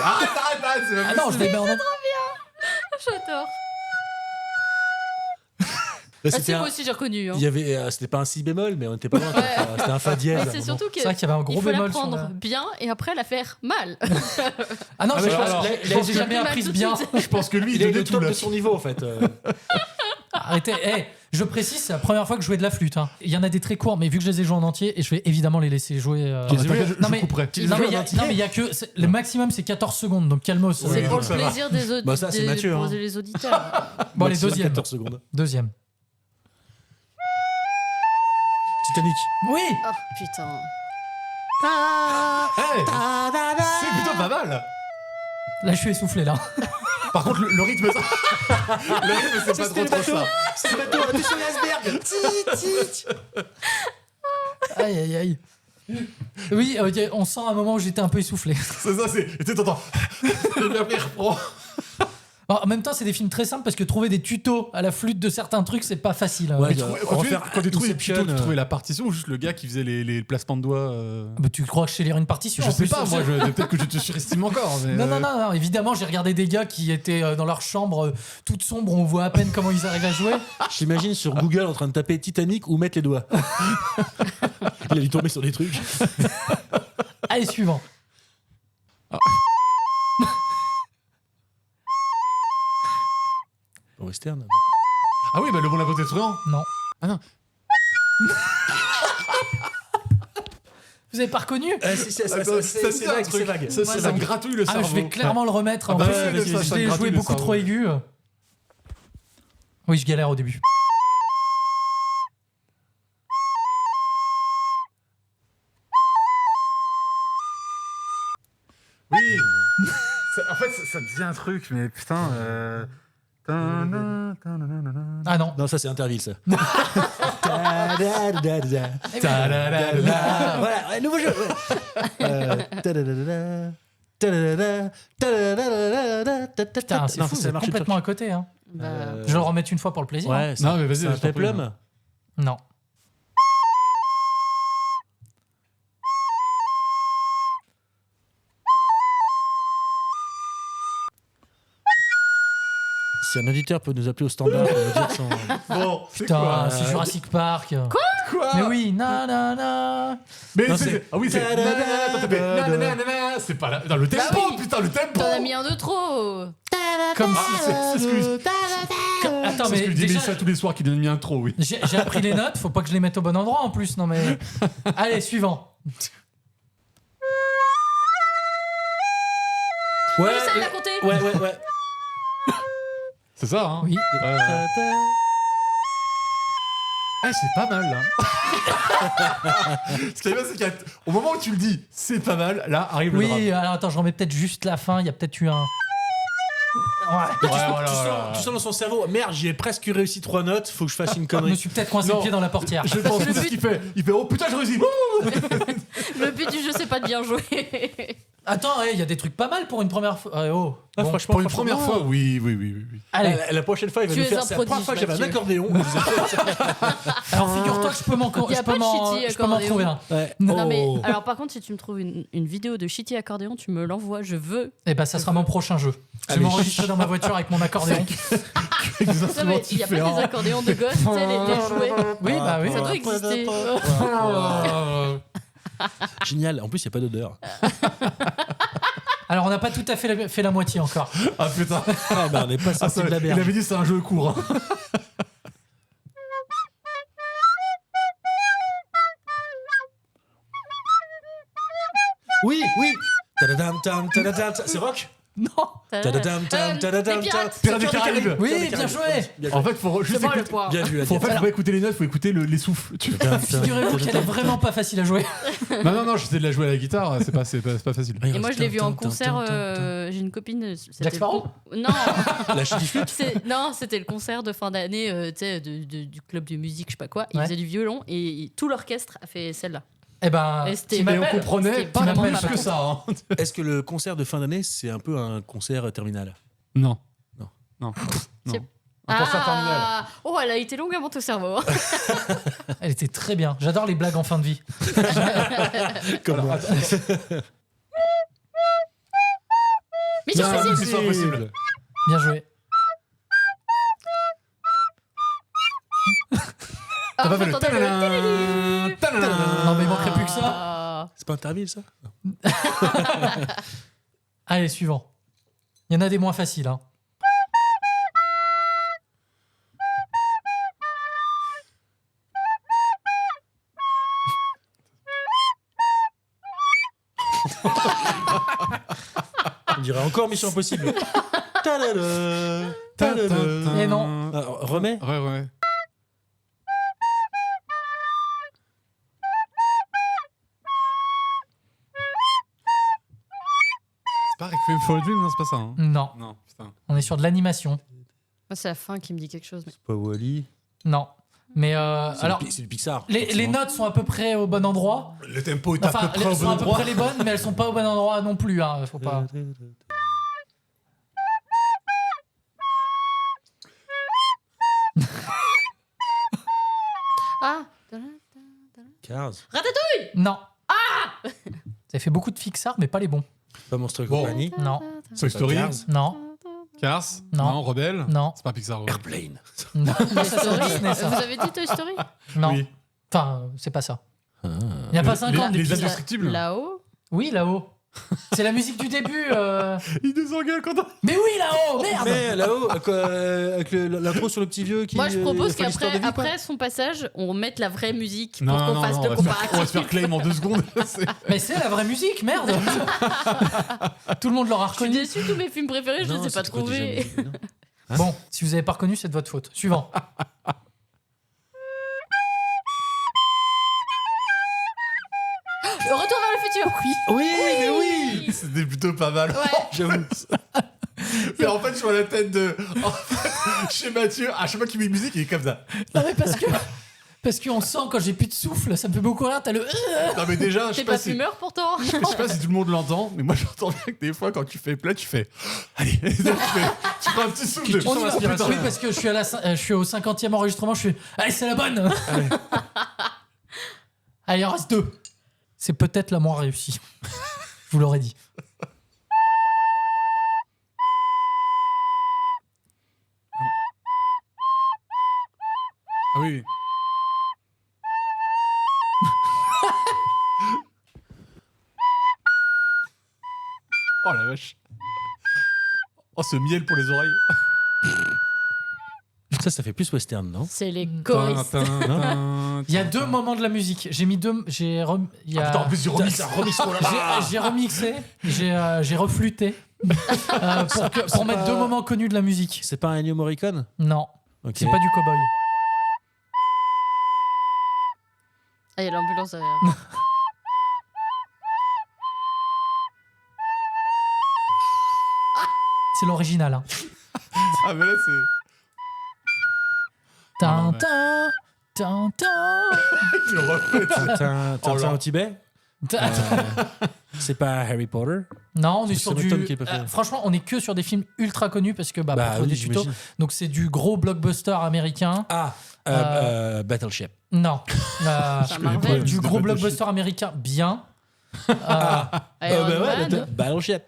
Speaker 2: Arrête, c'est même
Speaker 3: Ah non, je les mets en
Speaker 10: J'adore.
Speaker 1: Là,
Speaker 10: Ah,
Speaker 1: c'était
Speaker 10: si,
Speaker 1: un-
Speaker 10: moi aussi j'ai reconnu. Hein.
Speaker 1: Il y avait, c'était pas un si bémol, mais on était pas loin. quoi. C'était un fa dièse.
Speaker 10: Mais
Speaker 1: à un
Speaker 10: c'est
Speaker 1: moment.
Speaker 10: surtout que
Speaker 3: C'est vrai qu'il y avait un gros
Speaker 10: il faut la
Speaker 3: bémol sur
Speaker 10: prendre
Speaker 3: la-
Speaker 10: bien et après la faire mal.
Speaker 3: Ah non,
Speaker 1: Ah,
Speaker 3: je
Speaker 1: mais
Speaker 3: pense
Speaker 1: alors,
Speaker 3: que
Speaker 1: il a
Speaker 3: j'ai jamais
Speaker 10: mal
Speaker 3: appris
Speaker 10: tout de
Speaker 3: bien.
Speaker 10: suite.
Speaker 2: Je pense que lui, il
Speaker 1: Il est
Speaker 2: donnait
Speaker 1: le
Speaker 2: tout
Speaker 1: top
Speaker 2: là.
Speaker 1: de son niveau, en fait.
Speaker 3: Arrêtez. Je précise, c'est la première fois que je jouais de la flûte. Hein. Il y en a des très courts, mais vu que je les ai joués en entier, et je vais évidemment les laisser jouer.
Speaker 2: Tu les as joués,
Speaker 3: Non,
Speaker 2: je
Speaker 3: mais-
Speaker 2: couperai.
Speaker 3: Non, mais il y a que. Le maximum, c'est 14 secondes, donc calmos.
Speaker 10: C'est pour le
Speaker 2: ça va.
Speaker 10: plaisir des autres.
Speaker 1: Bah, ça, c'est Mathieu,
Speaker 10: pour
Speaker 1: hein.
Speaker 10: les auditeurs.
Speaker 3: Bon, les
Speaker 1: Maximum
Speaker 3: deuxièmes.
Speaker 1: 14 secondes.
Speaker 3: Deuxième.
Speaker 1: Titanic.
Speaker 3: Oui.
Speaker 10: Oh putain.
Speaker 2: Hey, c'est plutôt pas mal.
Speaker 3: Là, je suis essoufflé, là.
Speaker 2: Par contre, le rythme, le rythme, c'est pas trop ça.
Speaker 1: C'est le bateau, on était sur l'iceberg.
Speaker 3: Aïe, aïe, aïe. Oui, on sent un moment où j'étais un peu essoufflé.
Speaker 2: C'est ça, c'est. Et tu t'entends. Et puis après, il reprend.
Speaker 3: En même temps, c'est des films très simples parce que trouver des tutos à la flûte de certains trucs, c'est pas facile.
Speaker 1: Ouais,
Speaker 2: Quand tu trouvais
Speaker 1: Inception,
Speaker 2: tu trouvais la partition ou juste le gars qui faisait les placements de doigts
Speaker 3: Bah, tu crois que je sais lire une partition?
Speaker 2: Je
Speaker 3: en
Speaker 2: sais
Speaker 3: plus,
Speaker 2: pas, moi, peut-être que je te surestime encore. Mais
Speaker 3: Non, évidemment, j'ai regardé des gars qui étaient dans leur chambre toute sombre, on voit à peine comment ils arrivent à jouer.
Speaker 1: J'imagine sur Google en train de taper Titanic ou mettre les doigts. Il a dû tomber sur des trucs.
Speaker 3: Allez, suivant.
Speaker 1: Western.
Speaker 2: Ah oui, bah le bon la beauté de truand.
Speaker 3: Non.
Speaker 2: Ah non.
Speaker 3: Vous avez pas reconnu?
Speaker 1: C'est vague, c'est vague.
Speaker 2: Ça me gratouille le cerveau.
Speaker 3: Je vais clairement le remettre. En
Speaker 2: bah
Speaker 3: plus,
Speaker 2: ouais,
Speaker 3: je
Speaker 2: ça me
Speaker 3: l'ai
Speaker 2: gratouille
Speaker 3: joué
Speaker 2: le
Speaker 3: beaucoup
Speaker 2: cerveau.
Speaker 3: trop aigu. Oui, je galère au début.
Speaker 2: Oui. En fait, ça me dit un truc, mais putain.
Speaker 3: Ah non.
Speaker 1: Non, ça c'est Interville, ça. Voilà, ouais, nouveau jeu.
Speaker 3: Putain, c'est fou, c'est complètement à côté. Hein. Je vais le remettre une fois pour le plaisir.
Speaker 1: Ouais,
Speaker 2: Non, mais vas-y,
Speaker 1: c'est
Speaker 2: je
Speaker 1: un
Speaker 2: t'en prie.
Speaker 1: peplum.
Speaker 3: Non.
Speaker 1: Si un auditeur peut nous appeler au standard pour nous dire son...
Speaker 2: Bon, c'est
Speaker 3: Putain,
Speaker 2: quoi
Speaker 3: c'est Jurassic Park.
Speaker 2: Quoi
Speaker 3: Mais oui, nanana.
Speaker 2: Mais
Speaker 1: Non,
Speaker 2: c'est.
Speaker 1: c'est-
Speaker 2: Ah oui, c'est. Nanana, c'est pas là. Dans le tempo,
Speaker 10: oui.
Speaker 2: putain, le tempo.
Speaker 10: T'en as mis un de trop.
Speaker 3: Comme
Speaker 2: Ah,
Speaker 3: si.
Speaker 2: c'est ce que je.
Speaker 3: Attends,
Speaker 2: C'est ce
Speaker 3: mais
Speaker 2: que je dis
Speaker 3: déjà,
Speaker 2: ça tous les soirs qu'il donne mis un trop, oui.
Speaker 3: j'ai appris les notes, faut pas que je les mette au bon endroit en plus. Non mais. Allez, suivant.
Speaker 1: Ouais,
Speaker 10: Ça, il a compté.
Speaker 1: ouais.
Speaker 2: C'est ça, hein.
Speaker 3: Oui.
Speaker 2: Ah, c'est pas mal, là. Ce qui est bien, c'est qu'au moment où tu le dis, c'est pas mal, là arrive le drame.
Speaker 3: Oui, alors attends, je remets peut-être juste la fin, il y a peut-être eu un. Ouais.
Speaker 1: Tu sens dans son cerveau, merde, j'y ai presque réussi 3 notes, faut que je fasse une
Speaker 3: Je me
Speaker 1: connerie.
Speaker 3: suis peut-être coincé le
Speaker 2: Non.
Speaker 3: pied dans la portière.
Speaker 2: Je pense que c'est ce qu'il fait. Il fait oh putain, je réussis.
Speaker 10: Le but du jeu, c'est pas de bien jouer.
Speaker 3: Attends, il y a des trucs pas mal pour une première fois. Oh.
Speaker 1: Ah,
Speaker 3: Bon.
Speaker 1: franchement,
Speaker 2: Pour une première fois, oui.
Speaker 3: Allez,
Speaker 1: La prochaine fois, il va
Speaker 10: Tu
Speaker 1: nous
Speaker 10: es
Speaker 1: faire.
Speaker 10: un
Speaker 1: C'est la première
Speaker 10: prodige,
Speaker 1: fois que j'avais un
Speaker 10: Mathieu.
Speaker 1: accordéon.
Speaker 3: alors figure-toi que je peux m'en
Speaker 10: Y a pas de shitty
Speaker 3: je peux m'en
Speaker 10: accordéon.
Speaker 3: trouver un.
Speaker 1: Ouais.
Speaker 10: Non, mais
Speaker 1: Oh.
Speaker 10: alors, par contre, si tu me trouves une vidéo de Shitty accordéon, tu me l'envoies. Je veux.
Speaker 3: Et bah, ça sera mon prochain jeu. Je vais
Speaker 1: Allez.
Speaker 3: m'enregistrer dans ma voiture avec mon accordéon.
Speaker 2: Avec des
Speaker 10: Non,
Speaker 2: instruments
Speaker 10: mais il y a pas des accordéons de gosses, tu sais, les jouets.
Speaker 3: Oui, bah oui.
Speaker 10: Ça doit exister.
Speaker 1: Génial, en plus, il n'y a pas d'odeur.
Speaker 3: Alors, on n'a pas tout à fait la moitié encore.
Speaker 2: Ah putain.
Speaker 1: Ah, bah, on n'est pas
Speaker 2: Ah,
Speaker 1: sorti
Speaker 2: ça,
Speaker 1: de la
Speaker 2: il
Speaker 1: merde.
Speaker 2: avait dit c'est un jeu court. Hein.
Speaker 1: Oui. Tadadam, tam, tadadam, c'est rock.
Speaker 3: Non.
Speaker 1: Tadadam, tam, tadadam,
Speaker 10: les
Speaker 1: tam.
Speaker 10: pirates.
Speaker 2: Pirates des Caraïbes.
Speaker 3: Oui, bien joué.
Speaker 2: En fait, faut juste
Speaker 10: C'est bon, le
Speaker 2: écouter.
Speaker 10: poids.
Speaker 1: Bien vu, la
Speaker 2: En fait,
Speaker 1: diète.
Speaker 2: faut pas écouter les notes, faut écouter les souffles.
Speaker 3: Figurez-vous qu'elle est vraiment pas facile à jouer.
Speaker 2: Non, j'essaie de la jouer à la guitare, c'est pas facile.
Speaker 10: Et moi, je l'ai vu en concert. J'ai une copine. c'était
Speaker 3: Jack Sparrow
Speaker 10: Non.
Speaker 1: La ch'ti flûte.
Speaker 10: Non, c'était le concert de fin d'année tu sais, du club de musique, je sais pas quoi. Ils
Speaker 3: Ouais.
Speaker 10: faisaient du violon et tout l'orchestre a fait celle-là.
Speaker 3: Eh ben,
Speaker 10: Et c'était-
Speaker 3: tu
Speaker 2: Et on
Speaker 3: m'appelles
Speaker 2: comprenait
Speaker 10: C'était
Speaker 2: pas
Speaker 10: vraiment
Speaker 2: plus
Speaker 10: pas
Speaker 2: que
Speaker 10: mal.
Speaker 2: ça. Hein.
Speaker 1: Est-ce que le concert de fin d'année, c'est un peu un concert terminal?
Speaker 2: Non.
Speaker 1: Non.
Speaker 2: Non.
Speaker 10: C'est-
Speaker 2: Un concert terminal.
Speaker 10: Oh, elle a été longue à monter au cerveau.
Speaker 3: Elle était très bien. J'adore les blagues en fin de vie.
Speaker 1: Comme moi.
Speaker 10: Mission
Speaker 2: Non,
Speaker 10: Impossible.
Speaker 2: Mission Impossible.
Speaker 3: Bien joué.
Speaker 2: T'as pas fait le
Speaker 10: j'entendais
Speaker 2: tadadam, tadadam.
Speaker 3: Non, mais il manquerait plus que ça.
Speaker 10: Ah.
Speaker 1: C'est pas Interville, ça?
Speaker 3: Allez, suivant. Il y en a des moins faciles. Hein.
Speaker 1: On dirait encore Mission Impossible. Tadada, tadada.
Speaker 3: Et non.
Speaker 1: Ah, remets.
Speaker 2: Ouais. C'est pas Requiem for a Dream, non, c'est pas ça. Hein.
Speaker 3: Non.
Speaker 2: Non, putain.
Speaker 3: On est sur de l'animation.
Speaker 10: Moi, c'est la fin qui me dit quelque chose. Mais...
Speaker 1: Pas Wall-E.
Speaker 3: Non. Mais
Speaker 1: C'est
Speaker 3: alors,
Speaker 1: c'est du Pixar.
Speaker 3: les
Speaker 1: forcément.
Speaker 3: notes sont à peu près au bon endroit.
Speaker 2: Le tempo est à
Speaker 3: Enfin,
Speaker 2: peu près au
Speaker 3: elles sont
Speaker 2: bon
Speaker 3: à peu
Speaker 2: endroit.
Speaker 3: près les bonnes, mais elles sont pas au bon endroit non plus. Hein. Faut pas.
Speaker 10: Ah.
Speaker 1: Cars.
Speaker 10: Ratatouille.
Speaker 3: Non. Ça a fait beaucoup de Pixar, mais pas les bons.
Speaker 1: Pas Monstre
Speaker 2: Bon.
Speaker 1: Compagnie.
Speaker 3: Non.
Speaker 2: Toy Story.
Speaker 1: Cars.
Speaker 3: Non.
Speaker 2: Cars.
Speaker 3: Non.
Speaker 2: Rebelle.
Speaker 3: Non.
Speaker 2: C'est pas Pixar. Rebelle.
Speaker 1: Airplane.
Speaker 3: Non.
Speaker 10: Toy
Speaker 3: Ça, c'est
Speaker 10: Story.
Speaker 3: Disney, ça.
Speaker 10: Vous avez dit Toy Story?
Speaker 3: Non.
Speaker 2: Oui.
Speaker 3: Enfin, c'est pas ça. Il n'y a pas 50 des
Speaker 2: Les
Speaker 3: Pixar.
Speaker 2: Indestructibles.
Speaker 10: Là-haut.
Speaker 3: Oui, là-haut. C'est la musique du début.
Speaker 2: Il nous engueule quand on...
Speaker 3: Mais oui, là-haut, merde.
Speaker 1: Mais là-haut, avec l'intro sur le petit vieux qui.
Speaker 10: Moi, je propose
Speaker 1: fait l'histoire de vie,
Speaker 10: qu'après son passage, on mette la vraie musique
Speaker 2: Non,
Speaker 10: pour qu'on
Speaker 2: non,
Speaker 10: fasse
Speaker 2: non,
Speaker 10: le
Speaker 2: on va se
Speaker 10: comparatif.
Speaker 2: faire claim en 2 secondes.
Speaker 3: Mais c'est la vraie musique, merde. Tout le monde l'aura
Speaker 10: Je suis
Speaker 3: reconnu.
Speaker 10: déçu, tous mes films préférés, je
Speaker 1: Non,
Speaker 10: les ai
Speaker 1: c'est
Speaker 10: pas
Speaker 1: trop
Speaker 10: trouvés.
Speaker 1: déjà vu, non. Hein
Speaker 3: Bon, si vous n'avez pas reconnu, c'est de votre faute. Suivant.
Speaker 10: Retour vers le futur.
Speaker 1: Oui, mais oui.
Speaker 2: C'était plutôt pas mal.
Speaker 10: Ouais.
Speaker 1: J'avoue.
Speaker 2: Mais en fait, je vois la tête de. En fait, chez Mathieu, à chaque fois qu'il met une musique, il est comme ça.
Speaker 3: Non, mais parce qu'on sent quand j'ai plus de souffle, ça me fait beaucoup rire. T'as le.
Speaker 2: Non, mais déjà, je
Speaker 10: T'es
Speaker 2: sais
Speaker 10: pas
Speaker 2: pas si.
Speaker 10: fumeur pourtant.
Speaker 2: Je sais pas si tout le monde l'entend, mais moi j'entends bien que des fois quand tu fais plat, tu fais. Allez, tu prends un petit souffle de.
Speaker 3: On y va. Oui, parce que je suis au 50e enregistrement, je suis. Allez, c'est la bonne. Allez, il en reste 2. C'est peut-être la moins réussie. Je vous l'aurais dit.
Speaker 2: Ah oui. Oh la vache. Oh, ce miel pour les oreilles.
Speaker 1: Ça fait plus western, non?
Speaker 10: C'est les choristes.
Speaker 3: Il y a 2 moments de la musique. J'ai mis 2. Il y a...
Speaker 2: Putain, en plus, du remix.
Speaker 3: J'ai remixé, j'ai refluté pour mettre 2 moments connus de la musique.
Speaker 1: C'est pas un Ennio Morricone?
Speaker 3: Non,
Speaker 1: Ok.
Speaker 3: c'est pas du cowboy.
Speaker 10: Ah, il y a l'ambulance derrière.
Speaker 3: C'est l'original. Hein.
Speaker 2: Ah, mais là, c'est.
Speaker 3: Tintin, Tintin.
Speaker 2: Tu le refais.
Speaker 1: Tintin au Tibet? C'est pas Harry Potter?
Speaker 3: Non, on est
Speaker 1: C'est
Speaker 3: sur
Speaker 1: Tom
Speaker 3: du.
Speaker 1: qui est pas fait.
Speaker 3: Franchement, on est que sur des films ultra connus parce que pour trouver
Speaker 1: oui,
Speaker 3: des tutos.
Speaker 1: j'imagine.
Speaker 3: Donc c'est du gros blockbuster américain.
Speaker 1: Ah, Battleship.
Speaker 3: Non,
Speaker 10: Marvel.
Speaker 3: du gros blockbuster américain bien.
Speaker 10: Iron
Speaker 1: ouais,
Speaker 10: Man.
Speaker 1: Battleship.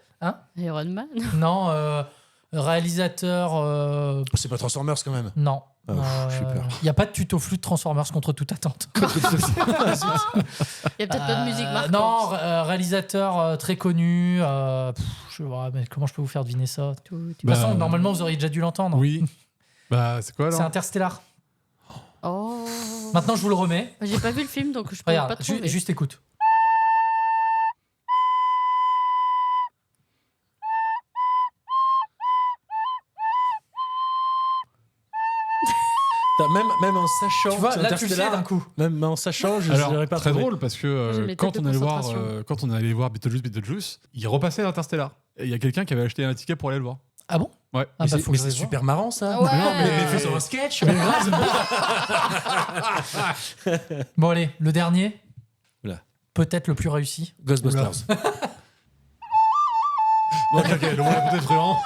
Speaker 10: Iron Man.
Speaker 3: Non, réalisateur.
Speaker 1: C'est pas Transformers quand même.
Speaker 3: Non.
Speaker 1: Oh, j'ai peur.
Speaker 3: Il n'y a pas de tuto flux de Transformers contre toute attente.
Speaker 10: Il y a peut-être pas de musique marquante.
Speaker 3: Non, réalisateur très connu. Mais comment je peux vous faire deviner ça? De toute façon, normalement, vous auriez déjà dû l'entendre.
Speaker 2: Oui. Bah, c'est quoi alors?
Speaker 3: C'est Interstellar.
Speaker 10: Oh.
Speaker 3: Maintenant, je vous le remets.
Speaker 10: J'ai pas vu le film, donc je peux
Speaker 3: Regarde,
Speaker 10: pas trouver.
Speaker 3: juste écoute.
Speaker 1: Même en sachant.
Speaker 3: Tu vois, là, tu le sais d'un coup.
Speaker 1: Même en sachant, je
Speaker 2: Alors,
Speaker 1: n'aurais pas
Speaker 2: très
Speaker 1: trouvé.
Speaker 2: drôle parce
Speaker 10: J'ai
Speaker 2: que
Speaker 10: mes
Speaker 2: quand
Speaker 10: têtes
Speaker 2: on
Speaker 10: de
Speaker 2: allait voir,
Speaker 10: concentration.
Speaker 2: quand on allait voir Beetlejuice, il repassait Interstellar. Et il y a quelqu'un qui avait acheté un ticket pour aller le voir.
Speaker 3: Ah bon?
Speaker 2: Ouais.
Speaker 3: Ah,
Speaker 1: Mais
Speaker 3: bah, faut que je
Speaker 1: c'est
Speaker 3: le
Speaker 1: super marrant ça.
Speaker 10: Ah ouais.
Speaker 1: Non, mais faisons un sketch.
Speaker 3: Bon, allez, le dernier.
Speaker 1: Oula.
Speaker 3: Peut-être le plus réussi.
Speaker 1: Ghostbusters.
Speaker 2: Bon, ok, le voilà peut-être truand.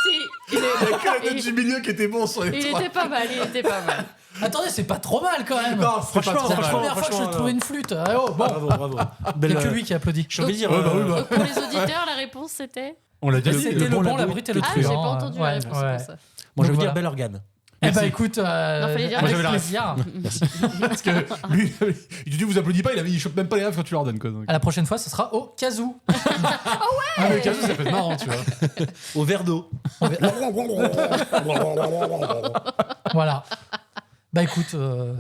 Speaker 10: Si,
Speaker 2: Il y a que la tête du milieu qui était bon sur les
Speaker 10: il
Speaker 2: trois.
Speaker 10: était pas mal, il était pas mal.
Speaker 3: Attendez, c'est pas trop mal quand même.
Speaker 2: Non, c'est pas trop
Speaker 3: C'est la
Speaker 2: mal.
Speaker 3: première fois que je
Speaker 1: franchement,
Speaker 3: trouvais une flûte. Ah, oh, bon.
Speaker 1: Bravo.
Speaker 3: Il n'y a que lui qui applaudit.
Speaker 1: J'ai envie de dire.
Speaker 2: Ouais, bah oui, bah.
Speaker 10: Pour les auditeurs, la réponse c'était.
Speaker 2: On l'a dit.
Speaker 3: C'était le bon, la brute et le
Speaker 10: Ah, j'ai
Speaker 3: truand.
Speaker 10: pas entendu la réponse, c'est pour ça.
Speaker 1: Moi, je veux
Speaker 3: Donc,
Speaker 1: dire
Speaker 3: voilà.
Speaker 1: bel organe.
Speaker 3: Eh ben
Speaker 2: Merci.
Speaker 3: écoute,
Speaker 10: Non, fallait dire
Speaker 3: avec
Speaker 2: avec
Speaker 3: plaisir.
Speaker 2: Parce que lui, il dit vous applaudit pas, il chope même pas les rêves quand tu leur donnes quoi. Donc.
Speaker 3: À la prochaine fois, ce sera au Kazoo.
Speaker 2: Ah, le cas où ça peut être marrant, tu vois.
Speaker 1: Au verre d'eau.
Speaker 3: Voilà. Bah écoute,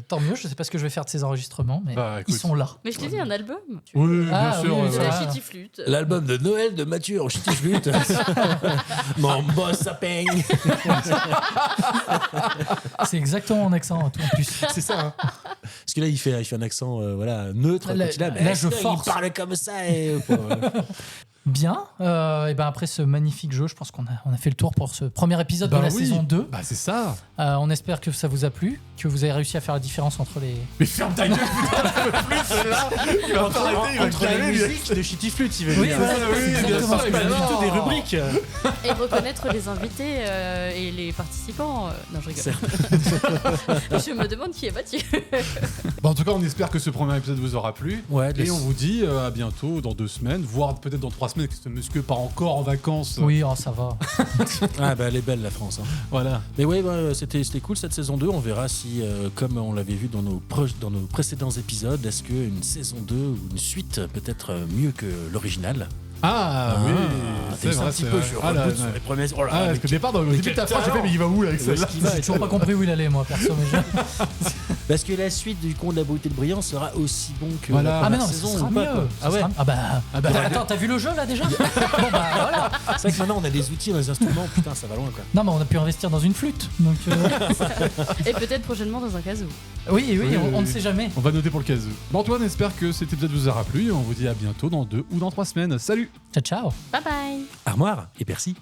Speaker 3: tant mieux. Je sais pas ce que je vais faire de ces enregistrements, mais
Speaker 2: Bah, écoute.
Speaker 3: ils sont là.
Speaker 10: Mais je t'ai dit un album.
Speaker 2: Oui,
Speaker 3: Ah,
Speaker 2: bien sûr.
Speaker 3: oui,
Speaker 2: ouais,
Speaker 3: c'est
Speaker 2: ouais.
Speaker 10: La
Speaker 3: Ah.
Speaker 10: Shitty Flute.
Speaker 1: L'album de Noël de Mathieu en ch'ti-flûte. Mon boss ça peigne.
Speaker 3: C'est exactement mon accent en plus.
Speaker 1: C'est ça. Hein. Parce que là, il fait un accent neutre.
Speaker 3: Là,
Speaker 1: quand il a, mais
Speaker 3: là,
Speaker 1: est-ce
Speaker 3: je
Speaker 1: qu'il
Speaker 3: force.
Speaker 1: parle comme ça.
Speaker 3: Bien. Et ben après ce magnifique jeu, je pense qu'on a fait le tour pour ce premier épisode de la saison 2.
Speaker 2: Bah c'est ça.
Speaker 3: On espère que ça vous a plu, que vous avez réussi à faire la différence entre les...
Speaker 2: Mais ferme ta gueule, putain, plus celle-là. Il va pas arrêter, il va
Speaker 1: Entre les
Speaker 2: galérer, lui.
Speaker 1: musiques de Shitty Flute, il veut
Speaker 3: Oui,
Speaker 1: dire.
Speaker 3: voilà,
Speaker 2: oui,
Speaker 3: c'est
Speaker 2: bien
Speaker 3: exactement
Speaker 2: sûr,
Speaker 3: ce que je
Speaker 2: évidemment.
Speaker 3: dis.
Speaker 1: Plutôt des rubriques.
Speaker 10: Et reconnaître les invités et les participants. Non, je rigole. Je me demande qui est battu.
Speaker 2: Bon, en tout cas, on espère que ce premier épisode vous aura plu.
Speaker 1: Ouais,
Speaker 2: Et on vous dit à bientôt, dans 2 semaines, voire peut-être dans 3 semaines, que ce monsieur part encore en vacances.
Speaker 3: Oui, ça va.
Speaker 1: Ah bah elle est belle la France. Hein.
Speaker 2: Voilà.
Speaker 1: Mais ouais, c'était cool cette saison 2. On verra si, comme on l'avait vu dans nos précédents épisodes, est-ce qu'une saison 2 ou une suite peut être mieux que l'original.
Speaker 2: Ah oui, c'est vrai,
Speaker 1: un petit peu, je reboot sur les premiers. Oh là là,
Speaker 2: parce que au départ, dans le début de ta phrase, j'ai fait, mais il va où là avec celle-là?
Speaker 3: J'ai toujours pas compris où il allait, moi, perso. Mais
Speaker 1: Parce que la suite du Conte de la beauté de Brillant sera aussi bon que
Speaker 2: Voilà.
Speaker 1: la
Speaker 3: Ah mais non,
Speaker 1: première
Speaker 3: ce
Speaker 1: saison.
Speaker 3: sera
Speaker 1: ou pas,
Speaker 3: mieux.
Speaker 1: quoi. Ah ouais.
Speaker 3: Attends, t'as vu le jeu là déjà? Bon bah voilà.
Speaker 1: C'est vrai que maintenant on a des outils, on a des instruments. Putain, ça va loin quoi.
Speaker 3: Non mais on a pu investir dans une flûte. Donc
Speaker 10: Et peut-être prochainement dans un casou.
Speaker 3: oui,
Speaker 2: Oui,
Speaker 3: on ne sait jamais.
Speaker 2: On va noter pour le cas où. Bon, Antoine, espère que cet épisode vous aura plu. On vous dit à bientôt dans 2 ou dans 3 semaines. Salut.
Speaker 3: Ciao ciao.
Speaker 10: Bye bye.
Speaker 1: Armoire et Percy.